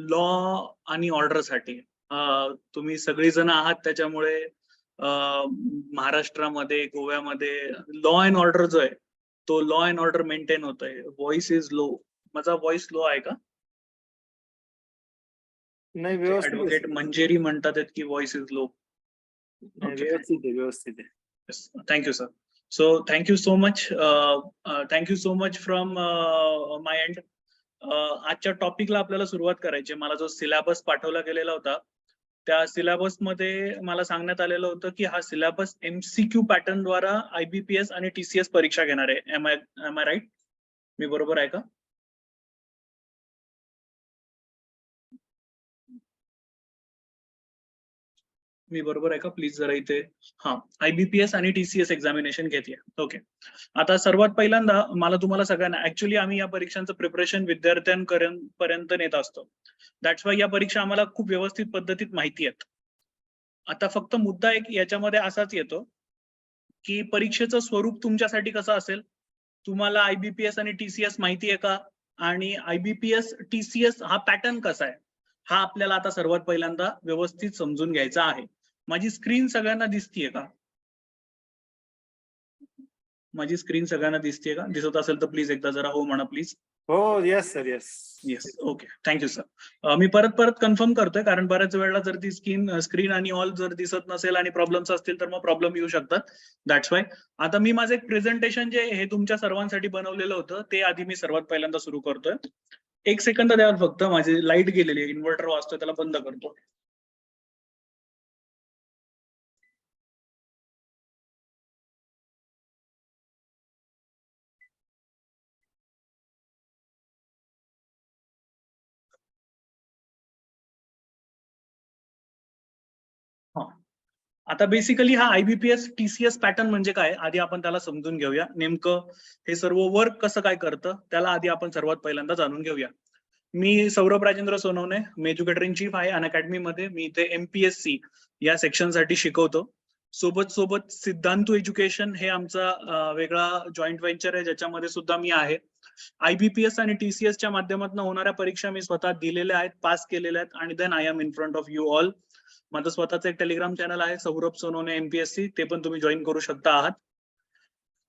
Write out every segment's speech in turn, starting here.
Law आणि ऑर्डरसाठी तुम्ही सगळीजण आहात त्याच्यामुळे महाराष्ट्रामध्ये, गोव्यामध्ये लॉ अँड ऑर्डर जो आहे, तो लॉ अँड ऑर्डर मेंटेन होतोय. Voice is low. माझा व्हॉइस लो आहे का? नाही, व्यवस्थित आहे ऍडव्होकेट सर. मंजेरी म्हणतात आहेत की व्हॉइस इज लो. नाही, ओके. व्यवस्थित आहे, व्यवस्थित आहे. Yes, thank you, sir. So thank you so much. Thank you so much from my end. आजच्या टॉपिकला आपल्याला सुरुवात करायची. मला जो सिलेबस पाठवला गेलेला होता, त्या सिलेबस मध्ये मला सांगण्यात आलेलं होतं की हा सिलेबस MCQ पॅटर्न द्वारा IBPS आणि TCS परीक्षा घेणार आहे. M I right? मी बरोबर आहे का? मी बरोबर आहे का? प्लीज जरा इथे IBPS आणि TCS एक्झामिनेशन घेतली. ओके. आता सर्वात पहिल्यांदा मला तुम्हाला सगळ्यांना ऍक्च्युली आम्ही या परीक्षांचं प्रिपरेशन विद्यार्थ्यांपर्यंत नेत असतो. दॅट्स वाय या परीक्षा आम्हाला खूप व्यवस्थित पद्धतीत माहिती आहेत. आता फक्त मुद्दा एक याच्यामध्ये असाच येतो की परीक्षेचं स्वरूप तुमच्यासाठी कसं असेल. तुम्हाला IBPS आणि TCS माहिती आहे का? आणि IBPS TCS हा पॅटर्न कसा आहे, हा आपल्याला आता सर्वात पहिल्यांदा व्यवस्थित समजून घ्यायचा आहे. माझी स्क्रीन सगळ्यांना दिसतीये का? माझी स्क्रीन सगळ्यांना दिसतीये का? दिसत असेल तर प्लीज एकदा जरा हो म्हणा प्लीज. हो, yes sir, yes. Yes, okay, thank you sir. मी परत कन्फर्म करतोय, कारण बऱ्याच वेळेला जर ती स्क्रीन आणि ऑल जर दिसत नसेल आणि प्रॉब्लेम्स असतील तर मग प्रॉब्लेम येऊ शकतात. दॅट्स वाय आता मी माझं एक प्रेझेंटेशन जे हे तुमच्या सर्वांसाठी बनवलेलं होतं ते आधी मी सर्वात पहिल्यांदा सुरू करतोय. 1 सेकंद द्याल फक्त, माझी लाईट गेलेली आहे, इन्व्हर्टर वाजतोय, त्याला बंद करतो. आता बेसिकली हा IBPS TCS पॅटर्न म्हणजे काय, आधी आपण त्याला समजून घेऊया. नेमकं हे सर्व वर्क कसं काय करतं त्याला आधी आपण सर्वात पहिल्यांदा जाणून घेऊया. मी सौरभ राजेंद्र सोनवणे, मी एज्युकेटर इन चीफ आहे अनअकॅडमी मध्ये. मी इथे MPSC या सेक्शन साठी शिकवतो. सोबत सिद्धांतू एज्युकेशन हे आमचा वेगळा जॉईंट व्हेंचर आहे, ज्याच्यामध्ये सुद्धा मी आहे. IBPS आणि TCS च्या माध्यमातून होणाऱ्या परीक्षा मी स्वतः दिलेल्या आहेत, पास केलेल्या आहेत, आणि then I am in front of you all. माझं स्वतःचं एक टेलिग्राम चॅनल आहे, सौरभ सोनवणे MPSC, ते पण तुम्ही जॉईन करू शकता आहात.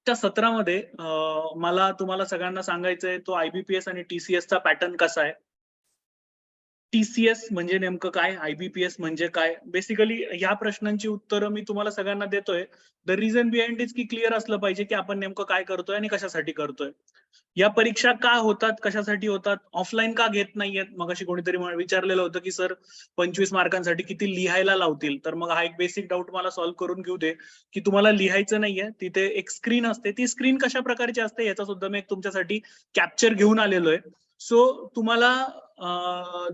त्या सत्रामध्ये मला तुम्हाला सगळ्यांना सांगायचंय तो IBPS आणि TCS चा पॅटर्न कसा आहे. TCS म्हणजे नेमकं काय, IBPS म्हणजे काय. बेसिकली या प्रश्नांची उत्तरं मी तुम्हाला सगळ्यांना देतोय. द रिझन बिहाइंड इज की क्लिअर असलं पाहिजे की आपण नेमकं काय करतोय आणि कशासाठी करतोय. या परीक्षा का होतात, कशासाठी होतात, ऑफलाईन का घेत नाहीयेत. मग अशी कोणीतरी विचारलेलं होतं की सर 25 मार्कांसाठी किती लिहायला लावतील. तर मग हा एक बेसिक डाऊट मला सॉल्व्ह करून घेऊ दे की तुम्हाला लिहायचं नाहीये, तिथे एक स्क्रीन असते. ती स्क्रीन कशा प्रकारची असते याचा सुद्धा मी एक तुमच्यासाठी कॅप्चर घेऊन आलेलो आहे. सो तुम्हाला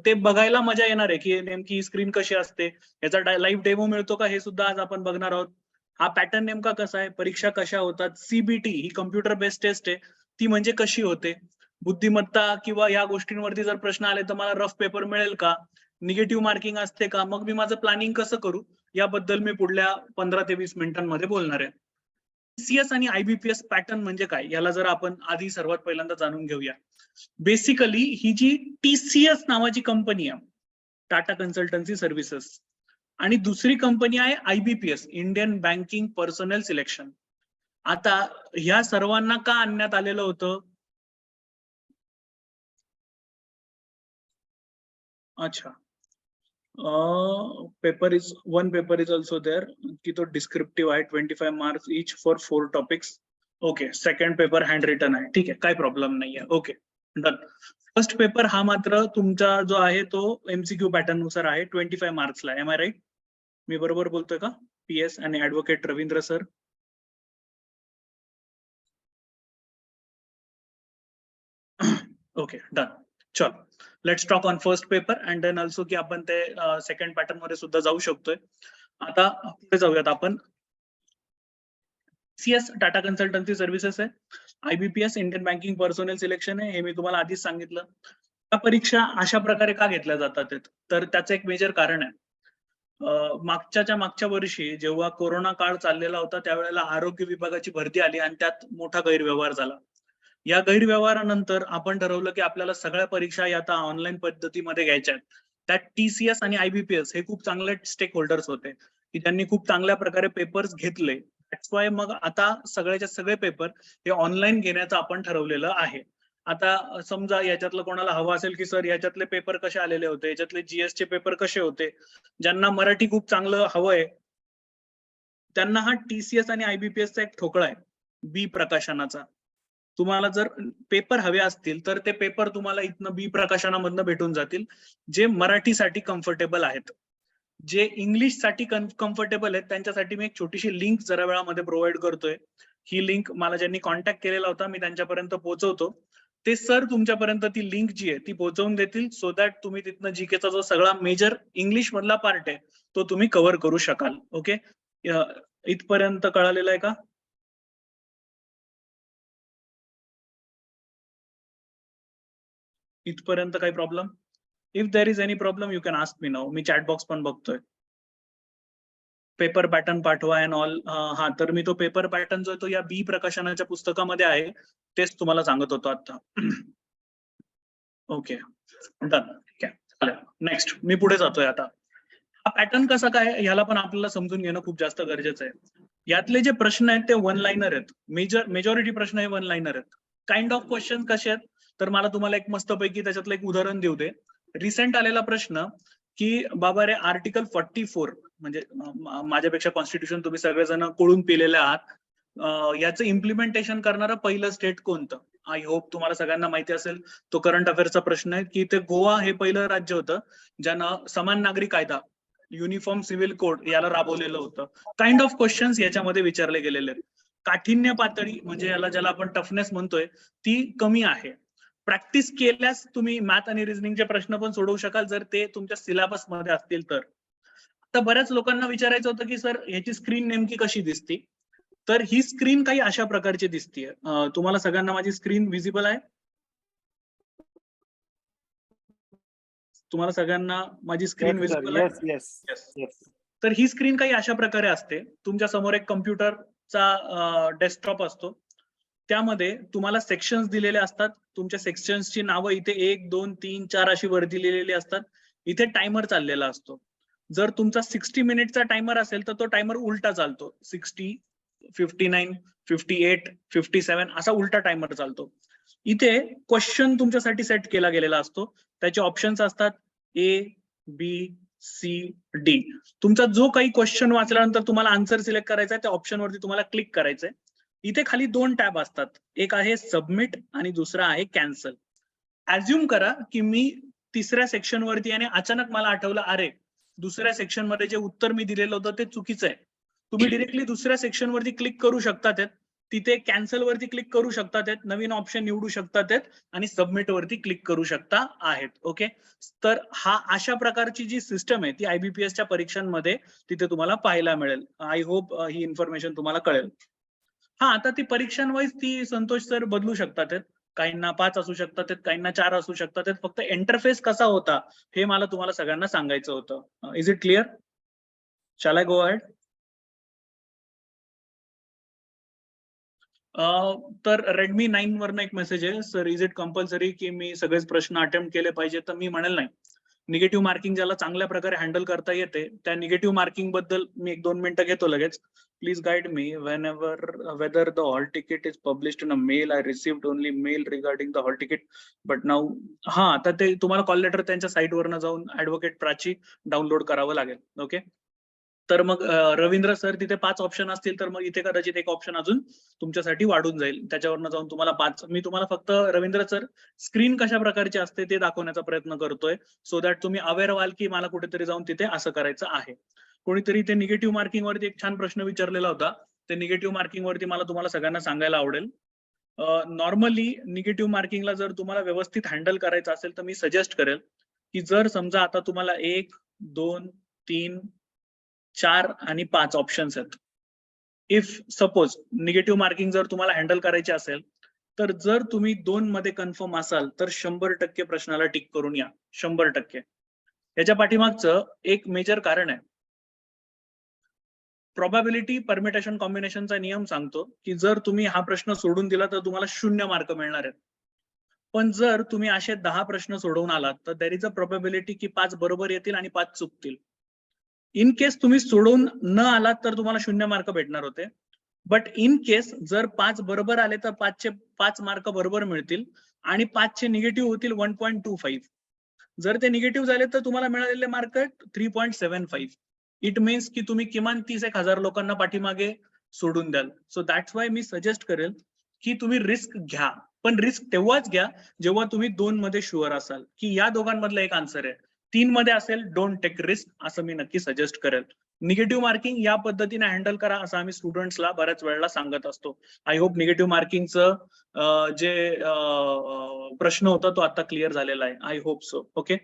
ते बघायला मजा येणार आहे की नेमकी स्क्रीन कशी असते, याचा लाईव्ह डेमो मिळतो का, हे सुद्धा आज आपण बघणार आहोत. हा पॅटर्न नेमका कसा आहे, परीक्षा कशा होतात, CBT ही कम्प्युटर बेस्ड टेस्ट आहे, ती म्हणजे कशी होते, बुद्धिमत्ता किंवा या गोष्टींवरती जर प्रश्न आले तर मला रफ पेपर मिळेल का, निगेटिव्ह मार्किंग असते का, मग मी माझं प्लॅनिंग कसं करू, याबद्दल मी पुढल्या 15 ते 20 मिनिटांमध्ये बोलणार आहे. TCS आणि IBPS पॅटर्न म्हणजे काय, याला जर आपण आधी सर्वात पहिल्यांदा जाणून घेऊया. बेसिकली ही जी TCS नावाची कंपनी आहे, टाटा कन्सल्टन्सी सर्व्हिसेस, आणि दुसरी कंपनी आहे IBPS, Indian banking personal selection. आता ह्या सर्वांना का आणण्यात आलेलं होतं? अच्छा, पेपर इज ऑल्सो देअर की तो डिस्क्रिप्टिव्ह आहे, 25 marks each for 4 topics. Okay, second paper hand written आहे, ठीक आहे, काही प्रॉब्लेम नाहीये. Okay, done. फर्स्ट पेपर हा मात्र तुमचा जो आहे तो MCQ पॅटर्न नुसार आहे, 25 मार्क्सला. M I right? मी बरोबर बोलतोय का? PS आणि advocate Ravindra sir. Okay, done. चल, let's talk on first paper and then also की आपण ते सेकंड पॅटर्न मध्ये सुद्धा जाऊ शकतोय. आता पुढे जाऊयात आपण. TCS टाटा कन्सल्टन्सी सर्व्हिसेस आहे, IBPS Indian banking personal selection आहे, हे मी तुम्हाला आधीच सांगितलं. या परीक्षा अशा प्रकारे का घेतल्या जातात तर त्याचं एक मेजर कारण आहे. मागच्या वर्षी जेव्हा कोरोना काळ चाललेला होता त्यावेळेला आरोग्य विभागाची भरती आली आणि त्यात मोठा गैरव्यवहार झाला. या गैरव्यवहारानंतर आपण ठरवलं की आपल्याला सगळ्या परीक्षा या आता ऑनलाईन पद्धतीमध्ये घ्यायच्या आहेत. त्यात TCS आणि IBPS हे खूप चांगले स्टेक होल्डर्स होते की त्यांनी खूप चांगल्या प्रकारे पेपर्स घेतले. दॅट्स वाय मग आता सगळ्याचे सगळे पेपर हे ऑनलाईन घेण्याचं आपण ठरवलेलं आहे. आता समजा याच्यातलं कोणाला हवं असेल की सर याच्यातले पेपर कसे आलेले होते, याच्यातले GS चे पेपर कसे होते, ज्यांना मराठी खूप चांगलं हवंय त्यांना हा TCS आणि IBPS चा एक ठोकळा आहे, बी प्रकाशनाचा. तुम्हाला जर पेपर हवे असतील तर ते पेपर तुम्हाला इथनं बी प्रकाशनामधनं भेटून जातील, जे मराठीसाठी कम्फर्टेबल आहेत. जे इंग्लिश साठी कम्फर्टेबल आहेत त्यांच्यासाठी मी एक छोटीशी लिंक जरा वेळामध्ये प्रोव्हाइड करतोय. ही लिंक मला ज्यांनी कॉन्टॅक्ट केलेला होता मी त्यांच्यापर्यंत पोहोचवतो. ते सर तुमच्यापर्यंत ती लिंक जी आहे ती पोहोचवून देतील, सो दॅट तुम्ही तिथनं जीकेचा जो सगळा मेजर इंग्लिश मधला पार्ट आहे तो तुम्ही कव्हर करू शकाल. ओके, इथपर्यंत कळालेलं आहे का? इथपर्यंत काही problem? If there is any problem you can ask me now. Me chat box पण बघतोय. पेपर पॅटर्न पाठवा अँड ऑल. हा, तर मी तो पेपर पॅटर्न जो आहे तो या बी प्रकाशनाच्या पुस्तकामध्ये आहे, तेच तुम्हाला सांगत होतो आता. Okay, done. ठीक आहे, चालेल. नेक्स्ट मी पुढे जातोय आता. हा पॅटर्न कसा काय ह्याला पण आपल्याला समजून घेणं खूप जास्त गरजेचं आहे. यातले जे प्रश्न आहेत ते वन लाईनर आहेत. मेजॉरिटी प्रश्न हे वन लाईनर आहेत. काइंड ऑफ क्वेश्चन कसे आहेत, तर मला तुम्हाला एक मस्तपैकी त्याच्यातलं एक उदाहरण देऊ दे. रिसेंट आलेला प्रश्न की बाबा रे आर्टिकल 44 म्हणजे माझ्यापेक्षा कॉन्स्टिट्यूशन तुम्ही सगळेजण कोळून पिलेले आहात. याचं इम्प्लिमेंटेशन करणारं पहिलं स्टेट कोणतं? आय होप तुम्हाला सगळ्यांना माहिती असेल. तो करंट अफेअर्सचा प्रश्न आहे की ते गोवा हे पहिलं राज्य होतं ज्यानं समान नागरी कायदा, युनिफॉर्म सिव्हिल कोड याला राबवलेलं होतं. काइंड ऑफ क्वेश्चन्स याच्यामध्ये विचारले गेलेले आहेत. काठिण्य पातळी म्हणजे याला ज्याला आपण टफनेस म्हणतोय ती कमी आहे. प्रॅक्टिस केल्यास तुम्ही मॅथ आणि रिझनिंगचे प्रश्न पण सोडवू शकाल जर ते तुमच्या सिलेबस मध्ये असतील तर. आता बऱ्याच लोकांना विचारायचं होतं की सर याची स्क्रीन नेमकी कशी दिसते, तर ही स्क्रीन काही अशा प्रकारची दिसतीये. तुम्हाला सगळ्यांना माझी स्क्रीन विजिबल आहे? तुम्हाला सगळ्यांना माझी स्क्रीन Yes, sir. विजिबल आहे? Yes, yes, yes. yes. तर ही स्क्रीन काही अशा प्रकारे असते. तुमच्या समोर एक कम्प्युटरचा डेस्कटॉप असतो. त्यामध्ये तुम्हाला सेक्शन्स दिलेले असतात. तुमच्या सेक्शन्सची नावं इथे 1, 2, 3, 4 अशी वरती लिहिलेली असतात. इथे टायमर चाललेला असतो. जर तुमचा 60 मिनिटचा टायमर असेल तर तो टायमर उलटा चालतो. 60, 59, 58, 57 असा उलटा टायमर चालतो. इथे क्वेश्चन तुमच्यासाठी सेट केला गेलेला असतो. त्याचे ऑप्शन्स असतात A, B, C, D. तुमचा जो काही क्वेश्चन वाचल्यानंतर तुम्हाला आन्सर सिलेक्ट करायचा आहे त्या ऑप्शन वरती तुम्हाला क्लिक करायचंय. इथे खाली 2 टॅब असतात. एक आहे सबमिट आणि दुसरा आहे कॅन्सल. ऍज्युम करा की मी तिसऱ्या सेक्शन वरती आणि अचानक मला आठवलं अरे दुसऱ्या सेक्शन मध्ये जे उत्तर मी दिलेलं होतं ते चुकीचं आहे. तुम्ही डिरेक्टली दुसऱ्या सेक्शन वरती क्लिक करू शकतात. तिथे कॅन्सल वरती क्लिक करू शकतात, नवीन ऑप्शन निवडू शकतात आणि सबमिट वरती क्लिक करू शकता आहेत. ओके, तर हा अशा प्रकारची जी सिस्टम आहे ती IBPS च्या परीक्षांमध्ये तिथे तुम्हाला पाहायला मिळेल. आय होप ही इन्फॉर्मेशन तुम्हाला कळेल. हा, आता ती परीक्षांवाईज ती संतोष सर बदलू शकतात. काहींना 5 असू शकतात, काहींना 4 असू शकतात. फक्त इंटरफेस कसा होता हे मला तुम्हाला सगळ्यांना सांगायचं होतं. Is it clear? Shall I go ahead? तर Redmi 9 वरनं एक मेसेज आहे, सर इज इट कंपल्सरी की मी सगळेच प्रश्न अटेम्प्ट केले पाहिजे? तर मी म्हणेल नाही. निगेटिव्ह मार्किंग ज्याला चांगल्या प्रकारे हँडल करता येते त्या निगेटिव्ह मार्किंग बद्दल मी 1-2 मिनिटं घेतो लगेच. Please guide me whether the hall ticket is published in a mail. I received only mail regarding the hall ticket but now. हा, तर ते तुम्हाला कॉल लेटर त्यांच्या साईटवरनं जाऊन ऍडव्होकेट प्राची डाउनलोड करावं लागेल. ओके, तर मग रवींद्र सर तिथे 5 ऑप्शन असतील तर मग इथे कदाचित एक ऑप्शन अजून तुमच्यासाठी वाढून जाईल. त्याच्यावरनं जाऊन तुम्हाला 5. मी तुम्हाला फक्त रवींद्र सर स्क्रीन कशा प्रकारची असते ते दाखवण्याचा प्रयत्न करतोय, सो दॅट तुम्ही अवेअर व्हाल की मला कुठेतरी जाऊन तिथे असं करायचं आहे. कोणीतरी ते निगेटिव्ह मार्किंग वरती एक छान प्रश्न विचारलेला होता. ते निगेटिव्ह मार्किंग वरती मला तुम्हाला सगळ्यांना सांगायला आवडेल. नॉर्मली निगेटिव्ह मार्किंगला जर तुम्हाला व्यवस्थित हँडल करायचं असेल तर मी सजेस्ट करेल की जर समजा आता तुम्हाला 1, 2, 3, 4 आणि 5 ऑप्शन्स आहेत. इफ सपोज निगेटिव्ह मार्किंग जर तुम्हाला हँडल करायची असेल तर जर तुम्ही 2 मध्ये कन्फर्म असाल तर 100% प्रश्नाला टिक करून या. 100%. याच्या पाठीमागचं एक मेजर कारण आहे. प्रोबॅबिलिटी परमिटेशन कॉम्बिनेशनचा नियम सांगतो की जर तुम्ही हा प्रश्न सोडून दिला तर तुम्हाला 0 मार्क मिळणार आहेत. पण जर तुम्ही असे 10 प्रश्न सोडवून आलात तर देर इज अ प्रोबॅबिलिटी की 5 बरोबर येतील आणि 5 चुकतील. इन केस तुम्ही सोडवून न आलात तर तुम्हाला 0 मार्क भेटणार होते. बट इन केस जर 5 बरोबर आले तर 5 मार्क बरोबर मिळतील आणि 5 चे निगेटिव्ह होतील 1.25. जर ते निगेटिव्ह झाले तर तुम्हाला मिळालेले मार्क 3.75. इट मीन्स की तुम्ही किमान 30,000 लोकांना पाठीमागे सोडून द्याल. So that's why me suggest करेल की तुम्ही रिस्क घ्या, पण रिस्क तेव्हाच घ्या जेव्हा तुम्ही 2 मध्ये शुअर असाल की या दोघांमधलं एक आन्सर आहे. 3 मध्ये असेल डोंट टेक रिस्क, असं मी नक्की सजेस्ट करेल. निगेटिव्ह मार्किंग या पद्धतीने हँडल करा असं आम्ही स्टुडंट्सला बऱ्याच वेळेला सांगत असतो. आय होप निगेटिव्ह मार्किंगचं जे प्रश्न होता तो आता क्लिअर झालेला आहे. I hope so. Okay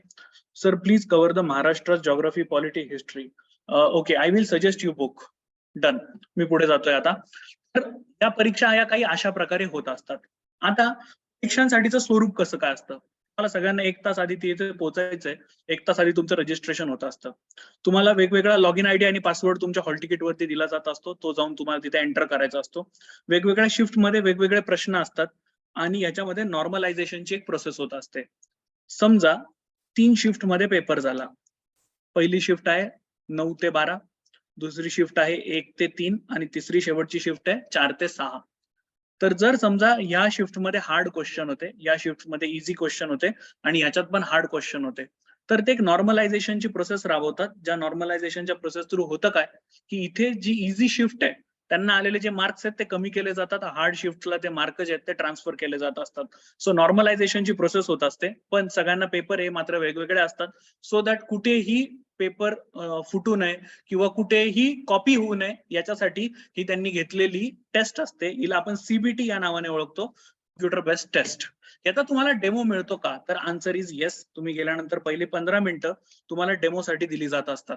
sir, please cover the Maharashtra geography polity history. Okay, I will suggest you book. Done. मी पुढे जातोय आता. तर या परीक्षा या काही अशा प्रकारे होत असतात. आता परीक्षांसाठीचं स्वरूप कसं काय असतं? मला सगळ्यांना 1 तास आधी तिथे पोहोचायचंय. 1 तास आधी तुमचं रजिस्ट्रेशन होत असतं. तुम्हाला वेगवेगळा लॉग इन आयडी आणि पासवर्ड तुमच्या हॉल तिकीट वरती दिला जात असतो. तो जाऊन तुम्हाला तिथे एंटर करायचा असतो. वेगवेगळ्या शिफ्ट मध्ये वेगवेगळे प्रश्न असतात आणि याच्यामध्ये नॉर्मलायझेशनची एक प्रोसेस होत असते. समजा 3 शिफ्ट मध्ये पेपर झाला. पहिली शिफ्ट आहे 9 ते 12, दुसरी शिफ्ट आहे 1 ते 3 आणि तिसरी शेवटची शिफ्ट आहे 4 ते 6. तर जर समजा या शिफ्ट मध्ये हार्ड क्वेश्चन होते, या शिफ्ट मध्ये इझी क्वेश्चन होते आणि याच्यात पण हार्ड क्वेश्चन होते, तर ते एक नॉर्मलायझेशनची प्रोसेस राबवतात. ज्या नॉर्मलायझेशनच्या प्रोसेस थ्रू होतं काय की इथे जी इझी शिफ्ट आहे त्यांना आलेले जे मार्क्स आहेत ते कमी केले जातात. हार्ड शिफ्टला ते मार्क जे आहेत ते ट्रान्सफर केले जात असतात. सो नॉर्मलायझेशनची प्रोसेस होत असते, पण सगळ्यांना पेपर हे मात्र वेगवेगळे असतात. सो दॅट कुठेही पेपर फुटू नये किंवा कुठेही कॉपी होऊ नये याच्यासाठी ही त्यांनी घेतलेली टेस्ट असते. हिला आपण सीबीटी या नावाने ओळखतो, कम्प्युटर बेस्ड टेस्ट. याचा तुम्हाला डेमो मिळतो का? तर आन्सर इज येस. तुम्ही गेल्यानंतर पहिले 15 मिनिटं तुम्हाला डेमोसाठी दिली जात असतात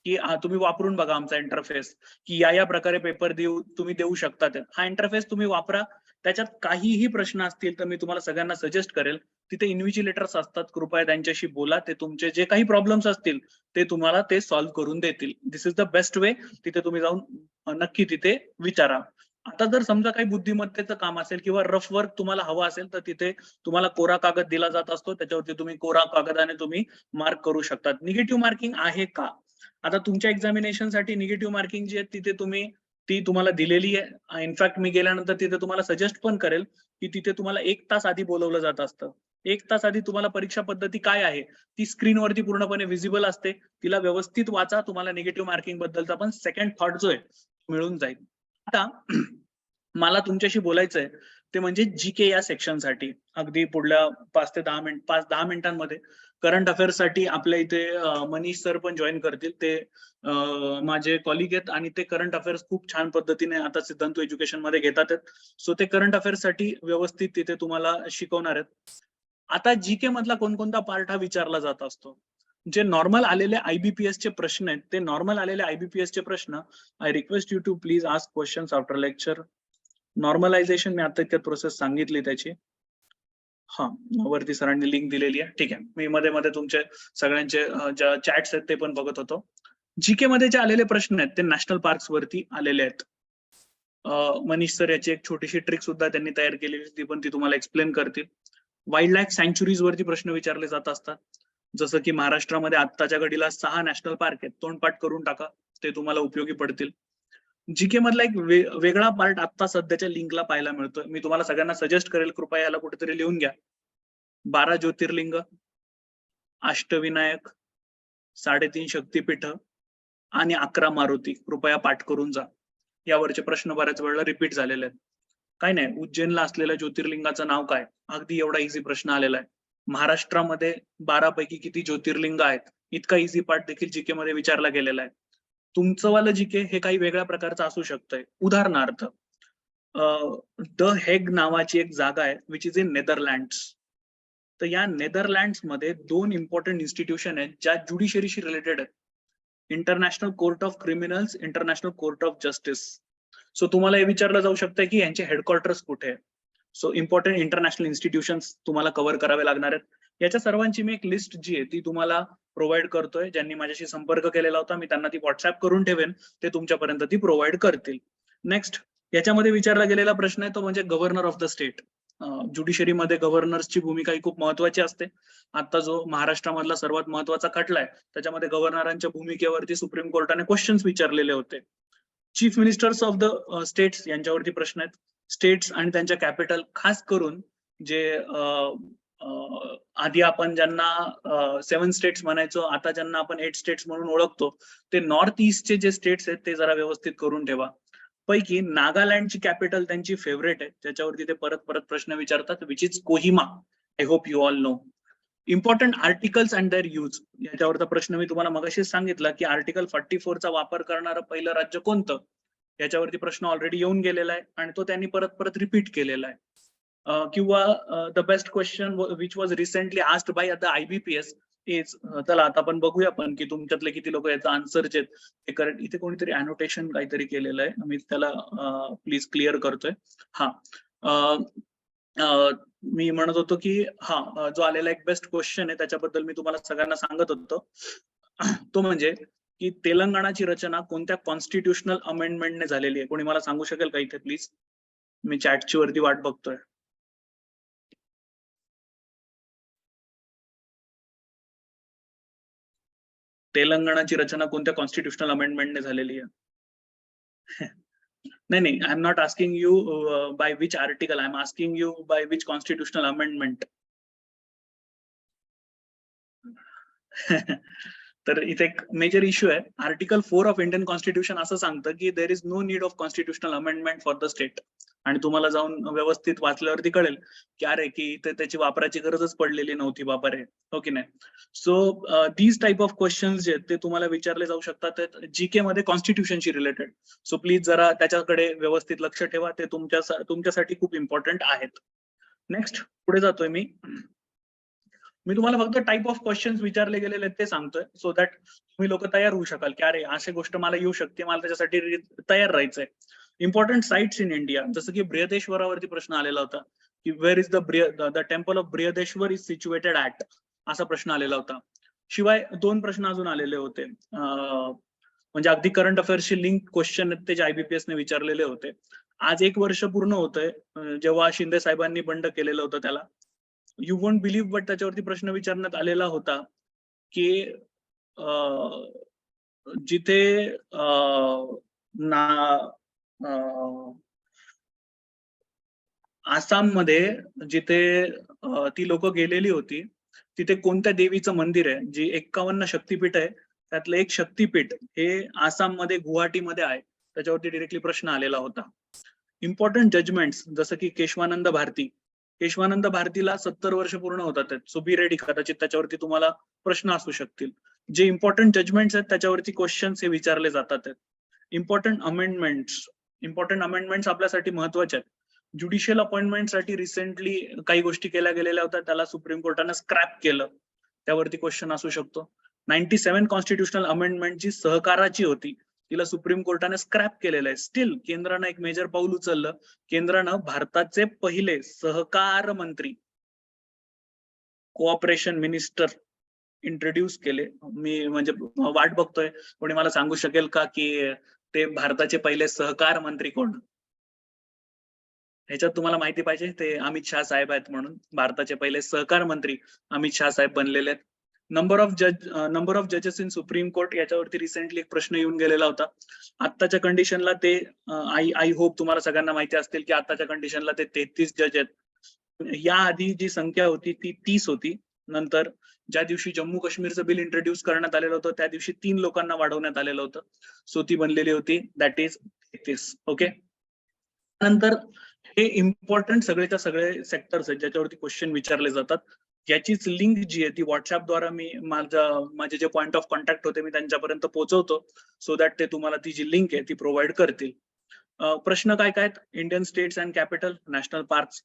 की तुम्ही वापरून बघा आमचा इंटरफेस, की या प्रकारे पेपर तुम्ही देऊ शकता. हा इंटरफेस तुम्ही वापरा. त्याच्यात काहीही प्रश्न असतील तर मी तुम्हाला सगळ्यांना सजेस्ट करेल, तिथे इन्व्हिजिलेटर्स असतात, कृपया त्यांच्याशी बोला. ते तुमचे जे काही प्रॉब्लेम्स असतील ते तुम्हाला ते सॉल्व्ह करून देतील. This is the best way. तिथे तुम्ही जाऊन नक्की तिथे विचारा. आता जर समजा काही बुद्धिमत्तेचं काम असेल किंवा रफ वर्क तुम्हाला हवं असेल तर तिथे तुम्हाला कोरा कागद दिला जात असतो. त्याच्यावरती तुम्ही कोरा कागदाने तुम्ही मार्क करू शकता. निगेटिव्ह मार्किंग आहे का? आता तुमच्या एक्झामिनेशनसाठी निगेटिव्ह मार्किंग जी आहे तिथे ती तुम्हाला दिलेली आहे. इनफॅक्ट मी गेल्यानंतर तिथे तुम्हाला सजेस्ट पण करेल की तिथे तुम्हाला 1 तास आधी बोलवलं जात असतं. 1 तास आधी तुम्हाला परीक्षा पद्धती काय आहे ती स्क्रीनवरती पूर्णपणे विजिबल असते. तिला व्यवस्थित वाचा. तुम्हाला निगेटिव्ह मार्किंग बद्दलचा पण सेकंड थॉट जो आहे मिळून जाईल. आता मला तुमच्याशी बोलायचंय ते म्हणजे जीके या सेक्शनसाठी. अगदी पुढल्या 5 ते 10 मिनिटांमध्ये करंट अफेअर्स साठी आपल्या इथे मनीष सर पण जॉईन करतील. ते माझे कॉलिग आहेत आणि ते करंट अफेअर्स खूप छान पद्धतीने आता सिद्धांत एज्युकेशन मध्ये घेतात. सो ते करंट अफेअर्स साठी व्यवस्थित तिथे तुम्हाला शिकवणार आहेत. आता जीके मधला कोणकोणता पार्ट हा विचारला जात असतो. जे नॉर्मल आलेले आयबीपीएस चे प्रश्न आहेत ते नॉर्मल आलेले आयबीपीएस चे प्रश्न, I request you to please ask questions after lecture. Normalisation मी आता इतक्यात प्रोसेस सांगितली त्याची. हा, वरती सरांनी लिंक दिलेली आहे. ठीक आहे, मी मध्ये मध्ये तुमचे सगळ्यांचे ज्या चॅट्स आहेत ते पण बघत होतो. जीके मध्ये जे आलेले प्रश्न आहेत ते नॅशनल पार्क्स वरती आलेले आहेत. मनीष सर याची एक छोटीशी ट्रिक सुद्धा त्यांनी तयार केलेली, ती पण ती तुम्हाला एक्सप्लेन करतील. वाईल्ड लाईफ सँच्युरीज वरती प्रश्न विचारले जात असतात. जसं की महाराष्ट्रामध्ये आत्ताच्या घडीला 6 नॅशनल पार्क आहेत. तोंडपाठ करून टाका, ते तुम्हाला उपयोगी पडतील. जीके मधला एक वेगळा पार्ट आता सध्याच्या लिंकला पाहायला मिळतोय. मी तुम्हाला सगळ्यांना सजेस्ट करेल, कृपया याला कुठेतरी लिहून घ्या. 12 ज्योतिर्लिंग, अष्टविनायक, 3.5 शक्तीपीठ आणि 11 मारुती कृपया पाठ करून जा. यावरचे प्रश्न बऱ्याच वेळेला रिपीट झालेले आहेत. काय नाही, उज्जैनला असलेल्या ज्योतिर्लिंगाचं नाव काय? अगदी एवढा इझी प्रश्न आलेला आहे. महाराष्ट्रामध्ये 12 पैकी किती ज्योतिर्लिंग आहेत? इतका इझी पार्ट देखील जीके मध्ये विचारला गेलेला आहे. तुमचं वालं जीके हे काही वेगळ्या प्रकारचं असू शकतंय. उदाहरणार्थ द हेग नावाची एक जागा आहे विच इज इन नेदरलँड्स. तर या नेदरलँड्स मध्ये 2 इम्पॉर्टंट इन्स्टिट्यूशन आहेत ज्या ज्युडिशरीशी रिलेटेड आहेत. International court of criminals, international court of justice. So तुम्हाला हे विचारलं जाऊ शकतं की यांचे हेडक्वार्टर्स कुठे आहे. सो इम्पॉर्टंट इंटरनॅशनल इन्स्टिट्यूशन्स तुम्हाला कव्हर करावे लागणार आहेत. याच्या सर्वांची मी एक लिस्ट जी आहे ती तुम्हाला प्रोव्हाइड करतोय. ज्यांनी माझ्याशी संपर्क केलेला होता मी त्यांना ती व्हॉट्सअप करून ठेवेन, ते तुमच्यापर्यंत ती प्रोव्हाइड करतील. नेक्स्ट, याच्यामध्ये विचारला गेलेला प्रश्न आहे तो म्हणजे गव्हर्नर ऑफ द स्टेट. ज्युडिशरीमध्ये गव्हर्नर्सची भूमिका ही खूप महत्वाची असते. आता जो महाराष्ट्रामधला सर्वात महत्वाचा खटला आहे त्याच्यामध्ये गव्हर्नरांच्या भूमिकेवरती सुप्रीम कोर्टाने क्वेश्चन्स विचारलेले होते. Chief ministers of the states यांच्यावरती प्रश्न आहेत. स्टेट्स आणि त्यांच्या कॅपिटल, खास करून जे आधी आपण ज्यांना 7 स्टेट्स म्हणायचो, आता ज्यांना आपण 8 स्टेट्स म्हणून ओळखतो, ते नॉर्थ ईस्टचे जे स्टेट्स आहेत ते जरा व्यवस्थित करून ठेवा. पैकी नागालँडची कॅपिटल त्यांची फेवरेट आहे, त्याच्यावरती ते परत परत प्रश्न विचारतात, which is Kohima. I hope you all know. Important articles and their use, याच्यावरचा प्रश्न मी तुम्हाला मगाशीच सांगितला की आर्टिकल 44 चा वापर करणारं पहिलं राज्य कोणतं, याच्यावरती प्रश्न ऑलरेडी येऊन गेलेला आहे आणि तो त्यांनी परत परत रिपीट केलेला आहे. किंवा the best question which was recently asked by the IBPS is, चला आता आपण बघूया पण की तुमच्यातले किती लोक याचा आन्सर जे ते करेक्ट. इथे कोणीतरी अनोटेशन काहीतरी केलेलं आहे, मी त्याला प्लीज क्लिअर करतोय. मी म्हणत होतो की जो आलेला एक बेस्ट क्वेश्चन आहे त्याच्याबद्दल मी तुम्हाला सगळ्यांना सांगत होतो, तो म्हणजे की तेलंगणाची रचना कोणत्या कॉन्स्टिट्युशनल अमेंडमेंटने झालेली आहे. कोणी मला सांगू शकेल का इथे प्लीज? मी चॅटची वरती वाट बघतोय. तेलंगणाची रचना कोणत्या कॉन्स्टिट्युशनल अमेंडमेंटने झालेली आहे? नाही, I am not asking you by which article, I am asking you by which constitutional amendment. तर इथे एक मेजर इश्यू आहे. आर्टिकल 4 ऑफ इंडियन कॉन्स्टिट्यूशन असं सांगतं की there is no need of constitutional amendment for the state. आणि तुम्हाला जाऊन व्यवस्थित वाचल्यावरती कळेल की अरे की त्याची वापराची गरजच पडलेली नव्हती बापा रे, हो की नाही. So these type of questions जे ते तुम्हाला विचारले जाऊ शकतात जीके मध्ये कॉन्स्टिट्यूशनशी रिलेटेड. सो प्लीज जरा त्याच्याकडे व्यवस्थित लक्ष ठेवा, ते तुमच्यासाठी खूप इम्पॉर्टंट आहेत. नेक्स्ट, पुढे जातोय मी तुम्हाला फक्त टाइप ऑफ क्वेश्चन्स विचारले गेलेले ते सांगतोय, सो दॅट तुम्ही लोक तयार होऊ शकाल की अरे अशी गोष्ट मला येऊ शकते, मला त्याच्यासाठी तयार राहायचंय. इम्पॉर्टंट साइट्स इन इंडिया, जसं की बृहदेश्वरावरती प्रश्न आलेला होता की where is the temple of Brihadeeswara is situated at, असा प्रश्न आलेला होता. शिवाय 2 प्रश्न अजून आलेले होते, म्हणजे अगदी करंट अफेअर्सशी लिंक क्वेश्चन ते जे IBPS ने विचारलेले होते. आज 1 वर्ष पूर्ण होतंय जेव्हा शिंदे साहेबांनी बंड केलेलं होतं त्याला. यू वोंट बिलीव्ह, बट त्याच्यावरती प्रश्न विचारण्यात आलेला होता की जिथे आसाममध्ये जिथे ती लोक गेलेली होती तिथे कोणत्या देवीचं मंदिर आहे, जी 51 शक्तीपीठ आहे त्यातलं एक शक्तीपीठ हे आसाममध्ये गुवाहाटीमध्ये आहे, त्याच्यावरती डिरेक्टली प्रश्न आलेला होता. इम्पॉर्टंट जजमेंट्स, जसं की केशवानंद भारतीला 70 वर्ष पूर्ण होतात, सो बी रेडी, कदाचित त्याच्यावरती तुम्हाला प्रश्न असू शकतील. जे इम्पॉर्टंट जजमेंट्स आहेत त्याच्यावरती क्वेश्चन्स हे विचारले जातात. इम्पॉर्टंट अमेंडमेंट्स आपल्यासाठी महत्वाचे आहेत. ज्युडिशियल अपॉइंटमेंटसाठी रिसेंटली काही गोष्टी केल्या गेलेल्या होत्या, त्याला सुप्रीम कोर्टाने स्क्रॅप केलं, त्यावरती क्वेश्चन असू शकतो. 97 कॉन्स्टिट्युशनल अमेंडमेंट जी सहकाराची होती तिला सुप्रीम कोर्टाने स्क्रॅप केलेलं आहे. स्टील केंद्रानं एक मेजर पाऊल उचललं. केंद्रानं भारताचे पहिले सहकार मंत्री, कोऑपरेशन मिनिस्टर इंट्रोड्यूस केले. मी म्हणजे वाट बघतोय कोणी मला सांगू शकेल का की ते भारताचे पहिले सहकार मंत्री कोण? ह्याच्यात तुम्हाला माहिती पाहिजे, ते अमित शाह साहेब आहेत म्हणून. भारताचे पहिले सहकार मंत्री अमित शाह साहेब बनलेले आहेत. नंबर ऑफ जजेस इन सुप्रीम कोर्ट, याच्यावरती रिसेंटली एक प्रश्न येऊन गेलेला होता. आत्ताच्या कंडिशनला ते आय होप तुम्हाला सगळ्यांना माहिती असतील की आत्ताच्या कंडिशनला ते 33 जज आहेत. याआधी जी संख्या होती ती 30 होती. नंतर ज्या दिवशी जम्मू काश्मीरचं बिल इंट्रोड्यूस करण्यात आलेलं होतं त्या दिवशी 3 लोकांना वाढवण्यात आलेलं होतं, सो ती बनलेली होती दॅट इज 33. ओके, नंतर हे इम्पॉर्टंट सगळेच्या सगळे सेक्टर्स आहेत ज्याच्यावरती क्वेश्चन विचारले जातात. याचीच लिंक जी आहे ती व्हॉट्सअपद्वारा मी माझे जे पॉइंट ऑफ कॉन्टॅक्ट होते मी त्यांच्यापर्यंत पोहोचवतो, सो दॅट ते तुम्हाला ती जी लिंक आहे ती प्रोव्हाइड करतील. प्रश्न काय काय आहेत? Indian states and capital, national parks,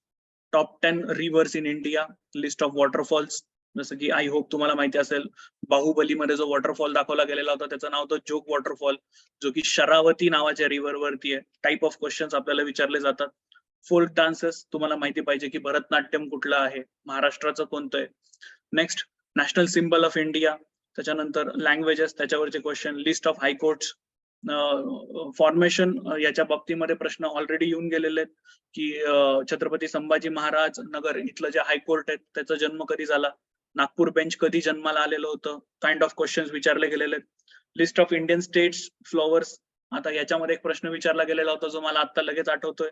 top 10 reverse in India, list of waterfalls. जसं की आय होप तुम्हाला माहिती असेल, बाहुबलीमध्ये जो वॉटरफॉल दाखवला गेलेला होता त्याचं नाव होतं जोग वॉटरफॉल, जो की शरावती नावाच्या रिव्हर वरती आहे. टाइप ऑफ क्वेश्चन्स आपल्याला विचारले जातात. फोल्क डान्सेस, तुम्हाला माहिती पाहिजे की भरतनाट्यम कुठलं आहे, महाराष्ट्राचं कोणतं आहे. Next, national symbol of India, त्याच्यानंतर लँग्वेजेस, त्याच्यावरचे question, list of high courts, formation याच्या बाबतीमध्ये प्रश्न ऑलरेडी येऊन गेलेले आहेत की छत्रपती संभाजी महाराज नगर इथलं जे हायकोर्ट आहे त्याचा जन्म कधी झाला, नागपूर बेंच कधी जन्माला आलेलं होतं, काइंड ऑफ क्वेश्चन्स विचारले गेलेले आहेत. List of Indian states flowers, आता याच्यामध्ये एक प्रश्न विचारला गेलेला होता जो मला आता लगेच आठवतोय,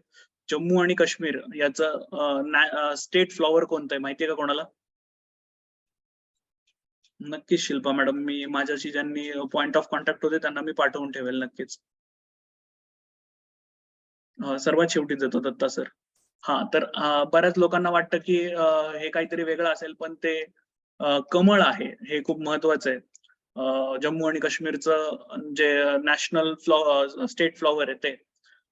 जम्मू आणि काश्मीर याचं स्टेट फ्लॉवर कोणतं आहे माहितीये का कोणाला? नक्कीच शिल्पा मॅडम, मी माझ्याशी ज्यांनी पॉइंट ऑफ कॉन्टॅक्ट होते त्यांना मी पाठवून ठेवेल नक्कीच. सर्वात शेवटी देतो दत्ता सर. हा, तर बऱ्याच लोकांना वाटतं की हे काहीतरी वेगळं असेल, पण ते कमळ आहे, हे खूप महत्वाचं आहे. जम्मू आणि काश्मीरचं जे नॅशनल स्टेट फ्लॉवर आहे ते.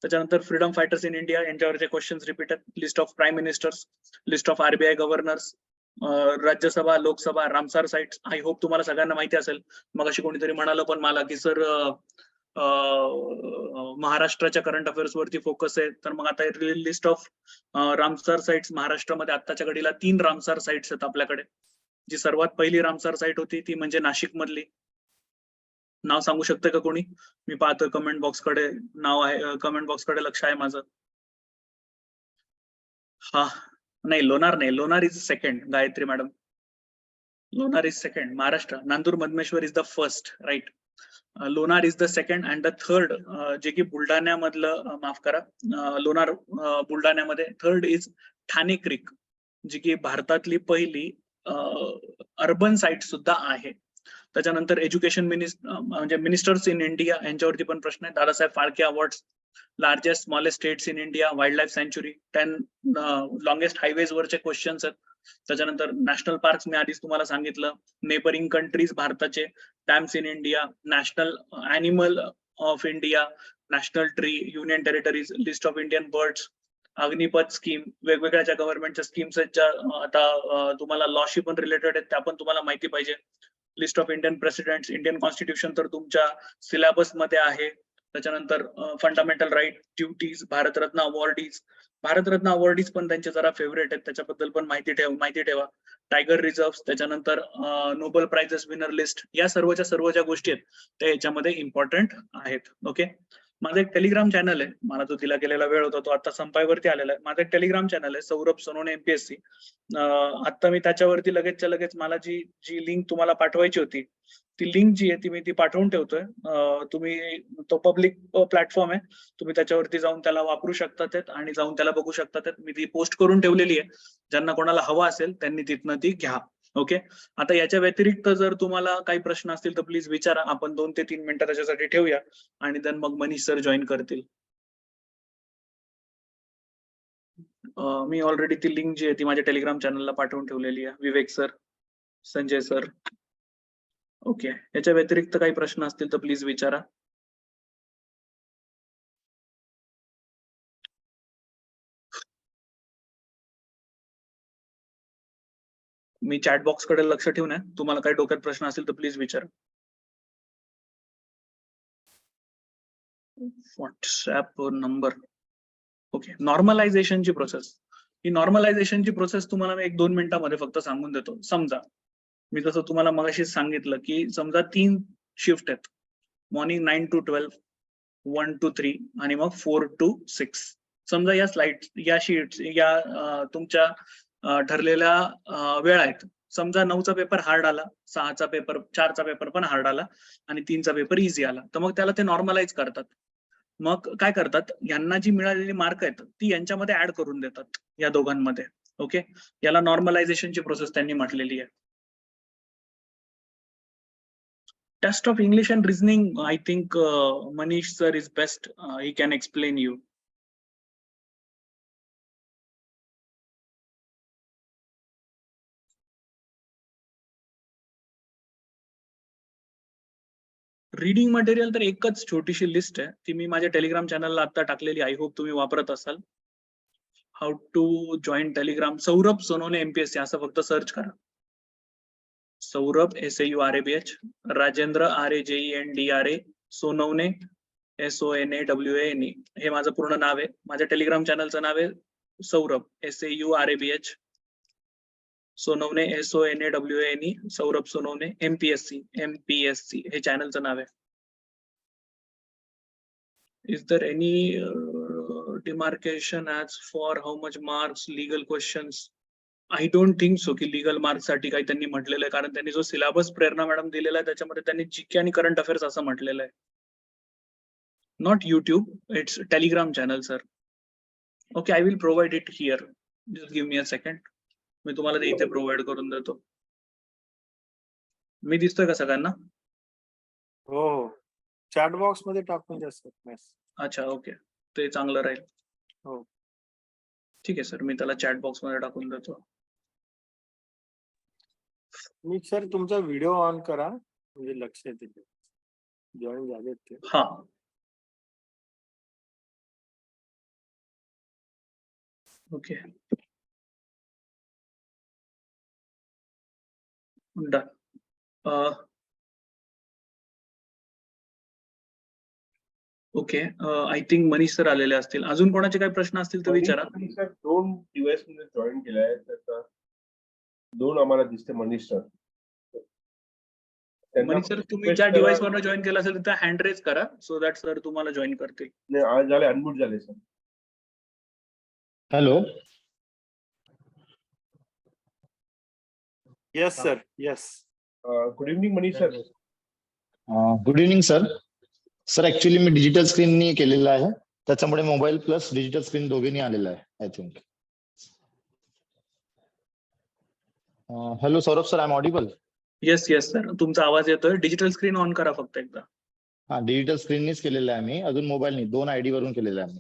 त्याच्यानंतर फ्रीडम फायटर्स इन इंडिया यांच्यावरचे questions repeated, list of prime ministers, list of RBI governors, Rajya Sabha, Lok Sabha, Ramsar sites. आय होप तुम्हाला सगळ्यांना माहिती असेल. मग अशी कोणीतरी म्हणालं पण मला की सर महाराष्ट्राच्या करंट अफेअर्स वरती फोकस आहे, तर मग आता लिस्ट ऑफ रामसार साइट्स. महाराष्ट्रामध्ये आत्ताच्या घडीला 3 रामसार साइट्स आहेत आपल्याकडे. जी सर्वात पहिली रामसार साइट होती ती म्हणजे नाशिक मधली. नाव सांगू शकते का कोणी? मी पाहतोय कमेंट बॉक्स कडे, नाव आहे, कमेंट बॉक्स कडे लक्ष आहे माझं. हा, नाही लोणार नाही, Lonar is second, Gayatri madam. Lonar is second. Maharashtra, Nandur Madhmeshwar is the first, right. Lonar is the second and the third, जे की बुलढाण्यामधलं, माफ करा, लोणार बुलढाण्यामध्ये. थर्ड इज ठाणे क्रीक, जी की भारतातली पहिली अर्बन साइट सुद्धा आहे. त्याच्यानंतर एज्युकेशन म्हणजे मिनिस्टर्स इन इंडिया यांच्यावरती पण प्रश्न आहे. Dadasaheb Phalke awards, largest smallest states in India, wildlife सँच्युरी, 10 लॉंगेस्ट हायवेज वरचे क्वेश्चन्स आहेत. त्याच्यानंतर नॅशनल पार्क्स मी आधीच तुम्हाला सांगितलं. नेबरिंग कंट्रीज भारताचे, dams in India, national animal of India, national tree, union territories, list of Indian birds, Agnipath scheme, वेगवेगळ्या ज्या गव्हर्नमेंटच्या स्कीम्स आहेत ज्या आता तुम्हाला लॉशी पण रिलेटेड आहेत त्या पण तुम्हाला माहिती पाहिजे. List of Indian presidents, Indian constitution तर तुमच्या सिलेबस मध्ये आहे. त्याच्यानंतर fundamental right, duties, Bharat Ratna awardees. Bharat Ratna awardees पण त्यांचे जरा फेवरेट आहेत, त्याच्याबद्दल पण माहिती ठेवा. टायगर रिझर्व्ह, त्याच्यानंतर नोबेल प्राइजेस विनर लिस्ट, या सर्वच्या सर्व ज्या गोष्टी आहेत त्या याच्यामध्ये इम्पॉर्टंट आहेत. ओके, माझं एक टेलिग्राम चॅनल आहे, मला जो दिला गेलेला वेळ होता तो आता संपायवरती आलेला आहे. माझं एक टेलिग्राम चॅनल आहे, सौरभ सोनवणे MPSC. आता मी त्याच्यावरती लगेचच्या लगेच मला जी लिंक तुम्हाला पाठवायची होती ती लिंक जी आहे ती पाठवून ठेवतोय. तुम्ही, तो पब्लिक प्लॅटफॉर्म आहे, तुम्ही त्याच्यावरती जाऊन त्याला वापरू शकतात आणि जाऊन त्याला बघू शकतात. मी ती पोस्ट करून ठेवलेली आहे, ज्यांना कोणाला हवा असेल त्यांनी तिथनं ती घ्या. ओके, आता याच्या व्यतिरिक्त जर तुम्हाला काही प्रश्न असतील तर प्लीज विचारा. आपण 2 ते 3 मिनिटं त्याच्यासाठी ठेवूया आणि देन मग मनीष सर जॉईन करतील. मी ऑलरेडी ती लिंक जी आहे ती माझ्या टेलिग्राम चॅनलला पाठवून ठेवलेली आहे. विवेक सर, संजय सर. ओके, याच्या व्यतिरिक्त काही प्रश्न असतील तर प्लीज विचारा. मी चॅट बॉक्स कडे लक्ष ठेवून आहे, तुम्हाला काही डोक्यात प्रश्न असेल तर प्लीज विचारा. WhatsApp number. ओके, नॉर्मलायझेशनची प्रोसेस. ही नॉर्मलायझेशनची प्रोसेस तुम्हाला मी 1-2 मिनिटांमध्ये फक्त सांगून देतो. समजा मी जसं तुम्हाला मगाशी सांगितलं की समजा 3 शिफ्ट आहेत, मॉर्निंग 9 to 12, 1 to 3 आणि मग 4 to 6. समजा या स्लाइड, या शीट्स, या तुमच्या ठरलेल्या वेळ आहेत. समजा 9चा पेपर हार्ड आला, 6चा पेपर, 4चा पेपर पण हार्ड आला आणि 3चा पेपर इझी आला, तर मग त्याला ते नॉर्मलाइज करतात. मग काय करतात, यांना जी मिळालेली मार्क आहेत ती यांच्यामध्ये ऍड करून देतात या दोघांमध्ये. ओके, याला नॉर्मलायझेशनची प्रोसेस त्यांनी म्हटलेली आहे. Test of English and reasoning, I think Manish sir is best. He can explain you. Reading material तर एकच छोटीशी लिस्ट आहे, ती मी माझ्या टेलिग्राम चॅनलला आता टाकलेली. आय होप तुम्ही वापरत असाल. How to join Telegram, Saurabh Sonawane MPSC असं फक्त सर्च करा. Saurabh SAURABH, Rajendra RAJENDRA, Sonawane SONAWANE, हे माझं पूर्ण नाव आहे. माझ्या टेलिग्राम चॅनलचं नाव आहे Saurabh SAURABH. Sonawane SONAWNE, Saurabh Sonawane MPSC हे चॅनलचं नाव आहे. Is there any demarcation as for how much marks legal questions? I don't think so की लीगल मार्क्स साठी काही त्यांनी म्हटलेलं आहे, कारण त्यांनी जो सिलेबस प्रेरणा मॅडम दिलेला आहे त्याच्यामध्ये त्यांनी जीके आणि करंट अफेअर्स असं म्हटलेलं आहे. Not YouTube, it's Telegram channel sir. Okay, I will provide it here. Just give me a second. मी तुम्हाला ते इथे प्रोव्हाइड करून देतो. मी दिसतोय का सगळ्यांना? हो हो. चॅट बॉक्स मध्ये टाकून द्या सर मेसेज. अच्छा, ओके, ते चांगलं राहील. हो. ठीक आहे सर, मी त्याला चॅट बॉक्स मध्ये टाकून देतो. मी सर तुमचा व्हिडिओ ऑन करा म्हणजे लक्ष येते. जॉईन झालेत ते. हा, okay, done. Okay, I think Manish sir आलेले असतील. अजून कोणाचे काही प्रश्न असतील तर विचारा. सर 2 डिव्हाइस मध्ये जॉईन केलाय, त्याचा 2 आम्हाला दिसते मनीष सर. मनीष सर, तुम्ही ज्या डिव्हाइस वरनं जॉईन केलं असेल त्या हँड रेज करा, सो दॅट सर तुम्हाला जॉईन करतील. नाही, आज झाले अनम्यूट झाले sir. Hello. Yes sir, yes. Good evening Manish sir. Good evening sir. Sir actually मी डिजिटल स्क्रीननी केलेलं आहे, त्याच्यामुळे मोबाईल प्लस डिजिटल स्क्रीन दोघींनी आलेलं आहे I think. Hello Saurabh sir, I am audible? Yes yes sir, तुमचा आवाज येतोय. डिजिटल स्क्रीन ऑन करा फक्त एकदा. हा, डिजिटल स्क्रीननीच केलेलं आहे मी, अजून मोबाईलनी 2 ID वरून केलेलं आहे मी,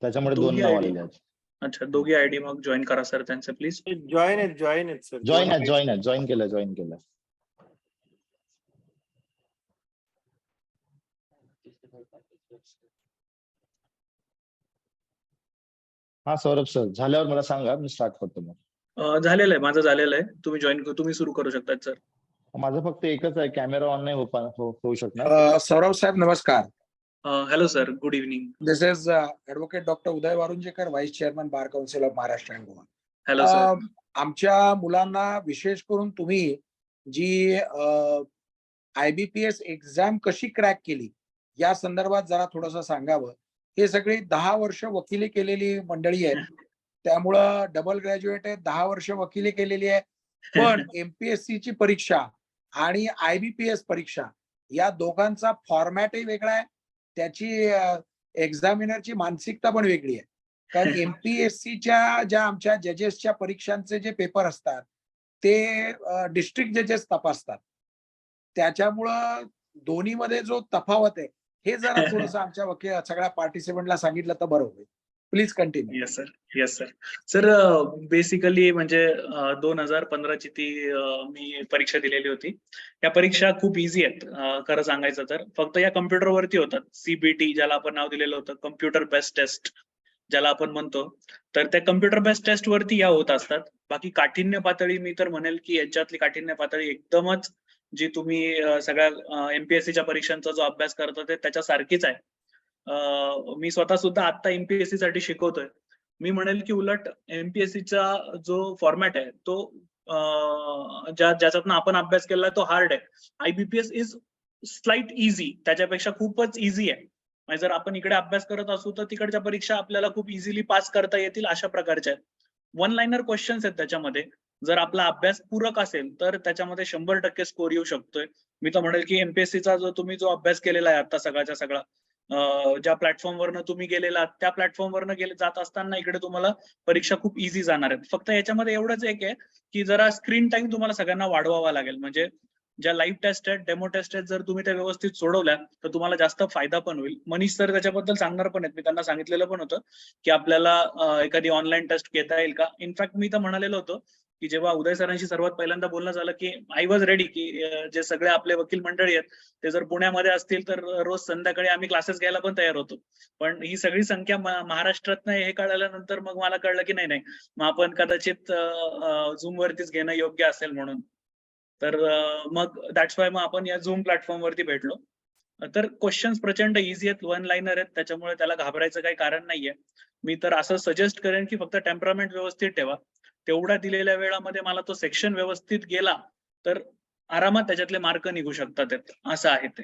त्याच्यामुळे 2 दोघी नाव ID? आलेले आहेत. अच्छा, दोघी ID मग जॉईन करा सर त्यांचे प्लीज. जॉईन आहेत सर. जॉईन केलं. हा सौरभ सर, झाल्यावर मला सांगा, मी स्टार्ट करतो मग. झालेलं आहे, माझं झालेलं आहे. तुम्ही सुरू करू शकता सर. माझं फक्त एकच आहे, कॅमेरा ऑन नाही होऊ शकणार. सौरभ साहेब नमस्कार. Hello sir, good evening. This is advocate doctor Uday Warunjekar, vice chairman bar council of Maharashtra and Goa. Hello sir. आमच्या मुलांना विशेष करून तुम्ही जी IBPS एक्झाम कशी क्रॅक केली या संदर्भात जरा थोडंसं सांगावं. हे सगळी 10 वर्ष वकिली केलेली मंडळी आहेत, त्यामुळं डबल ग्रॅज्युएट आहे, 10 वर्ष वकिली केलेली आहे. पण MPSC ची परीक्षा आणि IBPS परीक्षा या दोघांचा फॉर्मॅटही वेगळा आहे, त्याची एक्झामिनरची मानसिकता पण वेगळी आहे. कारण MPSCच्या ज्या आमच्या जजेसच्या परीक्षांचे जे पेपर असतात ते डिस्ट्रिक्ट जजेस तपासतात, त्याच्यामुळं दोन्हीमध्ये जो तफावत आहे हे जरा थोडंसं आमच्या वकील सगळ्या पार्टिसिपंटला सांगितलं तर बरं होईल. Please continue. Yes sir. Basically म्हणजे 2015ची ती मी परीक्षा दिलेली होती. या परीक्षा खूप इझी आहेत खरं सांगायचं तर. फक्त या कम्प्युटरवरती होतात. CBT ज्याला आपण नाव दिलेलं होतं, कम्प्युटर बेस्ड टेस्ट ज्याला आपण म्हणतो, तर त्या कम्प्युटर बेस्ड टेस्ट वरती या होत असतात. बाकी काठिण्य पातळी मी तर म्हणेल की याच्यातली काठिण्य पातळी एकदमच जी तुम्ही सगळ्या MPSCच्या परीक्षांचा जो अभ्यास करता ते त्याच्यासारखीच आहे. मी स्वतः सुद्धा आता MPSC साठी शिकवतोय. मी म्हणेल की उलट MPSCचा जो फॉर्मॅट आहे तो ज्याच्यातनं आपण अभ्यास केला तो हार्ड आहे. IBPS इज स्लाइट इझी, त्याच्यापेक्षा खूपच इझी आहे. म्हणजे जर आपण इकडे अभ्यास करत असू तर तिकडच्या परीक्षा आपल्याला खूप इझिली पास करता येतील अशा प्रकारच्या आहेत. 1 लाइनर क्वेश्चन्स आहेत त्याच्यामध्ये. जर आपला अभ्यास पूरक असेल तर त्याच्यामध्ये 100% स्कोर येऊ शकतोय. मी तर म्हणेल की MPSCचा तुम्ही जो अभ्यास केलेला आहे आता सगळ्याच्या सगळा, ज्या प्लॅटफॉर्मवरनं तुम्ही गेलेला त्या प्लॅटफॉर्मवरनं जात असताना इकडे तुम्हाला परीक्षा खूप इझी जाणार आहेत. फक्त याच्यामध्ये एवढंच एक आहे की जरा स्क्रीन टाइम तुम्हाला सगळ्यांना वाढवावा लागेल. म्हणजे ज्या लाईव्ह टेस्ट आहेत, डेमो टेस्ट आहेत, जर तुम्ही त्या व्यवस्थित सोडवल्या तर तुम्हाला जास्त फायदा पण होईल. मनीष सर त्याच्याबद्दल सांगणार पण आहेत. मी त्यांना सांगितलेलं पण होतं की आपल्याला एखादी ऑनलाईन टेस्ट घेता येईल का. इनफॅक्ट मी तर म्हणालेलं होतं की जेव्हा उदय सरांशी सर्वात पहिल्यांदा बोलणं झालं की आय वॉज रेडी की जे सगळे आपले वकील मंडळी आहेत ते जर पुण्यामध्ये असतील तर रोज संध्याकाळी आम्ही क्लासेस घ्यायला पण तयार होतो. पण ही सगळी संख्या महाराष्ट्रात हे कळल्यानंतर मग मला कळलं की नाही, मग आपण कदाचित झूम वरतीच घेणं योग्य असेल म्हणून. तर मग दॅट्स वाय मग आपण या झूम प्लॅटफॉर्म वरती भेटलो. तर क्वेश्चन्स प्रचंड इझी आहेत, 1 लाइनर आहेत, त्याच्यामुळे त्याला घाबरायचं काही कारण नाहीये. मी तर असं सजेस्ट करेन की फक्त टेम्परामेंट व्यवस्थित ठेवा. तेवढ्या दिलेल्या वेळामध्ये मला तो सेक्शन व्यवस्थित गेला तर आरामात त्याच्यातले मार्क निघू शकतात असं आहे ते.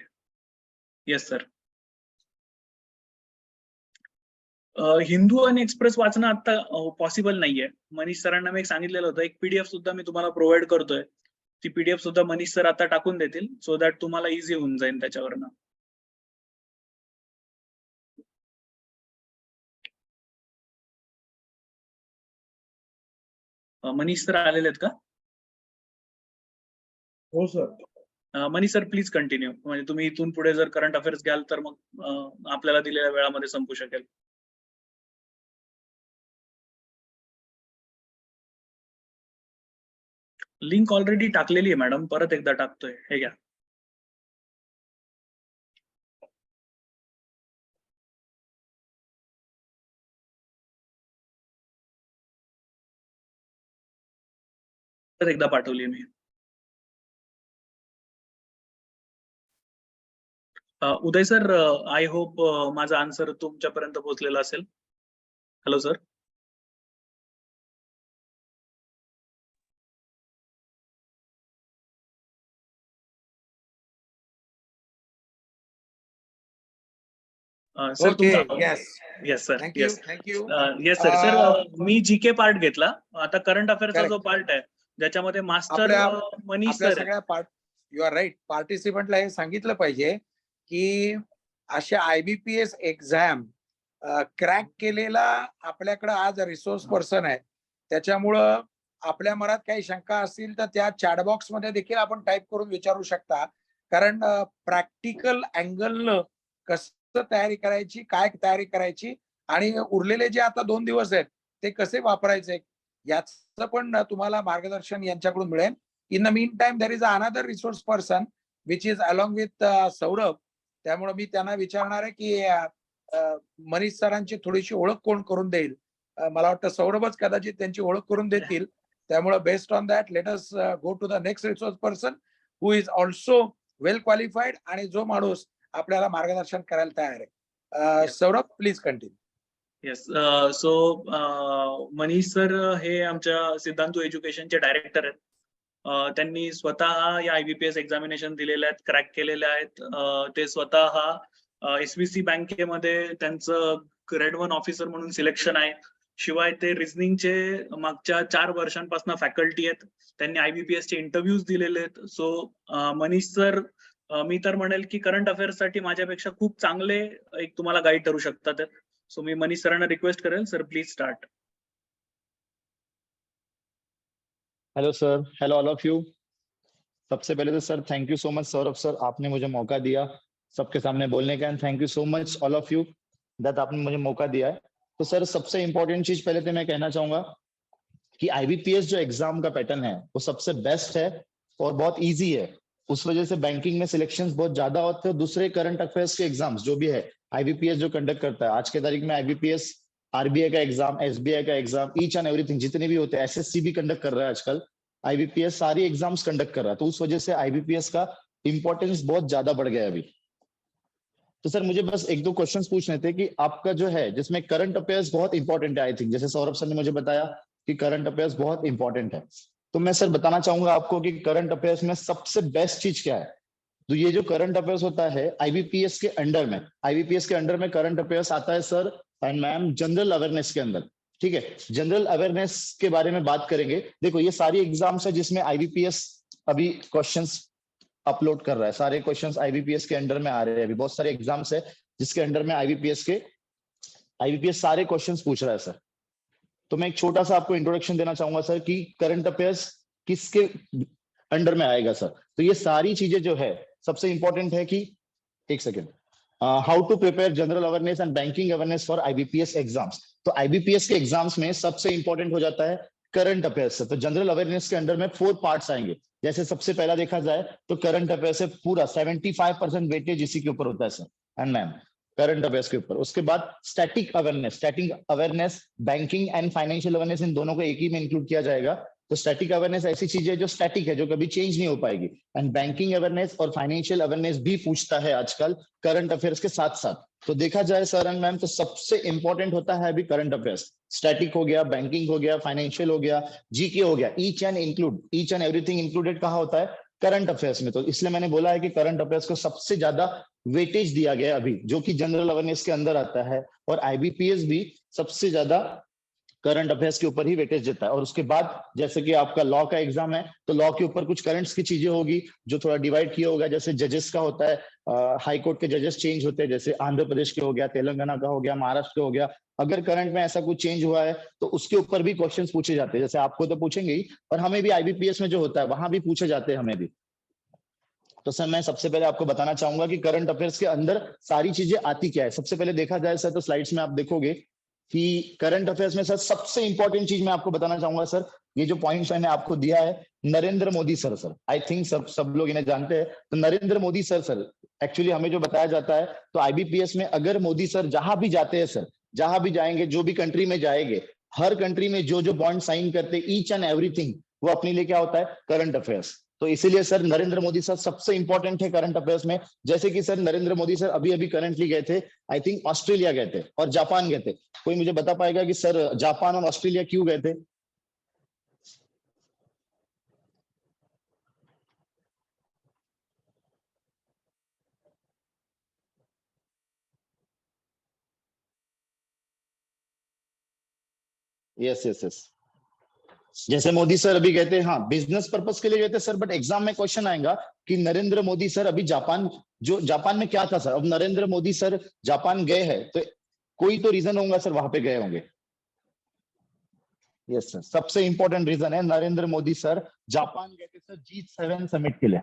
Yes sir. हिंदू आणि एक्सप्रेस वाचणं आता पॉसिबल नाहीये. मनीष सरांना मी एक सांगितलेलं होतं, एक पीडीएफ सुद्धा मी तुम्हाला प्रोव्हाइड करतोय. ती पीडीएफ सुद्धा मनीष सर आता टाकून देतील सो दॅट तुम्हाला इझी होऊन जाईल त्याच्यावरनं. मनीष सर आलेले आहेत का? हो sir. Manish sir please continue. म्हणजे तुम्ही इथून पुढे जर करंट अफेअर्स घ्याल तर मग आपल्याला दिलेल्या वेळामध्ये संपू शकेल. लिंक ऑलरेडी टाकलेली आहे मॅडम, परत एकदा टाकतोय, हे घ्या. तर एकदा पाठवली मी. उदय सर, आय होप माझा आन्सर तुमच्यापर्यंत पोहोचलेला असेल. Hello sir. सर ओके, तुमचा yes, yes sir, thank you, yes thank you. Yes sir. Sir मी जीके पार्ट घेतला. आता करंट अफेअर्सचा Correct. जो पार्ट आहे ज्याच्यामध्ये मास्टर मनीष आपल्या सर सगळ्या यू आर राईट, पार्टिसिपंटला हे सांगितलं पाहिजे की अशा IBPS एक्झाम क्रॅक केलेला आपल्याकडे आज रिसोर्स पर्सन आहे. त्याच्यामुळं आपल्या मनात काही शंका असतील तर त्या चॅटबॉक्स मध्ये देखील आपण टाईप करून विचारू शकता. कारण प्रॅक्टिकल अँगलनं कसं तयारी करायची, काय तयारी करायची आणि उरलेले जे आता 2 दिवस आहेत ते कसे वापरायचे याचं पण तुम्हाला मार्गदर्शन यांच्याकडून मिळेल. In the mean time there is another resource person which is along with Saurabh. त्यामुळे मी त्यांना विचारणार आहे की मनीष सरांची थोडीशी ओळख कोण करून देईल. मला वाटतं सौरभच कदाचित त्यांची ओळख करून देतील. त्यामुळे based on that let us go to the next resource person who is also well qualified आणि जो माणूस आपल्याला मार्गदर्शन करायला तयार आहे. Saurabh please continue. Yes. So Manish sir हे आमच्या सिद्धांतू एज्युकेशनचे डायरेक्टर आहेत. त्यांनी स्वतः या IBPS एक्झामिनेशन दिलेल्या आहेत, क्रॅक केलेल्या आहेत. ते स्वतः SVC बँकेमध्ये त्यांचं ग्रेड 1 ऑफिसर म्हणून सिलेक्शन आहे. शिवाय ते रिझनिंगचे मागच्या 4 वर्षांपासून फॅकल्टी आहेत. त्यांनी IBPS चे इंटरव्ह्यूज दिलेले आहेत. सो मनीष सर मी तर म्हणेल की करंट अफेअर्स साठी माझ्यापेक्षा खूप चांगले एक तुम्हाला गाईड ठरू शकतात. सो मी मनीष सरांना रिक्वेस्ट करेल, sir please start. Hello sir, hello all of you. सबसे पहले तो sir thank you so much Saurabh sir, आपने मुझे मौका दिया सबके सामने बोलने का. And thank you so much all of you that आपने मुझे मौका दिया है. तो सर सबसे इंपॉर्टेंट चीज पहले तो मैं कहना चाहूंगा कि IBPS जो एग्जाम का पैटर्न है वो सबसे बेस्ट है और बहुत इजी है. उस वजह से बैंकिंग में सिलेक्शंस बहुत ज्यादा होते हैं. दूसरे करंट अफेयर्स के एग्जाम्स जो भी है IBPS जो कंडक्ट करता है, आज के तारीख में IBPS RBI का एग्जाम, SBI का एग्जाम, ईच एंड एवरीथिंग जितने भी होते हैं, SSC भी कंडक्ट कर रहा है आजकल, IBPS सारी एग्जाम्स कंडक्ट कर रहा है. तो उस वजह से IBPS का इंपॉर्टेंस बहुत ज्यादा बढ़ गया है अभी. तो सर मुझे बस 1-2 क्वेश्चंस पूछने थे कि आपका जो है जिसमें करंट अफेयर्स बहुत इंपॉर्टेंट है. आई थिंक जैसे सौरभ सर ने मुझे बताया कि करंट अफेयर्स बहुत इंपॉर्टेंट है, तो मैं सर बताना चाहूंगा आपको कि करंट अफेयर्स में सबसे बेस्ट चीज क्या है. तो ये जो करंट अफेयर्स होता है IBPS के अंडर में, IBPS के अंडर में करंट अफेयर्स आता है sir and ma'am general awareness के अंदर. ठीक है, जनरल अवेयरनेस के बारे में बात करेंगे. देखो ये सारी एग्जाम्स है जिसमें IBPS अभी क्वेश्चंस अपलोड कर रहा है. सारे क्वेश्चंस IBPS के अंडर में आ रहे हैं. अभी बहुत सारे एग्जाम्स है जिसके अंडर में IBPS सारे क्वेश्चंस पूछ रहा है सर. तो मैं एक छोटा सा आपको इंट्रोडक्शन देना चाहूंगा सर कि करंट अफेयर्स किसके अंडर में आएगा सर. तो ये सारी चीजें जो है सबसे इंपॉर्टेंट है कि एक second, how to prepare general awareness and banking awareness for IBPS exams. तो IBPS के एग्जाम्स में सबसे इंपॉर्टेंट हो जाता है करंट अफेयर्स. तो जनरल अवेयरनेस के अंडर में 4 पार्ट्स आएंगे. जैसे सबसे पहला देखा जाए तो करंट अफेयर्स से पूरा 75% वेटेज इसी के ऊपर होता है sir and ma'am, current affairs के ऊपर. उसके बाद static awareness banking and financial awareness, इन दोनों को एक ही में इंक्लूड किया जाएगा. तो स्टैटिक अवेयरनेस ऐसी चीज है जो स्टैटिक है, जो कभी चेंज नहीं हो पाएगी। एंड बैंकिंग अवेयरनेस और फाइनेंशियल अवेयरनेस भी पूछता है आजकल करंट अफेयर्स के साथ साथ। तो देखा जाए सर एंड मैम, तो सबसे इंपॉर्टेंट होता है अभी करंट अफेयर्स। स्टैटिक हो गया, बैंकिंग हो गया, फाइनेंशियल हो गया, जीके हो गया, ईच एंड एवरीथिंग इंक्लूडेड कहाँ होता है? करंट अफेयर्स में। तो इसलिए मैंने बोला है कि करंट अफेयर्स को सबसे ज्यादा वेटेज दिया गया है अभी, जो कि जनरल अवेयरनेस के अंदर आता है। और आईबीपीएस भी सबसे ज्यादा करंट अफेयर्स के ऊपर ही वेटेज देता है। और उसके बाद जैसे कि आपका लॉ का एग्जाम है, तो लॉ के ऊपर कुछ करंट्स की चीजें होगी जो थोड़ा डिवाइड किया होगा। जैसे जजेस का होता है, हाई कोर्ट के जजेस चेंज होते हैं, जैसे आंध्र प्रदेश के हो गया, तेलंगाना का हो गया, महाराष्ट्र का हो गया। अगर करंट में ऐसा कुछ चेंज हुआ है तो उसके ऊपर भी क्वेश्चंस पूछे जाते हैं। जैसे आपको तो पूछेंगे ही, और हमें भी आईबीपीएस में जो होता है वहां भी पूछे जाते हैं हमें भी। तो सर मैं सबसे पहले आपको बताना चाहूंगा कि करंट अफेयर्स के अंदर सारी चीजें आती क्या है। सबसे पहले देखा जाए सर, तो स्लाइड्स में आप देखोगे कि करंट अफेयर्स में सर सबसे इंपॉर्टेंट चीज मैं आपको बताना चाहूंगा सर, ये जो पॉइंट्स मैंने आपको दिया है, Narendra Modi sir. Sir I think सब लोग इन्हें जानते हैं। तो नरेंद्र मोदी सर एक्चुअली हमें जो बताया जाता है, तो आईबीपीएस में अगर मोदी सर जहां भी जाते हैं सर, जहां भी जाएंगे, जो भी कंट्री में जाएंगे, हर कंट्री में जो जो बॉन्ड साइन करते, ईच एंड एवरीथिंग वो अपने लिए क्या होता है? Current affairs. तो इसीलिए सर नरेंद्र मोदी सर सबसे इंपॉर्टेंट है करंट अफेयर्स में। जैसे कि सर नरेंद्र मोदी सर अभी अभी करंटली गए थे, आई थिंक ऑस्ट्रेलिया गए थे और जापान गए थे। कोई मुझे बता पाएगा कि सर जापान और ऑस्ट्रेलिया क्यों गए थे? यस यस यस, जैसे मोदी सर अभी गए थे, हाँ बिजनेस पर्पस के लिए गए थे सर, बट एग्जाम में क्वेश्चन आएगा कि नरेंद्र मोदी सर अभी जापान, जो जापान में क्या था सर? अब नरेंद्र मोदी सर जापान गए हैं तो कोई तो रीजन होगा सर, वहां पे गए होंगे। यस सर, सबसे इंपॉर्टेंट रीजन है नरेंद्र मोदी सर जापान गए थे सर G7 समिट के लिए।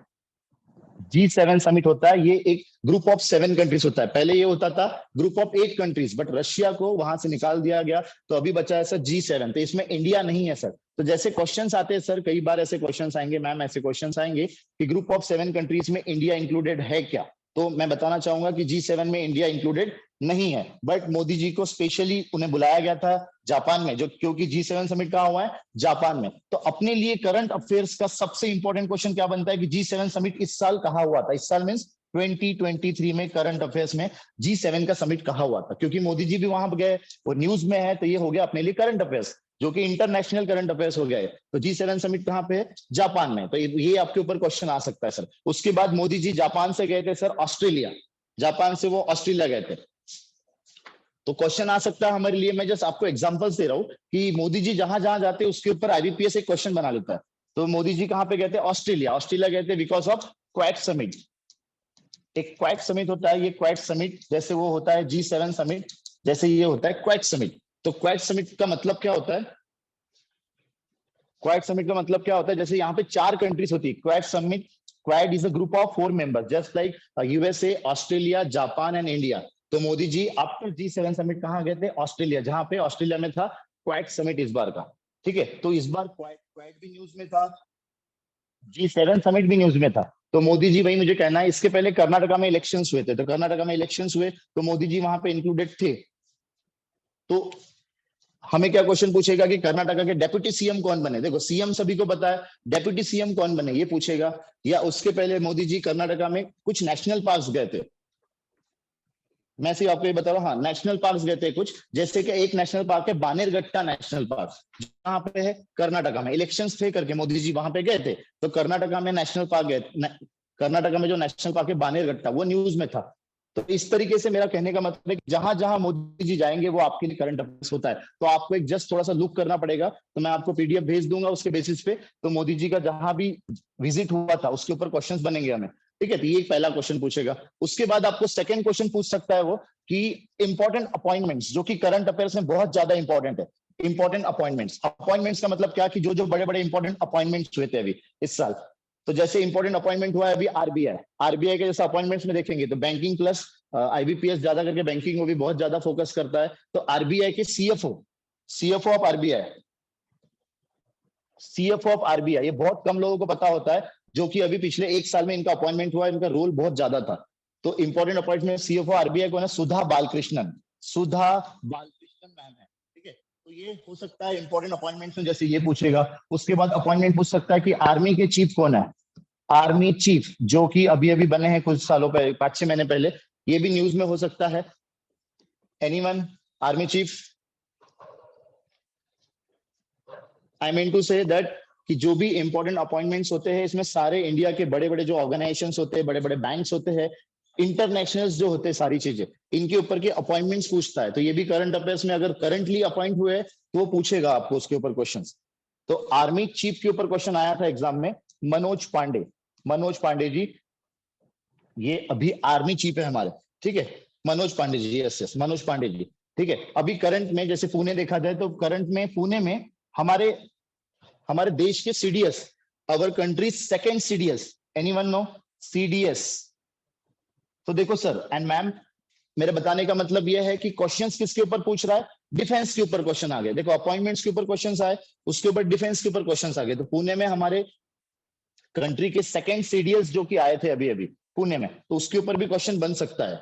G7 समिट होता है, ये एक ग्रुप ऑफ 7 कंट्रीज होता है। पहले ये होता था group of 8 countries, but Russia को वहां से निकाल दिया गया, तो अभी बचा है सर G7। तो इसमें इंडिया नहीं है सर। तो जैसे क्वेश्चंस आते हैं सर, कई बार ऐसे क्वेश्चंस आएंगे मैम, ऐसे क्वेश्चंस आएंगे कि ग्रुप ऑफ 7 कंट्रीज में इंडिया इंक्लूडेड है क्या? तो मैं बताना चाहूंगा कि G7 में इंडिया इंक्लूडेड नहीं है, बट मोदी जी को स्पेशली उन्हें बुलाया गया था जापान में, जो क्योंकि G7 समिट कहाँ हुआ है? जापान में। तो अपने लिए करंट अफेयर्स का सबसे इंपॉर्टेंट क्वेश्चन क्या बनता है कि G7 समिट इस साल कहाँ हुआ था? इस साल मींस 2023 में करंट अफेयर्स में G7 का समिट कहाँ हुआ था? क्योंकि मोदी जी भी वहां गए और न्यूज में है, तो ये हो गया अपने लिए करंट अफेयर्स, जो कि इंटरनेशनल करंट अफेयर्स हो गए। तो G7 समिट कहाँ पे है? जापान में। तो ये आपके ऊपर क्वेश्चन आ सकता है सर। उसके बाद मोदी जी जापान से गए थे सर ऑस्ट्रेलिया, जापान से वो ऑस्ट्रेलिया गए थे। तो क्वेश्चन आ सकता है हमारे लिए, मैं जस्ट आपको एग्जांपल्स दे रहा हूं कि मोदी जी जहां जहां जाते हैं उसके ऊपर आईबीपीएस एक क्वेश्चन बना लेता है। तो मोदी जी कहां पे गए थे? ऑस्ट्रेलिया। ऑस्ट्रेलिया गए थे बिकॉज ऑफ क्वाड समिट। एक क्वाड समिट होता है, ये क्वाड समिट जैसे वो होता है G7 समिट, जैसे ये होता है क्वाड समिट। तो क्वाड समिट का मतलब क्या होता है? क्वाड समिट का मतलब क्या होता है? जैसे यहाँ पे 4 कंट्रीज होती है quad summit. Quad is a group of 4 members, just like USA, Australia, Japan and India. तो Modi ji after G7 summit कहाँ गए थे? ऑस्ट्रेलिया, जहां पे ऑस्ट्रेलिया में था क्वाड समिट इस बार का। ठीक है, तो इस बार क्वाड भी न्यूज में था, G7 समिट भी न्यूज में था। तो मोदी जी, वही मुझे कहना है, इसके पहले कर्नाटका में इलेक्शंस हुए थे, तो कर्नाटका में इलेक्शंस हुए तो मोदी जी वहां पे इंक्लूडेड थे। तो हमें क्या क्वेश्चन पूछेगा कि कर्नाटका के डेप्यूटी सीएम कौन बने? देखो सीएम सभी को पता है, डेप्यूटी सीएम कौन बने ये पूछेगा। या उसके पहले मोदी जी कर्नाटका में कुछ नेशनल पार्क्स गए थे, मैं सिर्फ आपको ये बता रहा हूँ, हाँ नेशनल पार्क्स गए थे कुछ, जैसे कि एक नेशनल पार्क है बानेरघट्टा नेशनल पार्क, जहाँ पे है कर्नाटका में। इलेक्शंस थे करके मोदी जी वहां पे गए थे, तो कर्नाटका में नेशनल पार्क गए, कर्नाटका में जो नेशनल पार्क है बानेरघट्टा, वो न्यूज में था। तो इस तरीके से मेरा कहने का मतलब है कि जहां जहां मोदी जी जाएंगे वो आपके लिए करंट अफेयर्स होता है। तो आपको एक जस्ट थोड़ा सा लुक करना पड़ेगा, तो मैं आपको पीडीएफ भेज दूंगा उसके बेसिस पे। तो मोदी जी का जहां भी विजिट हुआ था उसके ऊपर क्वेश्चंस बनेंगे हमें, ठीक है। तो ये एक पहला क्वेश्चन पूछेगा। उसके बाद आपको सेकंड क्वेश्चन पूछ सकता है वो कि इंपॉर्टेंट अपॉइंटमेंट्स, जो कि करंट अफेयर्स में बहुत ज्यादा इंपॉर्टेंट है। इंपॉर्टेंट अपॉइंटमेंट्स का मतलब क्या कि जो जो बड़े बड़े इंपॉर्टेंट अपॉइंटमेंट्स हुए थे अभी इस साल। तो जैसे इंपॉर्टेंट अपॉइंटमेंट हुआ है अभी आरबीआई के जैसे अपॉइंटमेंट्स में देखेंगे तो बैंकिंग प्लस आईबीपीएस ज्यादा करके बैंकिंग को भी बहुत ज्यादा फोकस करता है। तो आरबीआई के सीएफओ ऑफ आरबीआई, ये बहुत कम लोगों को पता होता है, जो कि अभी पिछले 1 साल में इनका अपॉइंटमेंट हुआ है, इनका रोल बहुत ज्यादा था। तो इंपॉर्टेंट अपॉइंटमेंट सीएफओ आरबीआई को ना सुधा बालकृष्णन मैम है, ठीक है। तो तो ये हो सकता है इंपॉर्टेंट अपॉइंटमेंट्स में, जैसे ये पूछेगा। उसके बाद अपॉइंटमेंट पूछ सकता है कि आर्मी के चीफ कौन है, आर्मी चीफ जो कि अभी अभी बने हैं कुछ सालों पहले, 5-6 महीने पहले, ये भी न्यूज में हो सकता है। Anyone, army chief, I mean to say that कि जो भी इंपॉर्टेंट अपॉइंटमेंट्स होते हैं इसमें सारे इंडिया के बड़े बड़े जो ऑर्गेनाइजेशंस होते हैं, बड़े बड़े बैंक्स होते हैं, इंटरनेशनल्स जो होते हैं, सारी चीजें इनके ऊपर के अपॉइंटमेंट्स पूछता है। तो ये भी करंट अफेयर्स में अगर करंटली अपॉइंट हुए तो वो पूछेगा आपको उसके ऊपर क्वेश्चंस। तो आर्मी चीफ के ऊपर क्वेश्चन आया था एग्जाम में, मनोज पांडे, मनोज पांडे जी, ये अभी आर्मी चीफ है हमारे, ठीक है, मनोज पांडे जी, यस यस, मनोज पांडे जी, ठीक है। अभी करंट में जैसे पुणे देखा जाए तो करंट में पुणे में हमारे देश के CDS, our country second CDS, anyone know CDS? तो देखो सर एंड मैम, मेरे बताने का मतलब यह है कि क्वेश्चंस किसके ऊपर पूछ रहा है, डिफेंस के ऊपर क्वेश्चन आ गए। देखो अपॉइंटमेंट्स के ऊपर क्वेश्चंस आए, उसके ऊपर डिफेंस के ऊपर क्वेश्चंस आ गए। तो पुणे में हमारे कंट्री के सेकंड सीडीएस जो कि आए थे अभी अभी पुणे में, तो उसके ऊपर भी क्वेश्चन बन सकता है।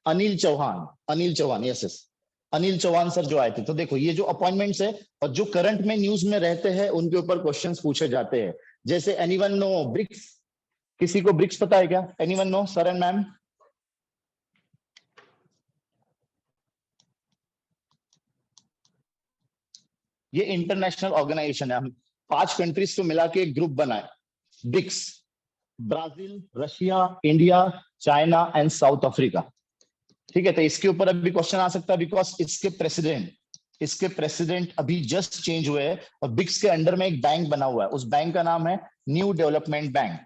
Anil Chauhan, Anil Chauhan, yes yes, Anil Chauhan sir जो आए थे। तो देखो ये जो अपॉइंटमेंट्स है और जो करंट में न्यूज में रहते हैं उनके ऊपर क्वेश्चंस पूछे जाते हैं। जैसे एनीवन नो ब्रिक्स, किसी को ब्रिक्स पता है क्या? Anyone know sir and ma'am? ये इंटरनेशनल ऑर्गेनाइजेशन है, हम 5 कंट्रीज को मिला के एक ग्रुप बनाए, BRICS, Brazil, Russia, India, China and South Africa, ठीक है। तो इसके ऊपर अभी क्वेश्चन आ सकता है बिकॉज इसके प्रेसिडेंट अभी जस्ट चेंज हुए हैं और ब्रिक्स के अंडर में एक बैंक बना हुआ है, उस बैंक का नाम है न्यू डेवलपमेंट बैंक।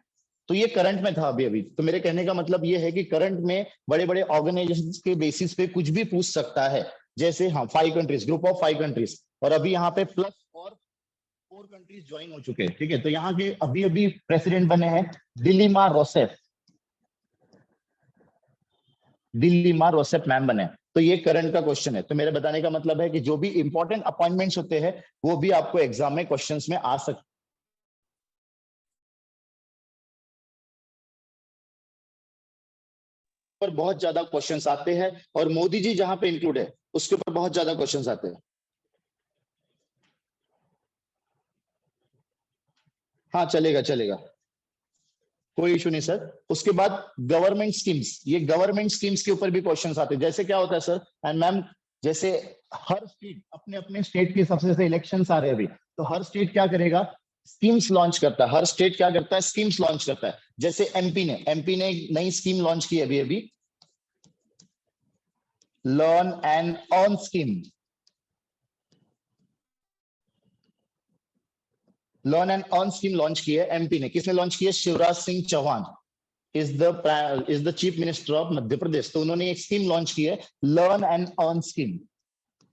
तो ये करंट में था अभी अभी। तो मेरे कहने का मतलब ये है कि करंट में बड़े बड़े ऑर्गेनाइजेशंस के बेसिस पे कुछ भी पूछ सकता है। जैसे हाँ 5 कंट्रीज, ग्रुप ऑफ 5 कंट्रीज, और अभी यहाँ पे प्लस और 4 कंट्रीज ज्वाइन हो चुके हैं, ठीक है। तो यहाँ के अभी अभी प्रेसिडेंट बने हैं दिलीमा रोसेफ, दिलीमा रोसेफ मैम बने। तो ये करंट का क्वेश्चन है। तो मेरे बताने का मतलब है कि जो भी इंपॉर्टेंट अपॉइंटमेंट्स होते हैं वो भी आपको एग्जाम में क्वेश्चंस में आ सकते पर बहुत ज्यादा क्वेश्चंस आते हैं, और मोदी जी जहां पे इंक्लूड है उसके ऊपर बहुत ज्यादा क्वेश्चंस आते हैं। हाँ चलेगा चलेगा, कोई इशू नहीं सर। उसके बाद गवर्नमेंट स्कीम्स, ये गवर्नमेंट स्कीम्स के ऊपर भी क्वेश्चंस आते हैं। जैसे क्या होता है सर एंड मैम, जैसे हर स्टेट अपने अपने स्टेट के हिसाब से इलेक्शंस आ रहे हैं अभी, तो हर स्टेट क्या करेगा, स्कीम्स लॉन्च करता है। हर स्टेट क्या करता है, स्कीम्स लॉन्च करता है। जैसे एमपी ने एक नई स्कीम लॉन्च की अभी अभी, learn and earn scheme, learn and earn scheme launch की है एमपी ने। किसने लॉन्च की है? Shivraj Singh Chouhan is the chief minister of Madhya Pradesh. तो उन्होंने एक स्कीम लॉन्च की है, लर्न एंड अर्न स्कीम,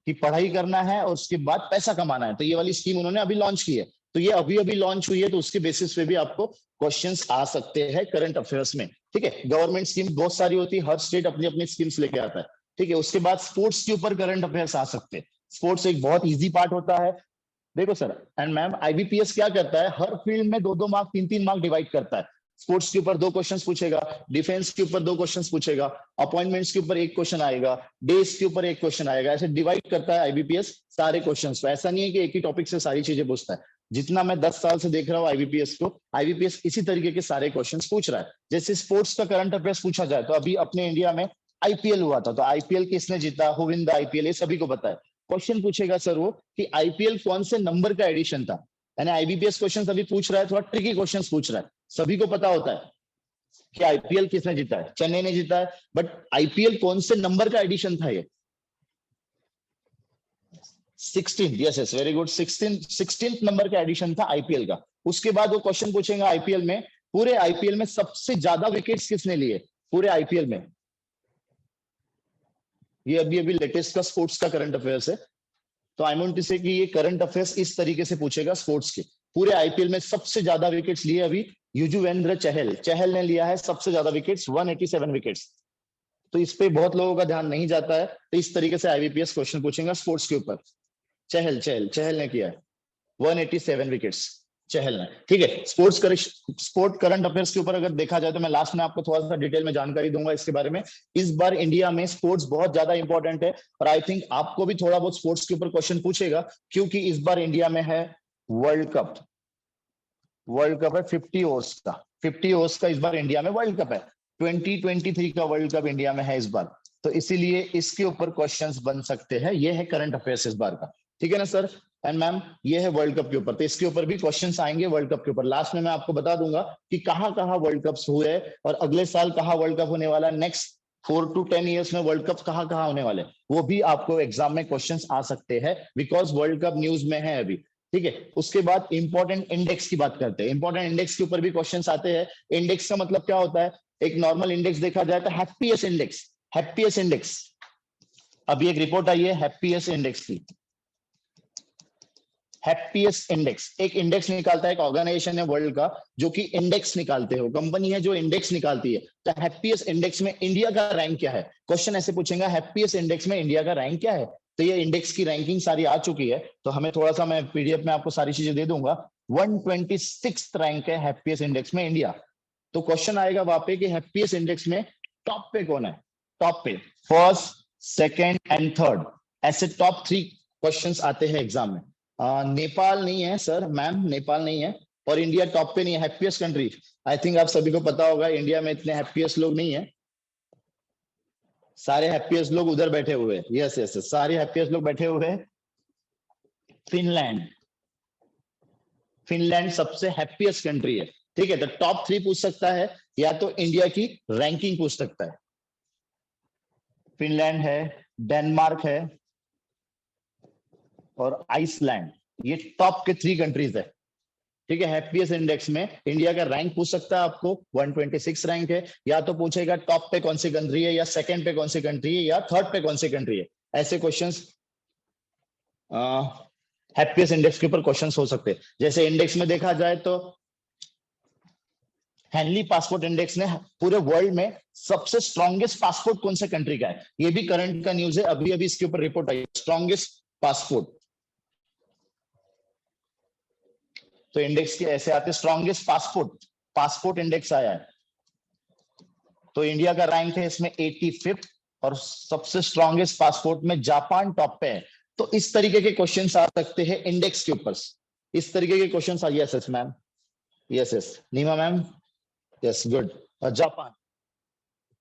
कि पढ़ाई करना है और उसके बाद पैसा कमाना है। तो ये वाली स्कीम उन्होंने अभी लॉन्च की है। तो ये अभी अभी लॉन्च हुई है, तो उसके बेसिस पे भी आपको क्वेश्चंस आ सकते हैं करंट अफेयर्स में, ठीक है। गवर्नमेंट स्कीम बहुत सारी होती है, हर स्टेट अपनी अपनी स्कीम्स लेके आता है, ठीक है। उसके बाद स्पोर्ट्स के ऊपर करंट अफेयर्स आ सकते हैं। स्पोर्ट्स एक बहुत ईजी पार्ट होता है। देखो सर एंड मैम, आईबीपीएस क्या करता है, हर फील्ड में 2-2 मार्क, 3-3 मार्क डिवाइड करता है। स्पोर्ट्स के ऊपर 2 क्वेश्चंस पूछेगा, डिफेंस के ऊपर 2 क्वेश्चंस पूछेगा, अपॉइंटमेंट्स के ऊपर 1 क्वेश्चन आएगा, डेज के ऊपर 1 क्वेश्चन आएगा। ऐसे डिवाइड करता है आईबीपीएस सारे क्वेश्चंस को। ऐसा नहीं है कि एक ही टॉपिक से सारी चीजें पूछता है। जितना मैं 10 साल से देख रहा हूँ आईबीपीएस को, आईबीपीएस इसी तरीके के सारे क्वेश्चन पूछ रहा है। जैसे स्पोर्ट्स का करंट अफेयर्स पूछा जाए तो अभी अपने इंडिया में आईपीएल हुआ था, तो आईपीएल किसने जीता, हु विन द आईपीएल, ये सभी को पता है। क्वेश्चन पूछेगा सर वो कि आईपीएल कौन से नंबर का एडिशन था, यानी आईबीपीएस क्वेश्चन अभी पूछ रहा है, थोड़ा ट्रिकी क्वेश्चन पूछ रहा है। सभी को पता होता है कि आईपीएल किसने जीता है, चेन्नई ने जीता है, बट आईपीएल कौन से नंबर का एडिशन था? ये 16, yes yes, very good, 16th number का एडिशन था आईपीएल का। उसके बाद वो क्वेश्चन पूछेगा आईपीएल में, पूरे आईपीएल में सबसे ज्यादा विकेट्स किसने लिए पूरे आईपीएल में। ये अभी अभी लेटेस्ट का स्पोर्ट्स का करंट अफेयर्स है। तो आई वांट टू से कि ये करंट अफेयर्स इस तरीके से पूछेगा स्पोर्ट्स के। पूरे आईपीएल में सबसे ज्यादा विकेट्स लिए अभी युजवेंद्र चहल ने लिया है सबसे ज्यादा विकेट्स, 187 विकेट्स। तो इस पे बहुत लोगों का ध्यान नहीं जाता है। तो इस तरीके से आईबीपीएस क्वेश्चन पूछेगा स्पोर्ट्स के ऊपर। चहल ने किया है 187 विकेट्स। चहल है, ठीक है। स्पोर्ट करंट अफेयर्स के ऊपर अगर देखा जाए तो मैं लास्ट में आपको थोड़ा सा डिटेल में जानकारी दूंगा इसके बारे में। इस बार इंडिया में स्पोर्ट्स बहुत ज्यादा इंपॉर्टेंट है और आई थिंक आपको भी थोड़ा बहुत स्पोर्ट्स के ऊपर क्वेश्चन पूछेगा, क्योंकि इस बार इंडिया में है वर्ल्ड कप है 50 ओवर्स का। 50 ओवर्स का इस बार इंडिया में वर्ल्ड कप है। 2023 का वर्ल्ड कप इंडिया में है इस बार, तो इसीलिए इसके ऊपर क्वेश्चंस बन सकते हैं। ये है करंट अफेयर्स इस बार का, ठीक है ना सर एंड मैम। ये है वर्ल्ड कप के ऊपर, तो इसके ऊपर भी क्वेश्चंस आएंगे वर्ल्ड कप के ऊपर। लास्ट में मैं आपको बता दूंगा कि कहाँ कहाँ वर्ल्ड कप्स हुए और अगले साल कहाँ वर्ल्ड कप होने वाला है, नेक्स्ट 4 to 10 ईयर्स में वर्ल्ड कप कहाँ कहाँ होने वाले, वो भी आपको एग्जाम में क्वेश्चंस आ सकते हैं, बिकॉज वर्ल्ड कप न्यूज में है अभी, ठीक है। उसके बाद इंपॉर्टेंट इंडेक्स की बात करते हैं। इंपॉर्टेंट इंडेक्स के ऊपर भी क्वेश्चंस आते हैं। इंडेक्स का मतलब क्या होता है? एक नॉर्मल इंडेक्स देखा जाए तो हैप्पीएस्ट इंडेक्स, अभी एक रिपोर्ट आई है हैप्पीएस्ट इंडेक्स की। हैप्पीएस्ट इंडेक्स एक इंडेक्स निकालता है, एक ऑर्गेनाइजेशन है वर्ल्ड का जो कि इंडेक्स निकालते हो, कंपनी है जो इंडेक्स निकालती है। तो हैप्पीएस्ट इंडेक्स में इंडिया का रैंक क्या है? क्वेश्चन ऐसे पूछेगा हैप्पीएस्ट इंडेक्स में इंडिया का रैंक क्या है। तो ये इंडेक्स की रैंकिंग सारी आ चुकी है, तो हमें थोड़ा सा, मैं पीडीएफ में आपको सारी चीजें दे दूंगा। 126 रैंक है हैप्पीएस्ट इंडेक्स में इंडिया। तो क्वेश्चन आएगा वहां पे कि हैप्पीएस्ट इंडेक्स में टॉप पे कौन है? टॉप पे फर्स्ट, सेकेंड एंड थर्ड, ऐसे टॉप 3 क्वेश्चंस आते हैं एग्जाम में। नेपाल नहीं है सर, मैम नेपाल नहीं है, और इंडिया टॉप पे नहीं है हैप्पीएस्ट कंट्री। आई थिंक आप सभी को पता होगा इंडिया में इतने हैप्पीएस्ट लोग नहीं है, सारे हैप्पीएस्ट लोग उधर बैठे हुए हैं। यस, सारे हैप्पीएस्ट लोग बैठे हुए हैं। फिनलैंड सबसे हैप्पीएस्ट कंट्री है, ठीक है। तो टॉप 3 पूछ सकता है, या तो इंडिया की रैंकिंग पूछ सकता है। फिनलैंड है, डेनमार्क है और आइसलैंड, ये टॉप के 3 कंट्रीज है, ठीक है। हैप्पीएस्ट इंडेक्स में इंडिया का रैंक पूछ सकता है आपको, 126 रैंक है। या तो पूछेगा टॉप पे कौन सी कंट्री है, या सेकंड पे कौन सी कंट्री है, या थर्ड पे कौन सी कंट्री है। ऐसे क्वेश्चंस हैप्पीएस्ट इंडेक्स के ऊपर क्वेश्चंस हो सकते हैं। जैसे इंडेक्स में देखा जाए तो हेनली पासपोर्ट इंडेक्स ने पूरे वर्ल्ड में सबसे स्ट्रॉन्गेस्ट पासपोर्ट कौन से कंट्री का है, ये भी करंट का न्यूज है, अभी अभी इसके ऊपर रिपोर्ट आई। स्ट्रॉन्गेस्ट पासपोर्ट, तो इंडेक्स के ऐसे आते, स्ट्रॉन्गेस्ट पासपोर्ट इंडेक्स आया है, तो इंडिया का रैंक है इसमें 85th, और सबसे स्ट्रॉन्गेस्ट पासपोर्ट में जापान टॉप पे है। तो इस तरीके के क्वेश्चंस आ सकते हैं इंडेक्स के ऊपर, इस तरीके के क्वेश्चंस आ। Yes ma'am, yes Neema ma'am, yes good. Japan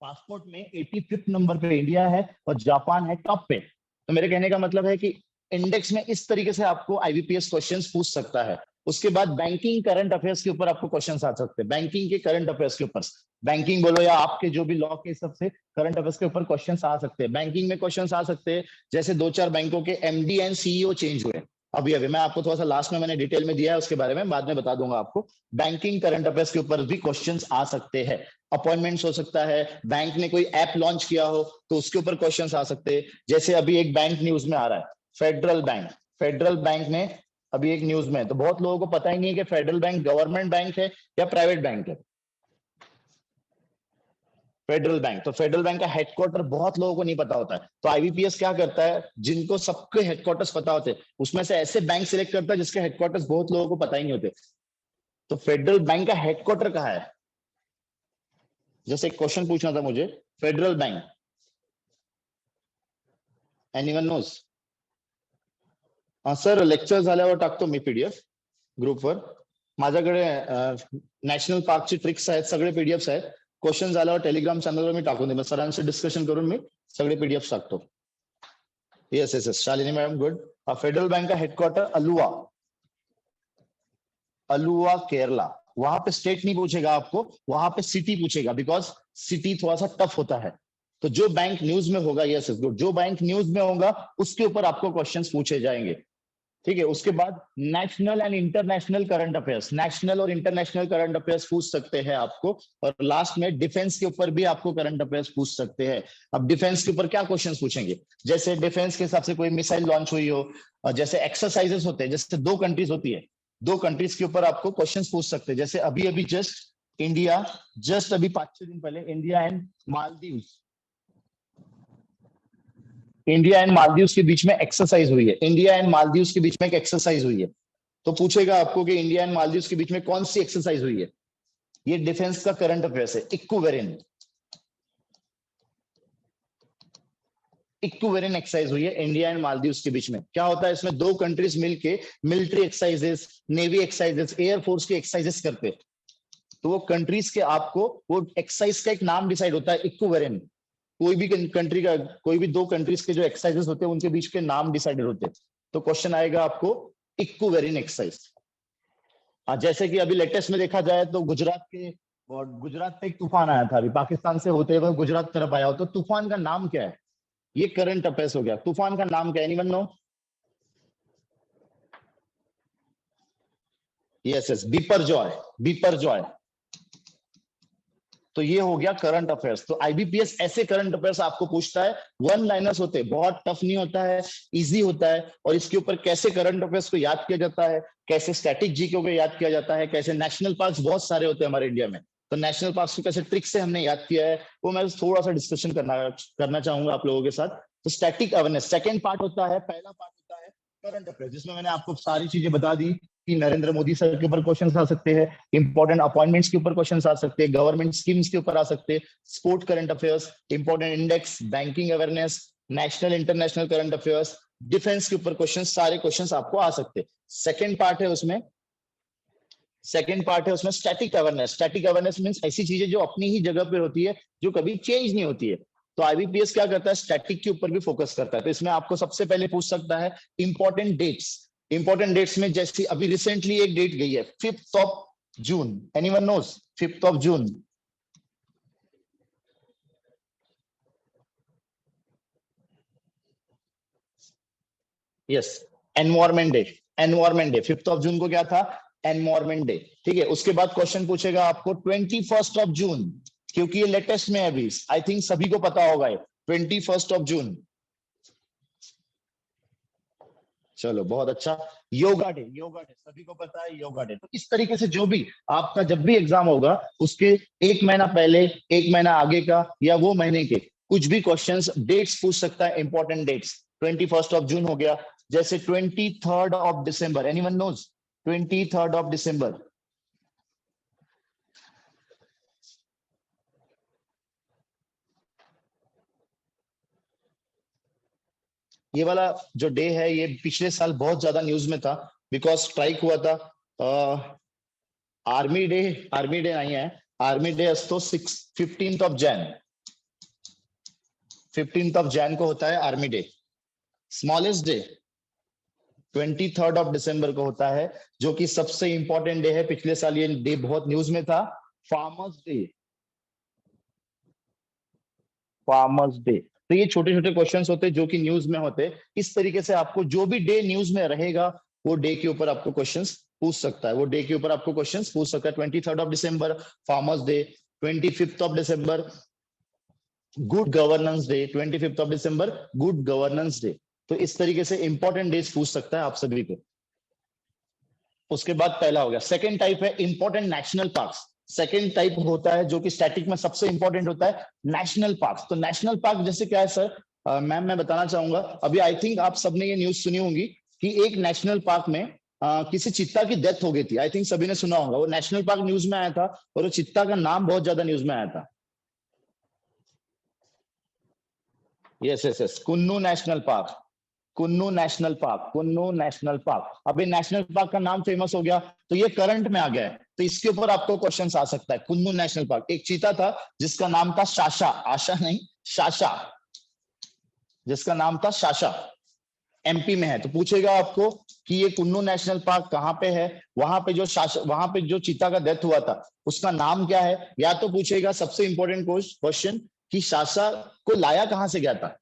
passport में 85th नंबर पे इंडिया है और जापान है टॉप पे। तो मेरे कहने का मतलब है कि इंडेक्स में इस तरीके से आपको आईबीपीएस क्वेश्चंस पूछ सकता है। उसके बाद बैंकिंग करंट अफेयर्स के ऊपर आपको क्वेश्चंस आ सकते हैं, बैंकिंग के करंट अफेयर्स के ऊपर, बैंकिंग बोलो या आपके जो भी लॉ के हिसाब से करंट अफेयर्स के ऊपर क्वेश्चंस आ सकते हैं। बैंकिंग में क्वेश्चंस आ सकते हैं, जैसे 2-4 बैंकों के एमडी एंड सीईओ चेंज हुए अभी मैं आपको थोड़ा सा लास्ट में मैंने डिटेल में दिया है, उसके बारे में बाद में बता दूंगा आपको। बैंकिंग करंट अफेयर्स के ऊपर भी क्वेश्चंस आ सकते हैं। अपॉइंटमेंट्स हो सकता है, बैंक ने कोई ऐप लॉन्च किया हो तो उसके ऊपर क्वेश्चंस आ सकते हैं। जैसे अभी एक बैंक न्यूज में आ रहा है, फेडरल बैंक ने अभी एक न्यूज में, तो बहुत लोगों को पता ही नहीं है कि फेडरल बैंक गवर्नमेंट बैंक है या प्राइवेट बैंक है। फेडरल बैंक, तो फेडरल बैंक का हेडक्वार्टर बहुत लोगों को नहीं पता होता है। तो आईबीपीएस क्या करता है, जिनको सबके हेडक्वार्टर्स पता होते हैं उसमें से ऐसे बैंक सिलेक्ट करता है जिसके हेडक्वार्टर्स बहुत लोगों को पता ही नहीं होते। तो फेडरल बैंक का हेडक्वार्टर कहाँ है, जैसे एक क्वेश्चन पूछना था मुझे, Federal Bank, anyone knows? Sir lecture झाल्यावर टाकतो मी पीडीएफ ग्रुपवर, माझ्याकडे नॅशनल पार्कची ट्रिक्स आहेत, सगळे पीडीएफ्स आहेत। क्वेश्चन झाल्यावर टेलिग्राम चॅनलवर मी टाकून देईन, सरांशी डिस्कशन करून मी सगळे पीडीएफ टाकतो। Yes Shalini madam good. Federal bank का हेडक्वार्टर अलुवा केरला, वहां पे स्टेट नहीं पूछेगा आपको, वहां पे सिटी पूछेगा, बिकॉज सिटी थोड़ा सा टफ होता है। तो जो बैंक न्यूज में होगा, यस गुड, जो बैंक न्यूज में होगा उसके ऊपर आपको क्वेश्चंस पूछे जाएंगे, ठीक है। उसके बाद national and international current affairs, national और इंटरनेशनल करंट अफेयर्स पूछ सकते हैं आपको। और लास्ट में डिफेंस के ऊपर भी आपको करंट अफेयर्स पूछ सकते हैं। अब डिफेंस के ऊपर क्या क्वेश्चंस पूछेंगे, जैसे डिफेंस के हिसाब से कोई मिसाइल लॉन्च हुई हो, जैसे एक्सरसाइजेस होते हैं, जैसे 2 कंट्रीज होती है, 2 कंट्रीज के ऊपर आपको क्वेश्चंस पूछ सकते हैं। जैसे अभी अभी जस्ट अभी 5-6 दिन पहले इंडिया एंड मालदीव्स के बीच में एक्सरसाइज हुई है, इंडिया एंड मालदीव्स के बीच में एक एक्सरसाइज हुई है, तो पूछेगा आपको कि इंडिया एंड मालदीव्स के बीच में कौन सी एक्सरसाइज हुई है। ये डिफेंस का करंट अफेयर्स है। इक्विवेरिन एक्सरसाइज हुई है इंडिया एंड मालदीव्स के बीच में। क्या होता है इसमें, दो कंट्रीज मिलके military exercises, navy exercises, air force की एक्सरसाइजेस करते हैं। तो वो कंट्रीज के आपको वो एक्सरसाइज का एक नाम डिसाइड होता है इक्विवेरिन। कोई भी कंट्री का, कोई भी दो कंट्रीज के जो एक्सरसाइजेस होते हैं उनके बीच के नाम डिसाइडेड होते हैं। तो क्वेश्चन आएगा आपको इक्विवेरिन एक्सरसाइज। जैसे कि अभी लेटेस्ट में देखा जाए तो गुजरात पे एक तूफान आया था, अभी पाकिस्तान से होते हुए गुजरात तरफ आया हो, तो तूफान का नाम क्या है? ये करंट अफेयर्स हो गया। तूफान का नाम क्या है? Anyone know? यस, बिपरजॉय। तो ये हो गया करंट अफेयर्स। तो आईबीपीएस ऐसे करंट अफेयर्स आपको पूछता है, वन लाइनर्स होते हैं, बहुत टफ नहीं होता है, इजी होता है। और इसके ऊपर कैसे करंट अफेयर्स को याद किया जाता है, कैसे स्टैटिक जीके को याद किया जाता है, कैसे नेशनल पार्क्स बहुत सारे होते हैं हमारे इंडिया में, तो नेशनल पार्क्स को कैसे ट्रिक से हमने याद किया है, वो मैं थोड़ा सा डिस्कशन करना चाहूंगा आप लोगों के साथ। तो स्टैटिक अवेयरनेस सेकंड पार्ट होता है। पहला पार्ट होता है करंट अफेयर्स, जिसमें मैंने आपको सारी चीजें बता दी कि नरेंद्र मोदी सर के ऊपर क्वेश्चंस आ सकते हैं, इंपॉर्टेंट अपॉइंटमेंट्स के ऊपर क्वेश्चंस आ सकते हैं, गवर्नमेंट स्कीम्स के ऊपर आ सकते हैं, sport current affairs, important index, banking awareness, national international current affairs, defence के ऊपर क्वेश्चंस, सारे क्वेश्चंस आपको आ सकते हैं। सेकंड पार्ट है उसमें static awareness. Static awareness means ऐसी चीजें जो अपनी ही जगह पे होती है, जो कभी चेंज नहीं होती है। तो आईबीपीएस क्या करता है, स्टैटिक के ऊपर भी फोकस करता है। तो इसमें आपको सबसे पहले पूछ सकता है इंपॉर्टेंट डेट्स में, जैसे अभी रिसेंटली एक डेट गई है 5th जून। एनीवन नोस 5th जून? यस, एनवायरमेंट डे 5th जून को क्या था, एनवायरमेंट डे। ठीक है, उसके बाद क्वेश्चन पूछेगा आपको 21 जून, क्योंकि ये लेटेस्ट में अभी आई थिंक सभी को पता होगा 21 जून। चलो बहुत अच्छा। योगा डे सभी को पता है, योगा डे। तो इस तरीके से जो भी आपका जब भी एग्जाम होगा उसके एक महीना पहले, एक महीना आगे का, या वो महीने के कुछ भी क्वेश्चंस, डेट्स पूछ सकता है, इंपॉर्टेंट डेट्स। 21 जून हो गया, जैसे 23 दिसंबर। एनीवन नोज 23 दिसंबर? ये वाला जो डे है ये पिछले साल बहुत ज्यादा न्यूज में था, बिकॉज स्ट्राइक हुआ था। आर्मी डे नहीं है, आर्मी डे तो 15th जैन को होता है आर्मी डे। स्मॉलेस्ट डे 23 दिसंबर को होता है, जो कि सबसे इंपॉर्टेंट डे है। पिछले साल ये डे बहुत न्यूज में था, फार्मर्स डे। तो ये छोटे छोटे क्वेश्चंस होते हैं जो कि न्यूज में होते हैं। इस तरीके से आपको जो भी डे न्यूज में रहेगा वो डे के ऊपर आपको क्वेश्चंस पूछ सकता है, 23 दिसंबर फार्मर्स डे, 25 दिसंबर गुड गवर्नेंस डे, 25 दिसंबर गुड गवर्नेंस डे। तो इस तरीके से इंपॉर्टेंट डेज पूछ सकता है आप सभी को। उसके बाद पहला हो गया। सेकेंड टाइप है important national parks. Second type होता है जो कि स्टैटिक में सबसे इंपॉर्टेंट होता है, नेशनल पार्क्स। तो नेशनल पार्क जैसे क्या है सर, मैम मैं बताना चाहूंगा, अभी आई थिंक आप सबने ये न्यूज सुनी होगी कि एक नेशनल पार्क में किसी चित्ता की डेथ हो गई थी। आई थिंक सभी ने सुना होगा, वो नेशनल पार्क न्यूज में आया था और वो चित्ता का नाम बहुत ज्यादा न्यूज में आया था। Yes, Kunnu national park. अभी नेशनल पार्क का नाम फेमस हो गया तो ये करंट में आ गया है, तो इसके ऊपर आपको क्वेश्चन आ सकता है। कुन्नू नेशनल पार्क, एक चीता था जिसका नाम था शाशा, जिसका नाम था शाशा, एमपी में है। तो पूछेगा आपको कि ये कुन्नू नेशनल पार्क कहाँ पे है, वहां पे जो चीता का डेथ हुआ था उसका नाम क्या है। या तो पूछेगा सबसे इंपॉर्टेंट क्वेश्चन कि शाशा को लाया कहां से गया था,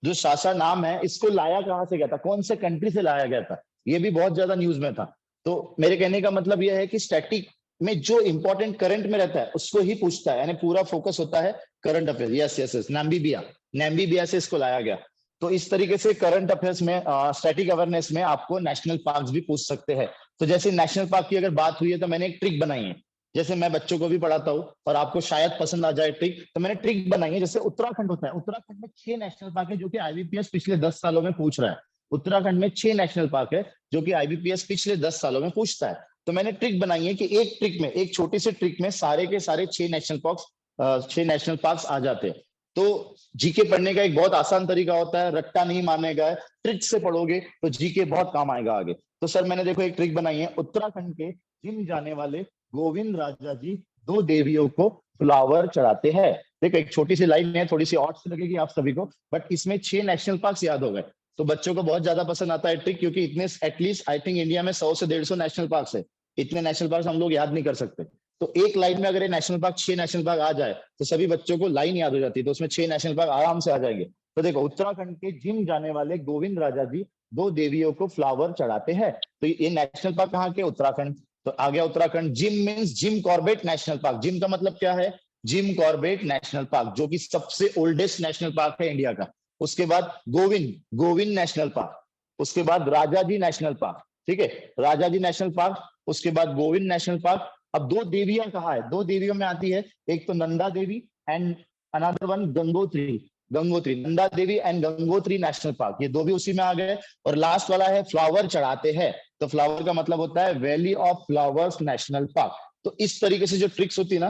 जो शाशा नाम है इसको लाया कहां से गया था, कौन से कंट्री से लाया गया था, ये भी बहुत ज्यादा न्यूज में था। तो मेरे कहने का मतलब यह है कि स्टैटिक में जो इंपॉर्टेंट करंट में रहता है उसको ही पूछता है, यानी पूरा फोकस होता है करंट अफेयर्स। यस, नाम्बीबिया से इसको लाया गया। तो इस तरीके से करंट अफेयर्स में, स्टैटिक अवेयरनेस में आपको नेशनल पार्क्स भी पूछ सकते हैं। तो जैसे नेशनल पार्क की अगर बात हुई है तो मैंने एक ट्रिक बनाई है, जैसे मैं बच्चों को भी पढ़ाता हूँ और आपको शायद पसंद आ जाए ट्रिक, तो मैंने ट्रिक बनाई है। जैसे उत्तराखंड होता है, उत्तराखंड में 6 नेशनल पार्क है जो कि आईबीपीएस पिछले 10 सालों में पूछ रहा है। उत्तराखंड में 6 नेशनल पार्क है जो कि आईबीपीएस पिछले 10 सालों में पूछता है। तो मैंने ट्रिक बनाई है कि एक ट्रिक में, एक छोटी सी ट्रिक में सारे के सारे 6 नेशनल पार्क्स आ जाते हैं। तो जीके पढ़ने का एक बहुत आसान तरीका होता है, रट्टा नहीं मारने का, ट्रिक से पढ़ोगे तो जीके बहुत काम आएगा आगे। तो सर मैंने देखो एक ट्रिक बनाई है, उत्तराखंड के जिम जाने वाले गोविंद राजा जी 2 देवियों को फ्लावर चढ़ाते हैं। देखो एक छोटी सी लाइन है, थोड़ी सी ऑड सी लगेगी आप सभी को, बट इसमें 6 नेशनल पार्क याद हो गए। तो बच्चों को बहुत ज्यादा पसंद आता है ट्रिक, क्योंकि इतने एटलीस्ट आई थिंक इंडिया में 100 से 150 नेशनल पार्क है। इतने नेशनल पार्क हम लोग याद नहीं कर सकते। तो एक लाइन में अगर ये नेशनल पार्क 6 नेशनल पार्क आ जाए तो सभी बच्चों को लाइन याद हो जाती है, तो उसमें 6 नेशनल पार्क आराम से आ जाएंगे। तो देखो उत्तराखंड के जिम जाने वाले गोविंद राजा जी 2 देवियों को फ्लावर चढ़ाते हैं। तो ये नेशनल पार्क कहाँ के? उत्तराखंड। तो आ गया Uttarakhand. Gym means Jim Corbett national park. Gym का मतलब क्या है? जिम कॉर्बेट नेशनल पार्क, जो कि सबसे ओल्डेस्ट नेशनल पार्क है इंडिया का। उसके बाद गोविंद नेशनल पार्क, उसके बाद राजाजी नेशनल पार्क, ठीक है, राजाजी नेशनल पार्क, उसके बाद गोविंद नेशनल पार्क। अब 2 देवियां कहाँ है? 2 देवियों में आती है, एक तो Nanda Devi and another one Gangotri. Nanda Devi and Gangotri national park, ये 2 भी उसी में आ गए। और लास्ट वाला है फ्लावर चढ़ाते हैं। तो फ्लावर का मतलब होता है valley of flowers national park. तो इस तरीके से जो ट्रिक्स होती है ना,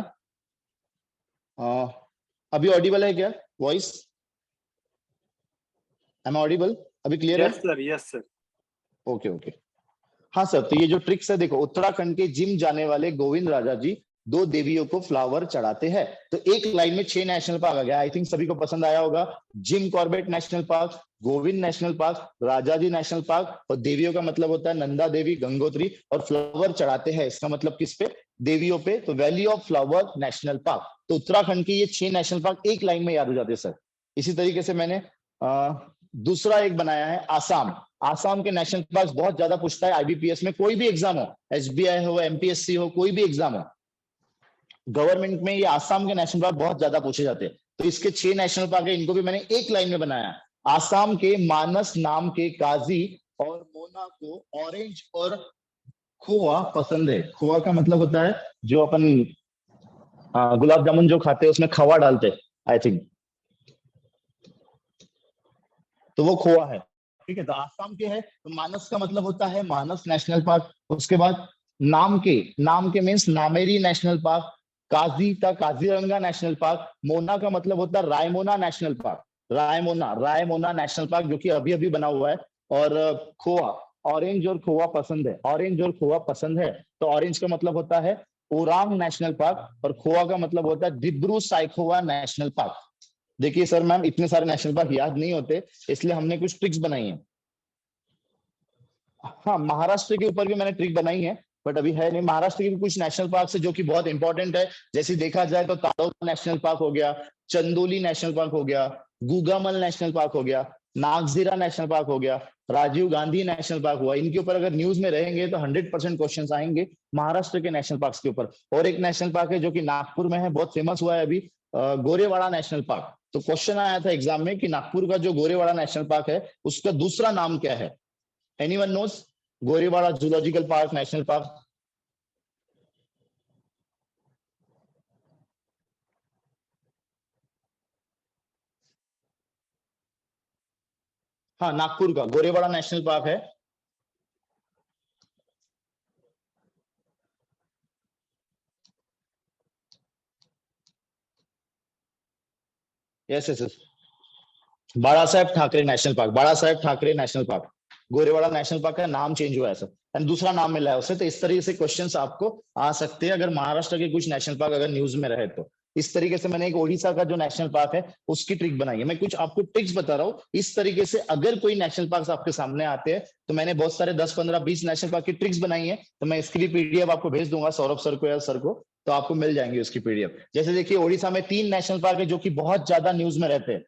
अभी ऑडिबल है क्या वॉइस? Am audible? अभी क्लियर है? Yes sir. ओके। हाँ सर, तो ये जो ट्रिक्स है, देखो उत्तराखंड के जिम जाने वाले गोविंद राजा जी 2 देवियों को फ्लावर चढ़ाते हैं। तो एक लाइन में 6 नेशनल पार्क आ गया। आई थिंक सभी को पसंद आया होगा। Jim Corbett national park, Govind national park, Rajaji national park, और देवियों का मतलब होता है नंदा देवी, गंगोत्री, और फ्लावर चढ़ाते हैं इसका मतलब किस पे? देवियों पे। तो valley of flower national park. तो उत्तराखंड के ये 6 नेशनल पार्क एक लाइन में याद हो जाते हैं सर। इसी तरीके से मैंने दूसरा एक बनाया है आसाम के नेशनल पार्क बहुत ज्यादा पूछता है आईबीपीएस में, कोई भी एग्जाम हो, एसबीआई हो, एमपीएससी हो, कोई भी एग्जाम हो, गवर्नमेंट में ये आसाम के नेशनल पार्क बहुत ज्यादा पूछे जाते हैं। तो इसके 6 नेशनल पार्क है, इनको भी मैंने एक लाइन में बनाया। आसाम के मानस नाम के काजी और मोना को ऑरेंज और खोआ पसंद है। खोआ का मतलब होता है जो अपन गुलाब जामुन जो खाते हैं उसमें खवा डालते हैं, आई थिंक, तो वो खोआ है, ठीक है। तो आसाम के है, तो मानस का मतलब होता है मानस नेशनल पार्क। उसके बाद नाम के मीन्स नामेरी नेशनल पार्क, काजी का काजीरंगा नेशनल पार्क, मोना का मतलब होता है Raimona national park, Raimona national park जो कि अभी अभी बना हुआ है। और खोआ, ऑरेंज और खोआ पसंद है, तो ऑरेंज का मतलब होता है ओरांग नेशनल पार्क, और खोआ का मतलब होता है दिब्रू साइखोवा नेशनल पार्क। देखिए सर मैम, इतने सारे नेशनल पार्क याद नहीं होते, इसलिए हमने कुछ ट्रिक्स बनाई है। हाँ, महाराष्ट्र के ऊपर भी मैंने ट्रिक बनाई है, बट अभी है नहीं। महाराष्ट्र के भी कुछ नेशनल पार्क है जो कि बहुत इंपॉर्टेंट है। जैसे देखा जाए तो ताडोबा नेशनल पार्क हो गया, चंदोली नेशनल पार्क हो गया, गुगामल नेशनल पार्क हो गया, नागजीरा नेशनल पार्क हो गया, राजीव गांधी नेशनल पार्क हुआ। इनके ऊपर अगर न्यूज में रहेंगे तो 100% क्वेश्चंस आएंगे महाराष्ट्र के नेशनल पार्क के ऊपर। और एक नेशनल पार्क है जो कि नागपुर में है, बहुत फेमस हुआ है अभी, गोरेवाड़ा नेशनल पार्क। तो क्वेश्चन आया था एग्जाम में कि नागपुर का जो गोरेवाड़ा नेशनल पार्क है उसका दूसरा नाम क्या है? Anyone knows? Gorewada zoological park, national park. हाँ, नागपुर का गोरेवाड़ा नेशनल पार्क है। Yes yes yes, Bala Saheb Thackeray national park, Bala Saheb Thackeray national park. Gorewada national park का नाम चेंज हुआ है सर, एंड दूसरा नाम मिला है उसे। तो इस तरीके से क्वेश्चंस आपको आ सकते हैं अगर महाराष्ट्र के कुछ नेशनल पार्क अगर न्यूज में रहे तो। इस तरीके से मैंने एक ओडिशा का जो नेशनल पार्क है उसकी ट्रिक बनाई है। मैं कुछ आपको ट्रिक्स बता रहा हूँ, इस तरीके से अगर कोई नेशनल पार्क आपके सामने आते हैं तो मैंने बहुत सारे 10, 15, 20 नेशनल पार्क की ट्रिक्स बनाई है। तो मैं इसकी भी पीडीएफ आपको भेज दूंगा, सौरभ सर को या सर को, तो आपको मिल जाएंगे उसकी पीडीएफ। जैसे देखिए ओडिशा में 3 नेशनल पार्क है जो कि बहुत ज्यादा न्यूज में रहते हैं।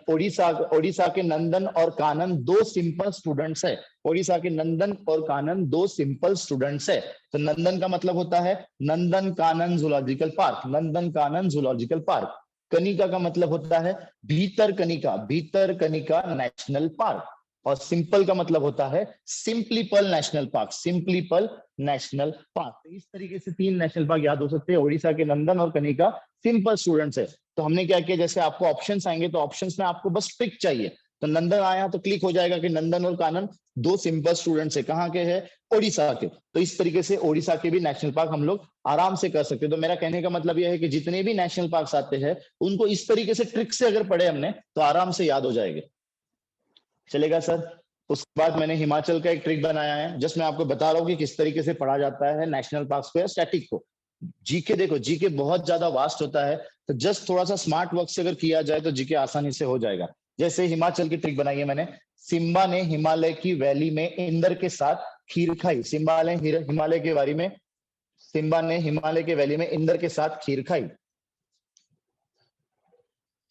ओडिशा के नंदन और कानन 2 सिंपल स्टूडेंट्स है। ओडिशा के नंदन और कानन 2 सिंपल स्टूडेंट्स है। तो नंदन का मतलब होता है Nandan Kanan zoological park, Nandan Kanan zoological park. Kanika का मतलब होता है भीतर कनिका नेशनल पार्क। और सिंपल का मतलब होता है सिंपलीपल नेशनल पार्क, सिंपलीपल नेशनल पार्क। तो इस तरीके से 3 नेशनल पार्क याद हो सकते हैं। ओडिशा के नंदन और कनिका सिंपल स्टूडेंट्स है। तो हमने क्या किया, जैसे आपको ऑप्शंस आएंगे तो ऑप्शंस में आपको बस ट्रिक चाहिए, तो नंदन आया तो क्लिक हो जाएगा कि नंदन और कानन दो सिंपल स्टूडेंट्स है, कहाँ के हैं, ओडिशा के। तो इस तरीके से ओडिशा के भी नेशनल पार्क हम लोग आराम से कर सकते हैं। तो मेरा कहने का मतलब यह है कि जितने भी नेशनल पार्क आते हैं उनको इस तरीके से ट्रिक से अगर पढ़े हमने तो आराम से याद हो जाएंगे। चलेगा सर। उसके बाद मैंने हिमाचल का एक ट्रिक बनाया है, जस्ट मैं आपको बता रहा हूँ कि किस तरीके से पढ़ा जाता है नेशनल पार्क को या स्टैटिक को। जीके देखो, जीके बहुत ज्यादा वास्ट होता है, तो जस्ट थोड़ा सा स्मार्ट वर्क से अगर किया जाए तो जीके आसानी से हो जाएगा। जैसे हिमाचल की ट्रिक बनाई है मैंने, सिम्बा ने हिमालय की वैली में इंदर के साथ खीर खाई। सिम्बा ने हिमालय के वैली में, सिम्बा ने हिमालय के वैली में इंदर के साथ खीर खाई,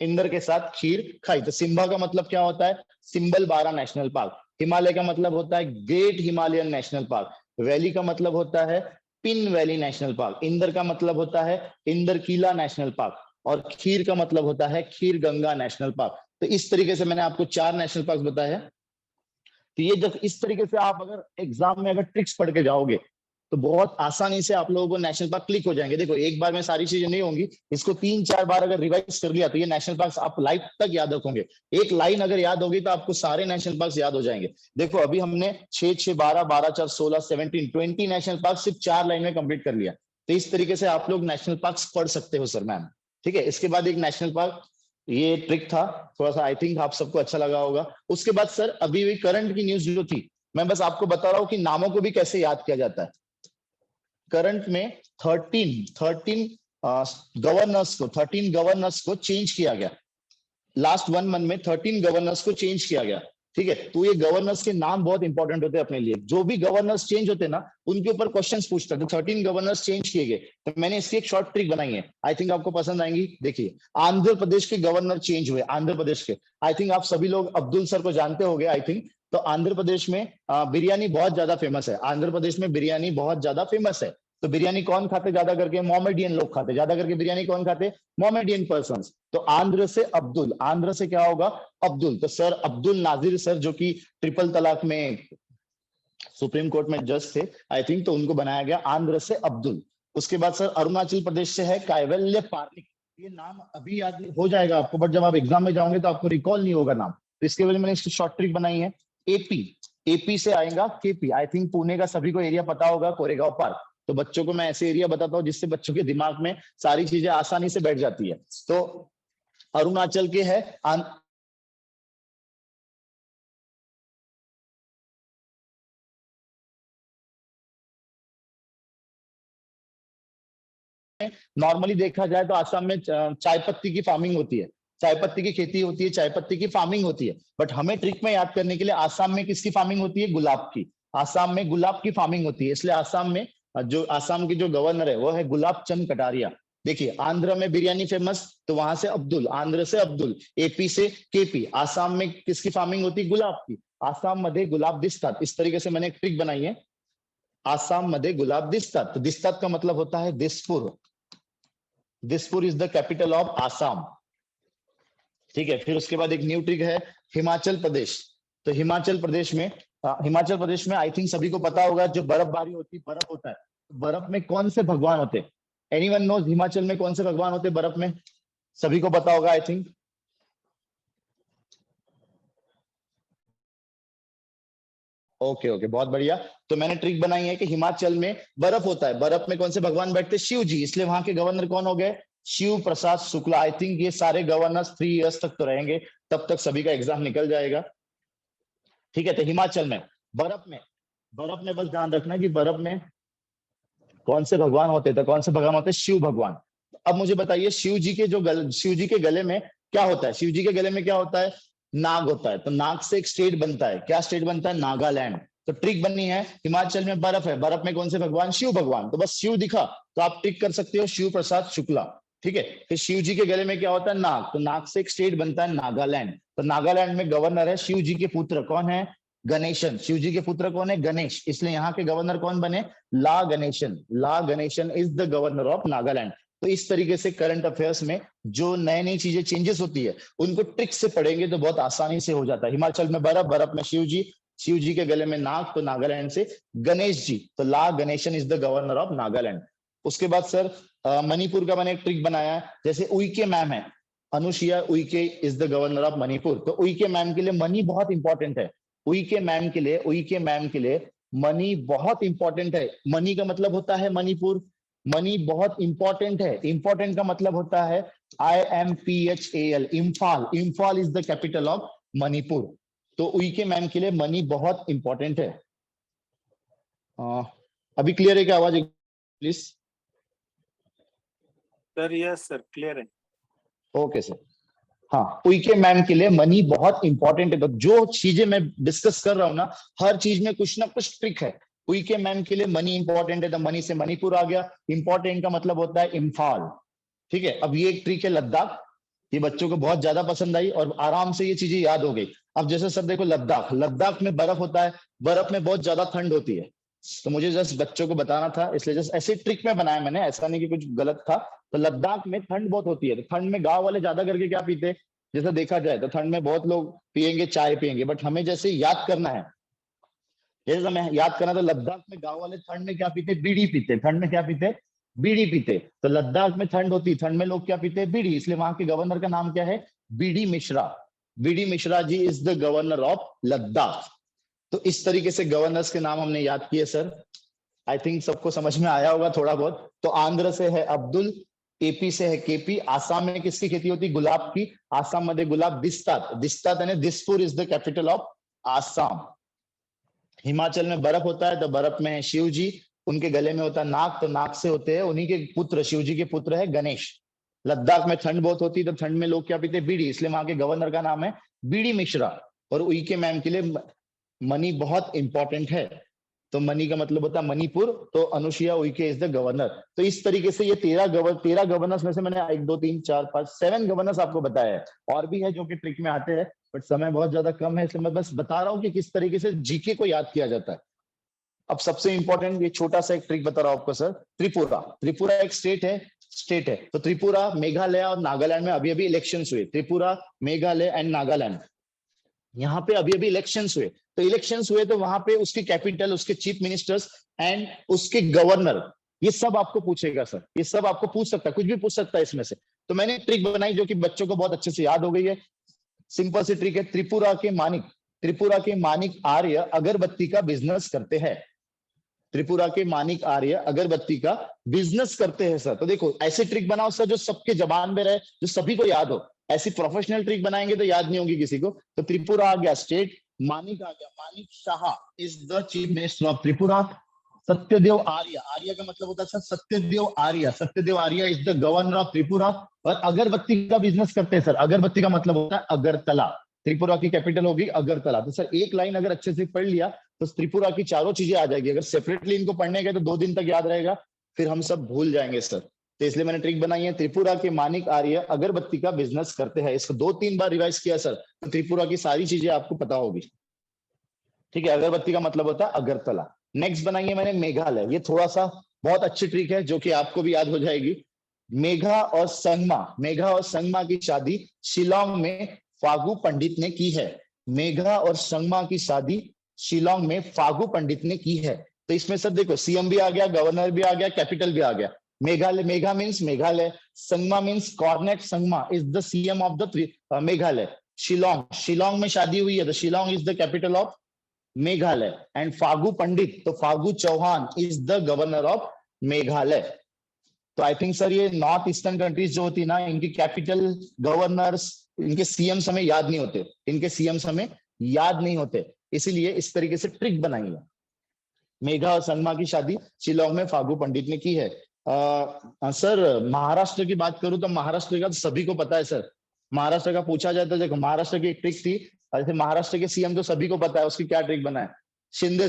इंदर के साथ खीर खाई। तो सिम्बा का मतलब क्या होता है, सिंबल 12 नेशनल पार्क। हिमालय का मतलब होता है great Himalayan national park. Valley का मतलब होता है pin valley national park. Inder का मतलब होता है इंदर किला नेशनल पार्क। और खीर का मतलब होता है खीर गंगा नेशनल पार्क। तो इस तरीके से मैंने आपको 4 नेशनल पार्क बताए हैं। तो ये जब इस तरीके से आप अगर एग्जाम में अगर ट्रिक्स पढ़ के जाओगे तो बहुत आसानी से आप लोगों को नेशनल पार्क क्लिक हो जाएंगे। देखो एक बार में सारी चीजें नहीं होंगी, इसको 3-4 बार अगर रिवाइज कर लिया तो ये नेशनल पार्क आप लाइफ तक याद रखोगे। एक लाइन अगर याद होगी तो आपको सारे नेशनल पार्क याद हो जाएंगे। देखो अभी हमने 6-6, 12, 12, 4, 16, 17, 20 नेशनल पार्क सिर्फ 4 लाइन में कंप्लीट कर लिया। तो इस तरीके से आप लोग नेशनल पार्क पढ़ सकते हो सर मैम। ठीक है, इसके बाद एक नेशनल पार्क, ये ट्रिक था थोड़ा सा, आई थिंक आप सबको अच्छा लगा होगा। उसके बाद सर अभी भी करंट की न्यूज जो थी, मैं बस आपको बता रहा हूँ कि नामों को भी कैसे याद किया जाता है। करंट में 13 गवर्नर्स को चेंज किया गया। लास्ट 1 मंथ में 13 गवर्नर्स को चेंज किया गया। ठीक है, तो ये गवर्नर्स के नाम बहुत इंपॉर्टेंट होते हैं अपने लिए। जो भी गवर्नर्स चेंज होते हैं ना, उनके ऊपर क्वेश्चंस पूछता है। तो 13 गवर्नर्स चेंज किए गए, तो मैंने इसकी एक शॉर्ट ट्रिक बनाई है, आई थिंक आपको पसंद आएंगी। देखिए, आंध्र प्रदेश के गवर्नर चेंज हुए, आंध्र प्रदेश के। आई थिंक आप सभी लोग अब्दुल सर को जानते होंगे आई थिंक। तो आंध्र प्रदेश में बिरयानी बहुत ज्यादा फेमस है। आंध्र प्रदेश में बिरयानी बहुत ज्यादा फेमस है। तो बिरयानी कौन खाते ज्यादा करके, मोमेडियन लोग खाते ज्यादा करके। बिरयानी कौन खाते, मोमेडियन पर्संस। तो आंध्र से अब्दुल, आंध्र से क्या होगा, अब्दुल। तो सर अब्दुल नाजिर सर जो कि ट्रिपल तलाक में सुप्रीम कोर्ट में जज थे आई थिंक, तो उनको बनाया गया आंध्र से अब्दुल। उसके बाद सर अरुणाचल प्रदेश से है कैवल्य पार्निक। ये नाम अभी याद हो जाएगा आपको, बट जब आप एग्जाम में जाओगे तो आपको रिकॉल नहीं होगा नाम। तो इसके वजह मैंने इसकी शॉर्ट ट्रिक बनाई है। एपी से आएगा केपी। आई थिंक पुणे का सभी को एरिया पता होगा, कोरेगांव पार्क। तो बच्चों को मैं ऐसे एरिया बताता हूँ जिससे बच्चों के दिमाग में सारी चीजें आसानी से बैठ जाती है। तो अरुणाचल के है नॉर्मली देखा जाए तो आसाम में चाय पत्ती की फार्मिंग होती है, चाय पत्ती की खेती होती है, चाय पत्ती की फार्मिंग होती है। बट हमें ट्रिक में याद करने के लिए आसाम में किसकी फार्मिंग होती है, गुलाब की। आसाम में गुलाब की फार्मिंग होती है, इसलिए आसाम में जो आसाम की जो गवर्नर है वो है गुलाब चंद कटारिया। देखिए, आंध्र में बिरयानी फेमस, तो वहां से अब्दुल, आंध्र से अब्दुल। एपी से केपी। आसाम में किसकी फार्मिंग होती है, गुलाब की। आसाम मध्ये गुलाब दिसतात। इस तरीके से मैंने एक ट्रिक बनाई है, आसाम मध्ये गुलाब दिसतात। तो दिसतात का मतलब होता है Dispur. Dispur is the capital of Assam. ठीक है, फिर उसके बाद एक न्यू ट्रिक है हिमाचल प्रदेश। तो हिमाचल प्रदेश में आई थिंक सभी को पता होगा, जो बर्फबारी होती है, बर्फ होता है, बर्फ में कौन से भगवान होते हैं, एनीवन नोज हिमाचल में कौन से भगवान होते हैं बर्फ में, सभी को पता होगा आई थिंक। ओके, बहुत बढ़िया। तो मैंने ट्रिक बनाई है कि हिमाचल में बर्फ होता है, बर्फ में कौन से भगवान बैठते हैं, शिव जी। इसलिए वहां के गवर्नर कौन हो गए, शिव प्रसाद शुक्ला। आई थिंक ये सारे गवर्नर्स 3 इयर्स तक तो रहेंगे, तब तक सभी का एग्जाम निकल जाएगा। ठीक है, तो हिमाचल में बर्फ में बस ध्यान रखना कि बर्फ में कौन से भगवान होते हैं, तो कौन से भगवान होते हैं, शिव भगवान। अब मुझे बताइए, शिव जी के गले में क्या होता है, शिव जी के गले में क्या होता है, नाग होता है। तो नाग से एक स्टेट बनता है, क्या स्टेट बनता है, नागालैंड। तो ट्रिक बनी है, हिमाचल में बर्फ है, बर्फ में कौन से भगवान, शिव भगवान। तो बस शिव दिखा तो आप ट्रिक कर सकते हो, शिव प्रसाद शुक्ला। ठीक है, फिर शिव जी के गले में क्या होता है, नाग। तो नाग से एक स्टेट बनता है नागालैंड। तो नागालैंड में गवर्नर है शिव जी के पुत्र, कौन है, गणेशन। शिव जी के पुत्र कौन है, गणेश। इसलिए यहाँ के गवर्नर कौन बने, La Ganesan is the governor of Nagaland. तो इस तरीके से करंट अफेयर्स में जो नई चीजें चेंजेस होती है उनको ट्रिक से पढ़ेंगे तो बहुत आसानी से हो जाता है। हिमाचल में बर्फ में शिव जी के गले में नाग, तो नागालैंड से गणेश जी। तो La Ganesan is the governor of Nagaland. उसके बाद सर मणिपुर का मैंने एक ट्रिक बनाया है, जैसे उइके मैम है, Anusuiya Uikey is the governor of Manipur. तो उइके मैम के लिए मनी बहुत इंपॉर्टेंट है। उइके मैम के लिए मनी बहुत इंपॉर्टेंट है। मनी का मतलब होता है मणिपुर। मनी बहुत इंपॉर्टेंट है। इंपॉर्टेंट का मतलब होता है IMPHAL, Imphal. Imphal is the capital of Manipur. तो उइके मैम के लिए मनी बहुत इंपॉर्टेंट है। अभी क्लियर है क्या आवाज please? Sir yes sir, clear है। Okay sir. हाँ, उइके मैम के लिए मनी बहुत इंपॉर्टेंट है। तो जो चीजें मैं डिस्कस कर रहा हूँ ना, हर चीज में कुछ ना कुछ ट्रिक है। उइके मैम के लिए मनी इंपॉर्टेंट है, तो मनी से मणिपुर आ गया। इंपॉर्टेंट का मतलब होता है इम्फाल। ठीक है, अब ये एक ट्रिक है लद्दाख। ये बच्चों को बहुत ज्यादा पसंद आई और आराम से ये चीजें याद हो गई। अब जैसे सर देखो, लद्दाख, लद्दाख में बर्फ होता है, बर्फ में बहुत ज्यादा ठंड होती है। तो मुझे जस्ट बच्चों को बताना था, इसलिए जस्ट ऐसे ट्रिक में बनाया मैंने, ऐसा नहीं कि कुछ गलत था। तो लद्दाख में ठंड बहुत होती है, तो ठंड में गांव वाले ज्यादा करके क्या पीते हैं, जैसे देखा जाए तो ठंड में बहुत लोग पियेंगे, चाय पियेंगे, बट हमें जैसे याद करना है, जैसे हमें याद करना, तो लद्दाख में गांव वाले ठंड में क्या पीते, बीड़ी पीते। ठंड में क्या पीते, बीड़ी पीते। तो लद्दाख में ठंड होती है, ठंड में लोग क्या पीते, बीड़ी। इसलिए वहां के गवर्नर का नाम क्या है, BD Mishra. BD Mishra ji is the governor of Ladakh. तो इस तरीके से गवर्नर्स के नाम हमने याद किए सर। आई थिंक सबको समझ में आया होगा थोड़ा बहुत। तो आंध्र से है अब्दुल, एपी से है केपी। आसाम में किसकी खेती होती है, गुलाब की। आसाम मध्ये गुलाब दिसतात। दिसतात यानी Dispur is the capital of Assam. Himachal में बर्फ होता है, तो बर्फ में है शिव जी। उनके गले में होता है नाग, तो नाग से होते हैं उन्हीं के पुत्र, शिव जी के पुत्र है गणेश। लद्दाख में ठंड बहुत होती है, तो ठंड में लोग क्या पीते, बीड़ी। इसलिए वहां के गवर्नर का नाम है बीडी मिश्रा। और उइके मैम के लिए मनी बहुत इंपॉर्टेंट है, तो मनी का मतलब होता है मणिपुर। तो Anusuiya Uikey is the governor. तो इस तरीके से ये 13 गवर्नर्स में से मैंने 1 2 3 4 5 7 गवर्नर्स आपको बताया है। और भी है जो कि ट्रिक में आते हैं, बट समय बहुत ज्यादा कम है, इसलिए मैं बस बता रहा हूँ कि किस तरीके से जीके को याद किया जाता है। अब सबसे इंपॉर्टेंट ये छोटा सा एक ट्रिक बता रहा हूँ आपको सर। त्रिपुरा, त्रिपुरा एक स्टेट है। तो त्रिपुरा, मेघालय और नागालैंड में अभी अभी इलेक्शंस हुए। त्रिपुरा, मेघालय एंड नागालैंड, यहाँ पे अभी अभी इलेक्शंस हुए। तो इलेक्शंस हुए तो वहां पे उसकी कैपिटल, उसके चीफ मिनिस्टर्स एंड उसके गवर्नर, ये सब आपको पूछेगा सर। ये सब आपको पूछ सकता है, कुछ भी पूछ सकता है इसमें से। तो मैंने ट्रिक बनाई जो कि बच्चों को बहुत अच्छे से याद हो गई है। सिंपल सी ट्रिक है। त्रिपुरा के मानिक आर्य अगरबत्ती का बिजनेस करते हैं। त्रिपुरा के मानिक आर्य अगरबत्ती का बिजनेस करते हैं सर। तो देखो, ऐसे ट्रिक बनाओ सर जो सबके जबान में रहे, जो सभी को याद हो। ऐसी प्रोफेशनल ट्रिक बनाएंगे तो याद नहीं होगी किसी को। तो त्रिपुरा आ गया स्टेट, मानिक आ गया, Manik Shah is the chief minister of Tripura. Satyadev Arya, Arya का मतलब होता है Satyadev Arya. Satyadev Arya is the governor of Tripura. और अगरबत्ती का बिजनेस करते हैं सर। अगरबत्ती का मतलब होता है अगरतला। त्रिपुरा की कैपिटल होगी अगरतला। तो सर एक लाइन अगर अच्छे से पढ़ लिया तो त्रिपुरा की चारों चीजें आ जाएगी। अगर सेपरेटली इनको पढ़ने गए तो 2 दिन तक याद रहेगा, फिर हम सब भूल जाएंगे सर। तो इसलिए मैंने ट्रिक बनाई है। त्रिपुरा के मानिक आर्य अगरबत्ती का बिजनेस करते हैं। इसको 2-3 बार रिवाइज किया सर, तो त्रिपुरा की सारी चीजें आपको पता होगी। ठीक है, अगरबत्ती का मतलब होता है अगरतला। नेक्स्ट बनाई है मैंने मेघालय। ये थोड़ा सा बहुत अच्छी ट्रिक है जो कि आपको भी याद हो जाएगी। मेघा और संगमा की शादी शिलोंग में फागु पंडित ने की है। मेघा और संगमा की शादी शिलोंग में फागु पंडित ने की है। तो इसमें सर देखो, सीएम भी आ गया, गवर्नर भी आ गया, कैपिटल भी आ गया। Meghalaya, Megha means Meghalaya, Sangma means Conrad Sangma is the CM of the Meghalaya. Shillong में शादी हुई है, तो Shillong is the capital of Meghalaya. And Phagu Pandit, तो Phagu Chauhan is the governor of Meghalaya. तो आई थिंक सर ये नॉर्थ ईस्टर्न कंट्रीज जो होती ना, इनकी कैपिटल, गवर्नर्स, इनके सीएम्स हमें याद नहीं होते। इसीलिए इस तरीके से ट्रिक बनाई है। मेघा और संगमा की शादी शिलोंग में फागु पंडित ने की है। सर महाराष्ट्र की बात करूं तो महाराष्ट्र का तो सभी को पता है सर। महाराष्ट्र का पूछा जाता है, देखो महाराष्ट्र की एक ट्रिक थी। जैसे महाराष्ट्र के सीएम तो सभी को पता है, उसकी क्या ट्रिक बनाए, Shinde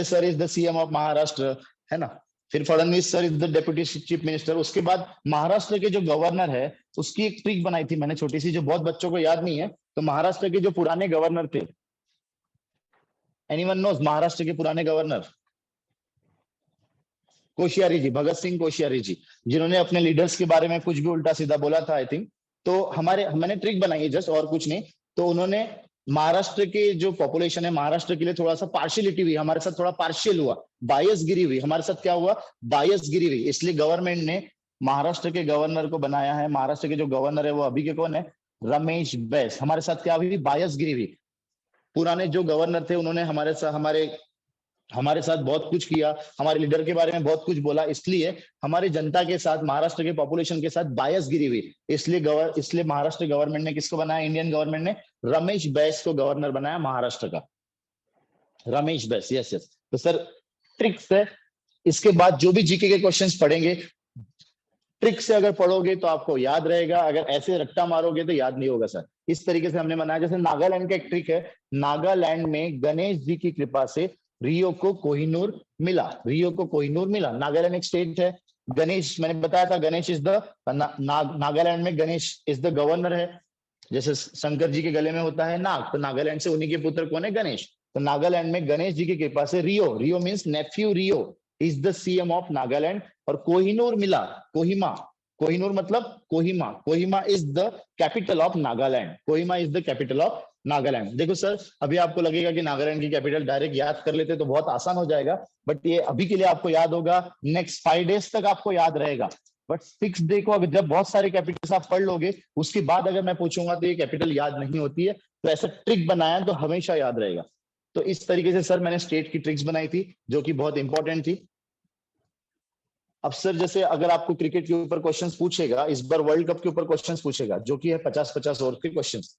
sir is the CM of Maharashtra, है ना। फिर Fadnavis sir is the deputy chief minister. उसके बाद महाराष्ट्र के जो गवर्नर है उसकी एक ट्रिक बनाई थी मैंने छोटी सी, जो बहुत बच्चों को याद नहीं है। तो महाराष्ट्र के जो पुराने गवर्नर थे, एनीवन नोज महाराष्ट्र के पुराने गवर्नर? कोश्यारी जी, भगत सिंह कोश्यारी जी, जिन्होंने अपने लीडर्स के बारे में कुछ भी उल्टा सीधा बोला था आई थिंक। तो मैंने ट्रिक बनाई है जस्ट, और कुछ नहीं। तो उन्होंने महाराष्ट्र के जो पॉपुलेशन है, महाराष्ट्र के लिए थोड़ा सा पार्शियलिटी हुई, हमारे साथ थोड़ा पार्शियल हुआ, बायस गिरी हुई। हमारे साथ क्या हुआ, बायस गिरी हुई। इसलिए गवर्नमेंट ने महाराष्ट्र के गवर्नर को बनाया है। महाराष्ट्र के जो गवर्नर है वो अभी के कौन है? रमेश बैस। हमारे साथ क्या हुई? बायसगिरी हुई। पुराने जो गवर्नर थे उन्होंने हमारे साथ बहुत कुछ किया, हमारे लीडर के बारे में बहुत कुछ बोला, इसलिए हमारी जनता के साथ, महाराष्ट्र के पॉपुलेशन के साथ बायसगिरी हुई। इसलिए महाराष्ट्र गवर्नमेंट ने किसको बनाया? इंडियन गवर्नमेंट ने रमेश बैस को गवर्नर बनाया महाराष्ट्र का। Ramesh Bais, yes yes. तो सर ट्रिक्स है, इसके बाद जो भी जीके के क्वेश्चंस पढ़ेंगे, ट्रिक से अगर पढ़ोगे तो आपको याद रहेगा, अगर ऐसे रट्टा मारोगे तो याद नहीं होगा सर। इस तरीके से हमने बनाया। जैसे नागालैंड का एक ट्रिक है, नागालैंड में गणेश जी की कृपा से रियो को कोहिनूर मिला। रियो को कोहिनूर मिला। नागालैंड एक स्टेट है। गणेश, मैंने बताया था गणेश इज द नागालैंड में गणेश इज द गवर्नर है। जैसे शंकर जी के गले में होता है नाग, तो नागालैंड से उन्हीं के पुत्र कौन है? गणेश। तो नागालैंड में गणेश जी की कृपा से Rio means Neiphiu, Rio is the CM of Nagaland. और कोहिनूर मिला, कोहिनूर मतलब Kohima is the capital of Nagaland. Kohima is the capital of Nagaland. देखो सर, अभी आपको लगेगा कि नागालैंड की कैपिटल डायरेक्ट याद कर लेते तो बहुत आसान हो जाएगा, बट ये अभी के लिए आपको याद होगा, नेक्स्ट 5 डेज तक आपको याद रहेगा। बट 6 डे को अगर जब बहुत सारे कैपिटल्स आप पढ़ लोगे, उसके बाद अगर मैं पूछूंगा तो ये कैपिटल याद नहीं होती है। तो ऐसा ट्रिक बनाया तो हमेशा याद रहेगा। तो इस तरीके से सर मैंने स्टेट की ट्रिक्स बनाई थी जो कि बहुत इंपॉर्टेंट थी। अब सर जैसे अगर आपको क्रिकेट के ऊपर क्वेश्चंस पूछेगा, इस बार वर्ल्ड कप के ऊपर क्वेश्चंस पूछेगा, जो कि है 50-50 ओवर के क्वेश्चंस,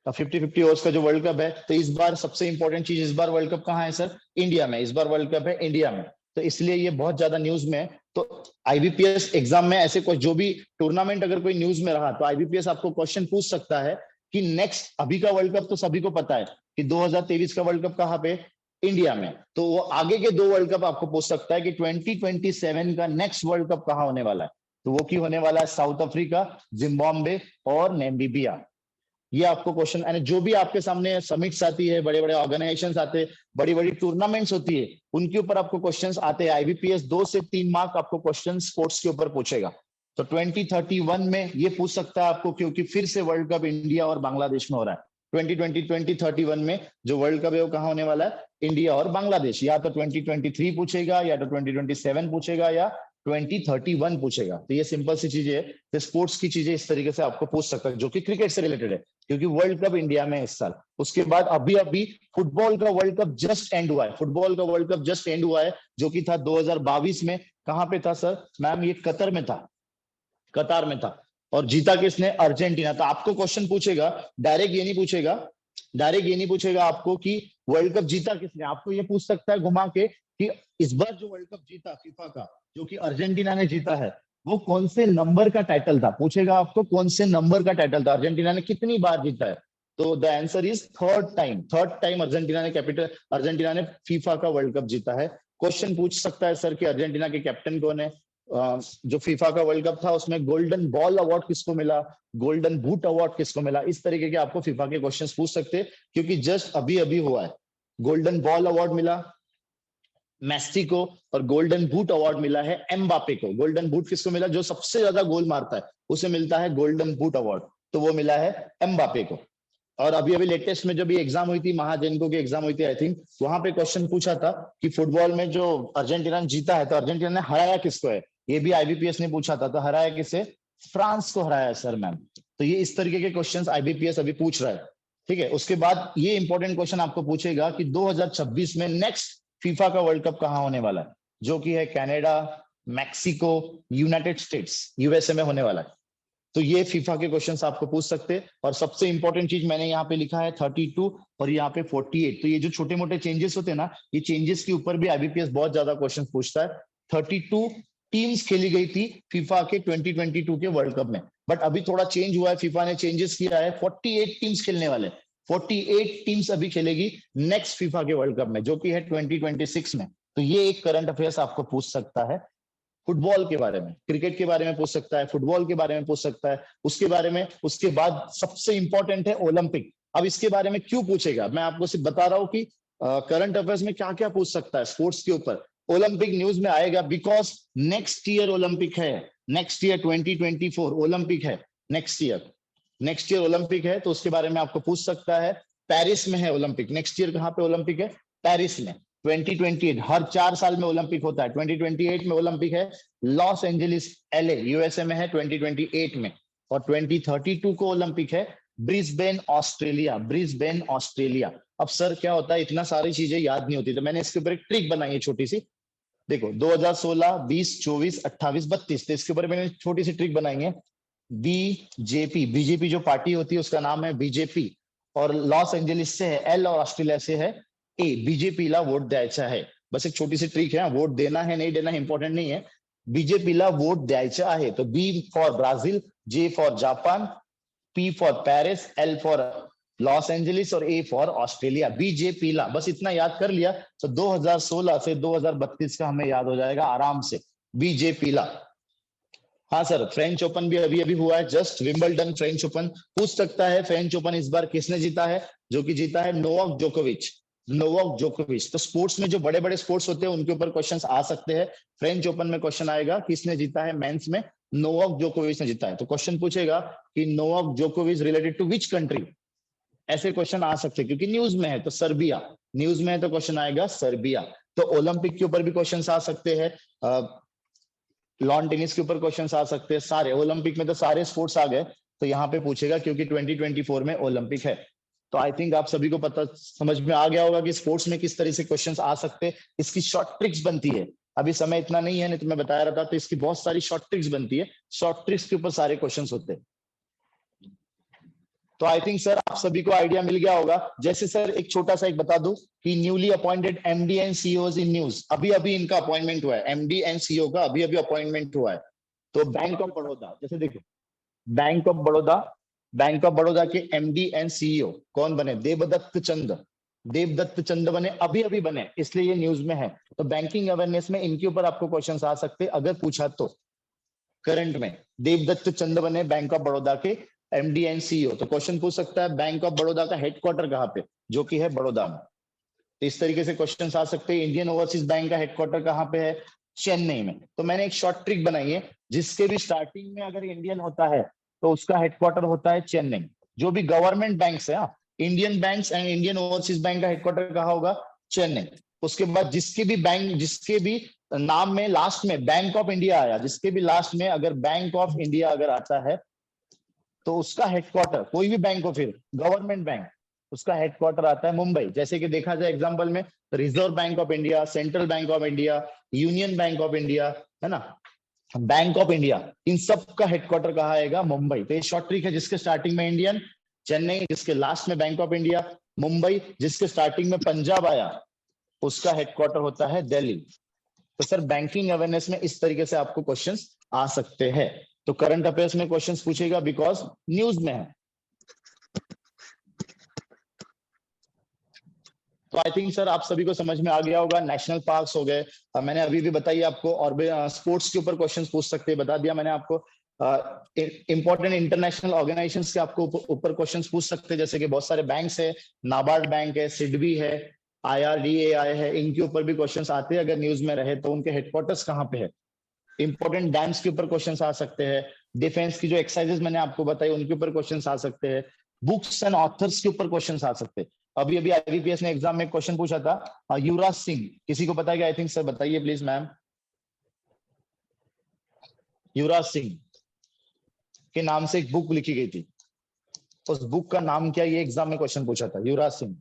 50-50 ओवर्स का जो वर्ल्ड कप है। तो इस बार सबसे इंपॉर्टेंट चीज, इस बार वर्ल्ड कप कहाँ है सर? इंडिया में। इस बार वर्ल्ड कप है इंडिया में, तो इसलिए ये बहुत ज्यादा न्यूज में है। तो आईबीपीएस एग्जाम में ऐसे जो भी टूर्नामेंट अगर कोई न्यूज में रहा तो आईबीपीएस आपको क्वेश्चन पूछ सकता है कि नेक्स्ट, अभी का वर्ल्ड कप तो सभी को पता है कि 2023 का वर्ल्ड कप कहाँ पे? इंडिया में। तो वो आगे के 2 वर्ल्ड कप आपको पूछ सकता है कि 2027 का नेक्स्ट वर्ल्ड कप कहाँ होने वाला है। तो वो की होने वाला है? साउथ अफ्रीका, जिम्बाब्वे और नामीबिया। ये आपको क्वेश्चन, यानी जो भी आपके सामने समिट्स आती है, बड़े बड़े ऑर्गेनाइजेशंस आते हैं, बड़ी बड़ी टूर्नामेंट्स होती है, उनके ऊपर आपको क्वेश्चंस आते हैं। आईबीपीएस 2 से 3 मार्क आपको क्वेश्चन स्पोर्ट्स के ऊपर पूछेगा। तो 2031 में ये पूछ सकता है आपको, क्योंकि फिर से वर्ल्ड कप इंडिया और बांग्लादेश में हो रहा है। 2031 में जो वर्ल्ड कप है वो कहाँ होने वाला है? इंडिया और बांग्लादेश। या तो 2023 पूछेगा, या तो 2027 पूछेगा, या 2031 पूछेगा। तो ये सिंपल सी चीजें है। तो स्पोर्ट्स की चीजें इस तरीके से आपको पूछ सकता है, जो कि क्रिकेट से रिलेटेड है, क्योंकि वर्ल्ड कप इंडिया में इस साल। उसके बाद अभी फुटबॉल का वर्ल्ड कप जस्ट एंड हुआ है। फुटबॉल का वर्ल्ड कप जस्ट एंड हुआ है, जो कि था 2022 में। कहाँ पे था सर? मैम ये कतर में था, कतार में था। और जीता किसने? अर्जेंटीना। तो आपको क्वेश्चन पूछेगा, डायरेक्ट ये नहीं पूछेगा आपको कि वर्ल्ड कप जीता किसने। आपको ये पूछ सकता है घुमा के कि इस बार जो वर्ल्ड कप जीता फीफा का, जो कि अर्जेंटीना ने जीता है, वो कौन से नंबर का टाइटल था। पूछेगा आपको कौन से नंबर का टाइटल था, अर्जेंटीना ने कितनी बार जीता है। तो the answer is third time Argentina ने फीफा का वर्ल्ड कप जीता है। क्वेश्चन पूछ सकता है सर कि अर्जेंटीना के कैप्टन कौन है। जो फीफा का वर्ल्ड कप था उसमें गोल्डन बॉल अवार्ड किसको मिला, गोल्डन बूट अवार्ड किसको मिला। इस तरीके के आपको फीफा के क्वेश्चंस पूछ सकते हैं, क्योंकि जस्ट अभी हुआ है। गोल्डन बॉल अवार्ड मिला मेस्सी को, और गोल्डन बूट अवार्ड मिला है एम्बापे को। गोल्डन बूट किसको मिला? जो सबसे ज्यादा गोल मारता है उसे मिलता है गोल्डन बूट अवार्ड, तो वो मिला है एम्बापे को। और अभी लेटेस्ट में जब ये एग्जाम हुई थी, महाजनको की एग्जाम हुई थी आई थिंक, वहां पे क्वेश्चन पूछा था कि फुटबॉल में जो अर्जेंटीना ने जीता है, तो अर्जेंटीना ने हराया किसको है। ये भी आईबीपीएस ने पूछा था। तो हराया किसे? फ्रांस को हराया सर मैम। तो ये इस तरीके के क्वेश्चंस आईबीपीएस अभी पूछ रहा है, ठीक है। उसके बाद ये इंपॉर्टेंट क्वेश्चन आपको पूछेगा कि 2026 में नेक्स्ट फीफा का वर्ल्ड कप कहाँ होने वाला है, जो कि है Canada, Mexico, United states, USA में होने वाला है। तो ये फीफा के क्वेश्चंस आपको पूछ सकते हैं। और सबसे इंपॉर्टेंट चीज मैंने यहाँ पे लिखा है 32 और यहाँ पे 48। तो ये जो छोटे मोटे चेंजेस होते हैं ना, ये चेंजेस के ऊपर भी आईबीपीएस बहुत ज्यादा क्वेश्चन पूछता है। 32 टीम्स खेली गई थी फीफा के 2022 के वर्ल्ड कप में, बट अभी थोड़ा चेंज हुआ है, फीफा ने चेंजेस किया है। 48 टीम्स खेलने वाले, 48 टीम्स अभी खेलेगी नेक्स्ट फीफा के वर्ल्ड कप में, जो कि है 2026 में। तो ये एक करंट अफेयर्स आपको पूछ सकता है। फुटबॉल के बारे में, क्रिकेट के बारे में पूछ सकता है, फुटबॉल के बारे में पूछ सकता है, उसके बारे में। उसके बाद सबसे इंपॉर्टेंट है ओलंपिक। अब इसके बारे में क्यों पूछेगा, मैं आपको सिर्फ बता रहा हूं कि करंट अफेयर्स में क्या क्या पूछ सकता है स्पोर्ट्स के ऊपर। ओलंपिक न्यूज में आएगा, बिकॉज नेक्स्ट ईयर ओलंपिक है, नेक्स्ट ईयर 2024 ओलंपिक है, नेक्स्ट ईयर ओलंपिक है। तो उसके बारे में आपको पूछ सकता है। पेरिस में है ओलंपिक, नेक्स्ट ईयर कहाँ पे ओलंपिक है? पेरिस में। 2028 हर 4 साल में ओलंपिक होता है। 2028 में ओलंपिक है, लॉस एंजलिस LA यूएसए में है 2028 में, और 2032 को ओलंपिक है ब्रिस्बेन ऑस्ट्रेलिया, ब्रिस्बेन ऑस्ट्रेलिया। अब सर क्या होता है, इतना सारी चीजें याद नहीं होती, तो मैंने इसके ऊपर एक ट्रिक बनाई है छोटी सी। देखो 2016, 20, 24, 28, 32, तो इसके ऊपर मैंने छोटी सी ट्रिक बनाई है। बीजेपी जो पार्टी होती है उसका नाम है बीजेपी, और लॉस एंजलिस से है L और ऑस्ट्रेलिया से है A। बीजेपीला वोट द्यायचा है, बस एक छोटी सी ट्रिक है, वोट देना है नहीं देना इंपॉर्टेंट नहीं है, बीजेपीला वोट द्यायचा आहे। तो B for Brazil, J for Japan, P for Paris, L for Los Angeles और A फॉर ऑस्ट्रेलिया, बीजेपीला। बस इतना याद कर लिया तो 2016 से 2032 का हमें याद हो जाएगा आराम से, बीजेपीला। हाँ सर, फ्रेंच ओपन भी अभी अभी हुआ है, जस्ट विंबलडन फ्रेंच ओपन। पूछ सकता है फ्रेंच ओपन इस बार किसने जीता है, जो कि जीता है नोवाक जोकोविच, नोवाक जोकोविच। तो स्पोर्ट्स में जो बड़े बड़े स्पोर्ट्स होते हैं उनके ऊपर क्वेश्चंस आ सकते हैं। फ्रेंच ओपन में क्वेश्चन आएगा किसने जीता है मेंस में, नोवाक जोकोविच ने जीता है। तो क्वेश्चन पूछेगा कि नोवाक जोकोविच रिलेटेड टू विच कंट्री, ऐसे क्वेश्चन आ सकते हैं, क्योंकि न्यूज में है तो सर्बिया, न्यूज में है तो क्वेश्चन आएगा सर्बिया। तो ओलंपिक के ऊपर भी क्वेश्चन आ सकते हैं, लॉन टेनिस के ऊपर क्वेश्चंस आ सकते हैं, सारे ओलंपिक में तो सारे स्पोर्ट्स आ गए, तो यहाँ पे पूछेगा क्योंकि 2024 में ओलंपिक है। तो आई थिंक आप सभी को पता समझ में आ गया होगा कि स्पोर्ट्स में किस तरह से क्वेश्चंस आ सकते हैं। इसकी शॉर्ट ट्रिक्स बनती है, अभी समय इतना नहीं है, नहीं तो मैं बता रहा था, तो इसकी बहुत सारी शॉर्ट ट्रिक्स बनती है, शॉर्ट ट्रिक्स के ऊपर सारे क्वेश्चंस होते हैं। तो आई थिंक सर आप सभी को आइडिया मिल गया होगा। जैसे सर एक छोटा सा एक बता दूं कि newly appointed MD and CEOs in news, अभी अभी इनका अपॉइंटमेंट हुआ है, MD एंड CEO का अभी अभी अपॉइंटमेंट हुआ है। तो बैंक ऑफ बड़ौदा, जैसे देखो बैंक ऑफ बड़ौदा के MD एंड CEO कौन बने, देवदत्त चंद बने, अभी अभी बने, इसलिए ये न्यूज में है। तो बैंकिंग अवेयरनेस में इनके ऊपर आपको क्वेश्चन आ सकते हैं अगर पूछा तो। करंट में देवदत्त चंद बने बैंक ऑफ बड़ौदा के MD एंड CEO, तो क्वेश्चन पूछ सकता है बैंक ऑफ बड़ौदा का हेडक्वार्टर कहाँ पे, जो कि है बड़ौदा में। तो इस तरीके से क्वेश्चन आ सकते हैं। इंडियन ओवरसीज बैंक का हेडक्वार्टर कहाँ पे है, चेन्नई में। तो मैंने एक शॉर्ट ट्रिक बनाई है, जिसके भी स्टार्टिंग में अगर इंडियन होता है तो उसका हेडक्वार्टर होता है चेन्नई। जो भी गवर्नमेंट बैंक्स है, Indian banks and Indian overseas bank का हेडक्वार्टर कहाँ होगा, चेन्नई। उसके बाद जिसके भी नाम में लास्ट में बैंक ऑफ इंडिया आया, जिसके भी लास्ट में अगर बैंक ऑफ इंडिया अगर आता है तो उसका हेडक्वार्टर, कोई भी बैंक हो फिर गवर्नमेंट बैंक, उसका हेडक्वार्टर आता है मुंबई। जैसे कि देखा जाए एग्जांपल में reserve bank of India, central bank of India, union bank of India, है ना, बैंक ऑफ इंडिया, इन सब का हेडक्वार्टर कहाँ आएगा, मुंबई। तो ये शॉर्ट ट्रिक है, जिसके स्टार्टिंग में इंडियन, चेन्नई, जिसके लास्ट में बैंक ऑफ इंडिया, मुंबई, जिसके स्टार्टिंग में पंजाब आया उसका हेडक्वार्टर होता है दिल्ली। तो सर बैंकिंग अवेयरनेस में इस तरीके से आपको क्वेश्चंस आ सकते हैं। तो करंट अफेयर्स में क्वेश्चंस पूछेगा बिकॉज न्यूज में है। तो आई थिंक सर आप सभी को समझ में आ गया होगा। नेशनल पार्क्स हो गए, मैंने अभी भी बताई आपको, और भी स्पोर्ट्स के ऊपर क्वेश्चंस पूछ सकते हैं, बता दिया मैंने आपको। इंपॉर्टेंट इंटरनेशनल ऑर्गेनाइजेशंस के आपको ऊपर क्वेश्चंस पूछ सकते हैं, जैसे कि बहुत सारे बैंक्स है, नाबार्ड बैंक है, सिडबी है, IRDAI है, इनके ऊपर भी क्वेश्चंस आते हैं। अगर न्यूज में रहे तो उनके हेडक्वार्टर्स कहाँ पे है। इंपॉर्टेंट डैम्स के ऊपर क्वेश्चंस आ सकते हैं। डिफेंस की जो एक्सरसाइजेस मैंने आपको बताई उनके ऊपर क्वेश्चंस आ सकते हैं। बुक्स एंड ऑथर्स के ऊपर क्वेश्चंस आ सकते हैं। अभी अभी IBPS ने एग्जाम में क्वेश्चन पूछा था, युवराज सिंह, किसी को पता है क्या? आई थिंक सर बताइए प्लीज मैम। युवराज सिंह के नाम से एक बुक लिखी गई थी, उस बुक का नाम क्या, ये एग्जाम में क्वेश्चन पूछा था। Yuvraj Singh,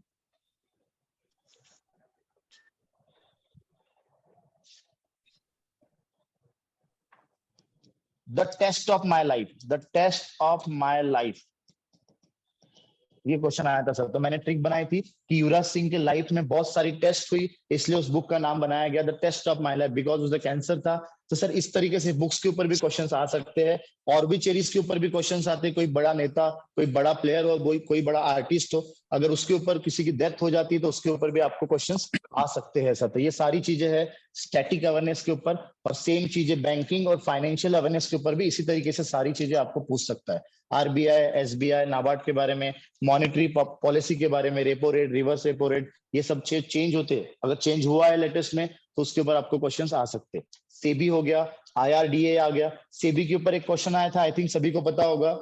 the test of my life, the test of my life, ये क्वेश्चन आया था सर। तो मैंने ट्रिक बनाई थी कि युवराज सिंह के लाइफ में बहुत सारी टेस्ट हुई, इसलिए उस बुक का नाम बनाया गया the test of my life, because उसका कैंसर था। तो सर इस तरीके से बुक्स के ऊपर भी क्वेश्चंस आ सकते हैं, और भी चेरीज के ऊपर भी क्वेश्चंस आते हैं। कोई बड़ा नेता, कोई बड़ा प्लेयर हो, कोई बड़ा आर्टिस्ट हो, अगर उसके ऊपर किसी की डेथ हो जाती है तो उसके ऊपर भी आपको क्वेश्चंस आ सकते हैं सर। तो ये सारी चीजें है स्टैटिक अवेयरनेस के ऊपर, और सेम चीजें बैंकिंग और फाइनेंशियल अवेयरनेस के ऊपर भी इसी तरीके से सारी चीजें आपको पूछ सकता है। RBI, SBI, नाबार्ड के बारे में, मॉनेटरी पॉलिसी के बारे में, repo rate, reverse repo rate, ये सब चेंज होते हैं। अगर चेंज हुआ है लेटेस्ट में तो उसके ऊपर आपको क्वेश्चंस आ सकते हैं। सेबी हो गया, IRDA आ गया। सेबी के ऊपर एक क्वेश्चन आया था, आई थिंक सभी को पता होगा,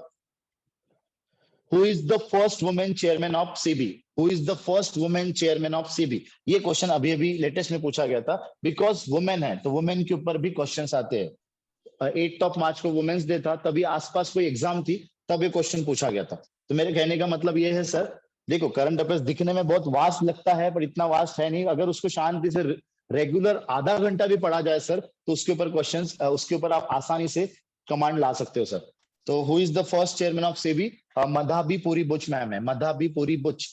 who is the first women chairman of CB, who is the first women chairman of CB. ये क्वेश्चन अभी अभी लेटेस्ट में पूछा गया था, बिकॉज वुमेन है तो वुमेन के ऊपर भी क्वेश्चन आते हैं। 8 मार्च को वुमेन्स डे था, तभी आसपास कोई एग्जाम थी, तब ये क्वेश्चन पूछा गया था। तो मेरे कहने का मतलब ये है सर, देखो करंट अफेयर्स दिखने में बहुत वास्ट लगता है, पर इतना वास्ट है नहीं। अगर उसको शांति से रेगुलर आधा घंटा भी पढ़ा जाए सर, तो उसके ऊपर क्वेश्चंस, उसके ऊपर आप आसानी से कमांड ला सकते हो सर। तो who is the first chairman of SEBI? Madhabi Puri Buch ma'am है, मधाबी पुरी बुच।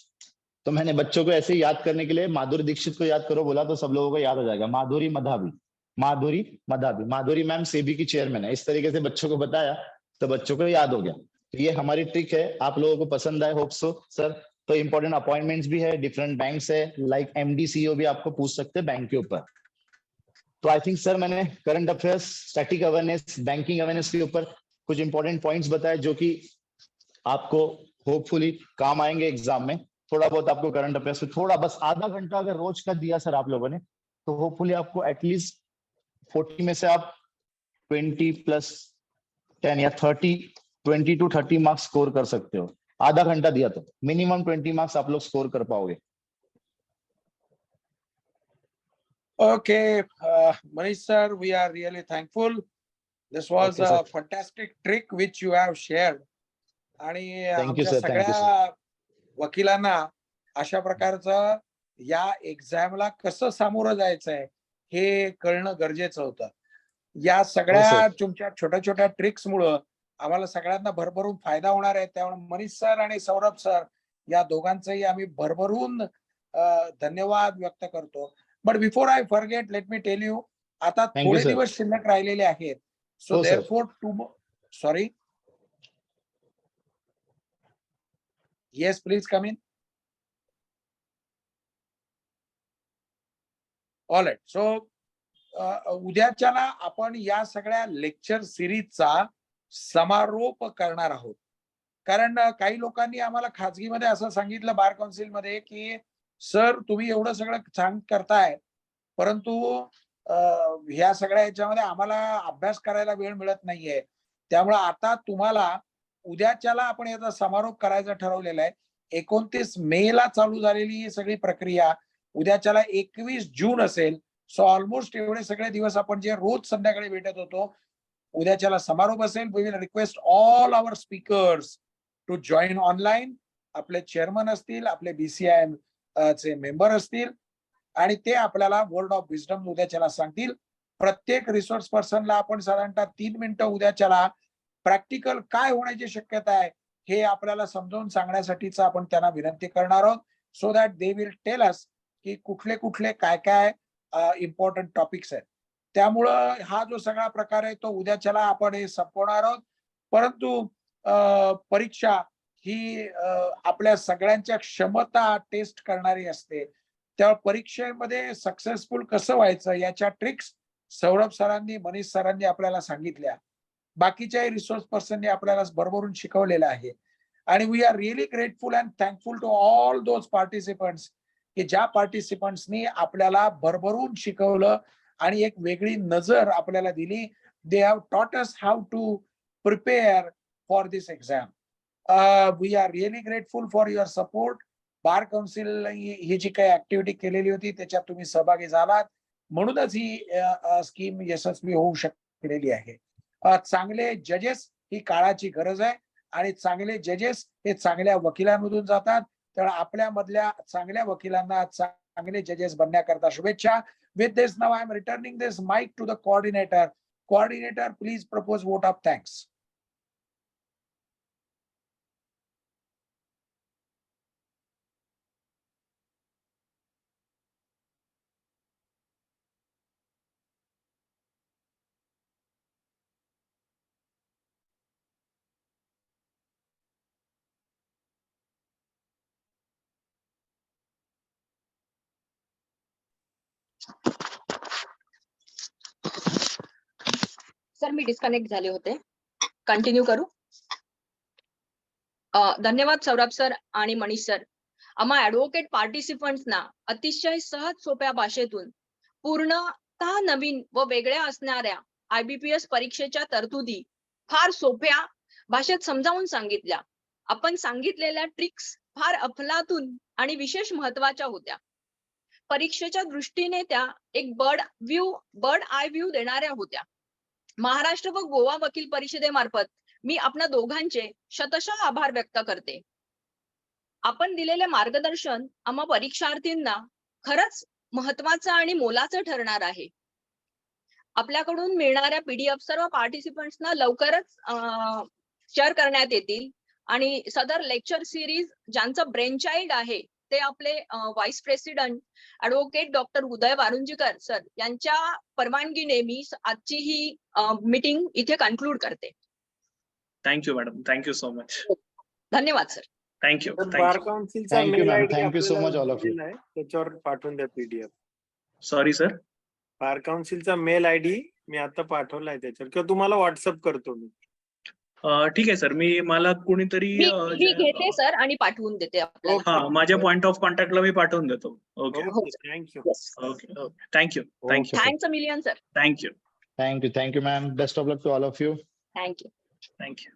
तो मैंने बच्चों को ऐसे ही याद करने के लिए माधुरी दीक्षित को याद करो बोला, तो सब लोगों को याद हो जाएगा, माधुरी मधाबी, माधुरी मधाबी। माधुरी मैम सेबी की चेयरमैन है। इस तरीके से बच्चों को बताया तो बच्चों को याद हो गया। तो ये हमारी ट्रिक है, आप लोगों को पसंद आए, होप सो सर। तो इंपॉर्टेंट अपॉइंटमेंट्स भी है, डिफरेंट बैंक्स है, लाइक एमडी सीईओ भी आपको पूछ सकते हैं बैंक के ऊपर। तो आई थिंक सर मैंने current affairs, static awareness, banking awareness के ऊपर कुछ इंपॉर्टेंट पॉइंट्स बताए, जो कि आपको होपफुली काम आएंगे एग्जाम में। थोड़ा बहुत आपको करंट अफेयर्स में थोड़ा, बस आधा घंटा अगर रोज का दिया सर आप लोगों ने, तो होपफुली आपको एटलीस्ट 40 में से आप 20+10 या 20 to 30 मार्क्स स्कोर कर सकते हो। आधा घंटा दिया तो मिनिमम 20 मार्क्स आप लोग स्कोर कर पाओगे। Okay, Manish sir, we are really thankful. This was Okay, a sir. fantastic trick which you have shared. आणि Thank you, आमच्या sir. Thank you, सगळ्या वकिलांना अशा प्रकारचं या एक्झामला कसं सामोरं जायचंय हे कळणं गरजेचं होतं. या सगळ्या तुमच्या छोट्या छोट्या ट्रिक्स मुळे आम्हाला सगळ्यांना भरभरून फायदा होणार आहे. त्यामुळे मनीष सर आणि सौरभ सर या दोघांचंही आम्ही भरभरून धन्यवाद व्यक्त करतो. But before I forget, let me tell you, आता Thank you, थोडे sir. दिवस शिल्लक राहिलेले आहेत. सो हो, sir. Therefore sorry, yes please come in. All right. So उद्याच्याला आपण या सगळ्या लेक्चर सिरीजचा समारोप करणार आहोत. कारण काही लोकांनी आम्हाला खाजगीमध्ये असं सांगितलं बार काउन्सिलमध्ये की सर तुम्ही एवढं सगळं छान करताय, परंतु ह्या सगळ्या ह्याच्यामध्ये आम्हाला अभ्यास करायला वेळ मिळत नाहीये. त्यामुळे आता तुम्हाला उद्याच्याला आपण याचा समारोप करायचा ठरवलेला आहे. 29 मेला चालू झालेली ही सगळी प्रक्रिया उद्याच्याला 21 जून असेल. सो ऑलमोस्ट एवढे सगळे दिवस आपण जे रोज संध्याकाळी भेटत होतो, उद्याच्याला समारोप असेल. We will request all our speakers to join online. आपले चेअरमन असतील, आपले बीसीआयएम चे मेंबर असतील, आणि ते आपल्याला वर्ड ऑफ विजडम उद्याच्याला सांगतील. प्रत्येक रिसोर्स पर्सनला आपण साधारणतः 3 मिनिटं उद्याच्याला प्रॅक्टिकल काय होण्याची शक्यता आहे हे आपल्याला समजावून सांगण्यासाठीच आपण त्यांना विनंती करणार आहोत. So that they will tell us की कुठले कुठले काय काय इम्पॉर्टंट टॉपिक्स आहेत. त्यामुळं हा जो सगळा प्रकार आहे तो उद्याच्याला आपण हे संपवणार आहोत. परंतु परीक्षा ही आपल्या सगळ्यांच्या क्षमता टेस्ट करणारी असते. त्या परीक्षेमध्ये सक्सेसफुल कसं व्हायचं याच्या ट्रिक्स सौरभ सरांनी, मनीष सरांनी आपल्याला सांगितल्या. बाकीच्याही रिसोर्स पर्सननी आपल्याला भरभरून शिकवलेलं आहे. आणि we are really grateful and thankful to all those participants की ज्या पार्टिसिपंट्सनी आपल्याला भरभरून शिकवलं आणि एक वेगळी नजर आपल्याला दिली. They have taught us how to prepare for this exam. We are really grateful for your support. Bar council ही जी काही ऍक्टिव्हिटी केलेली होती त्याच्यात तुम्ही सहभागी झालात, म्हणूनच ही स्कीम यशस्वी होऊ शकलेली आहे. चांगले जजेस ही काळाची गरज आहे आणि चांगले जजेस हे चांगल्या वकिलांमधून जातात. त्यामुळे आपल्या मधल्या चांगल्या वकिलांना चांगले जजेस बनण्याकरता शुभेच्छा. With this now I am returning this mic to the coordinator. Coordinator please propose vote of thanks. Sir मी डिस्कनेक्ट झाले होते. कंटिन्यू करू. धन्यवाद सौरभ सर आणि मनीष सर. आम्हा ऍडव्होकेट पार्टिसिपंट्सना अतिशय सहज सोप्या भाषेतून पूर्णतः नवीन व वेगळ्या असणाऱ्या IBPS परीक्षेच्या तरतुदी फार सोप्या भाषेत समजावून सांगितल्या. आपण सांगितलेल्या ट्रिक्स फार अफलातून आणि विशेष महत्वाच्या होत्या. परीक्षेच्या दृष्टीने त्या एक बर्ड आय व्ह्यू देणाऱ्या होत्या. महाराष्ट्र व गोवा वकील परिषदेमार्फत मी आपणा दोघांचे शतशः आभार व्यक्त करते. आपण दिलेले मार्गदर्शन आम्हा परीक्षार्थींना खरंच महत्वाचं आणि मोलाचं ठरणार आहे. आपल्याकडून मिळणाऱ्या PDF सर्व पार्टिसिपंट्सना लवकरच शेअर करण्यात येतील आणि सदर लेक्चर सिरीज ज्यांचं ब्रेनचाइल्ड आहे ते आपले vice president advocate doctor Uday Warunjikar sir यांच्या परवानगीने मी आजची ही मीटिंग इथे कन्क्लूड करते. Thank you madam, thank you so much. धन्यवाद सर. थँक्यू. बार काउन्सिलचा Thank you, mail ma'am. ID Thank you so much, all of you. त्याच्यावर पाठवून द्या PDF. Sorry sir. बार काउन्सिलचा मेल आयडी मी आता पाठवलाय त्याच्यावर, किंवा तुम्हाला व्हॉट्सअप करतो मी. ठीक आहे सर. मला कोणीतरी मी घेते सर आणि पाठवून देते आपल्याला. हा, माझ्या पॉइंट ऑफ कॉन्टॅक्टला मी पाठवून देतो. Okay thank you. Okay okay. Thank you thank you thanks a million sir. Thank you Thank you, ma'am. Best of luck to all of you. Thank you. Thank you.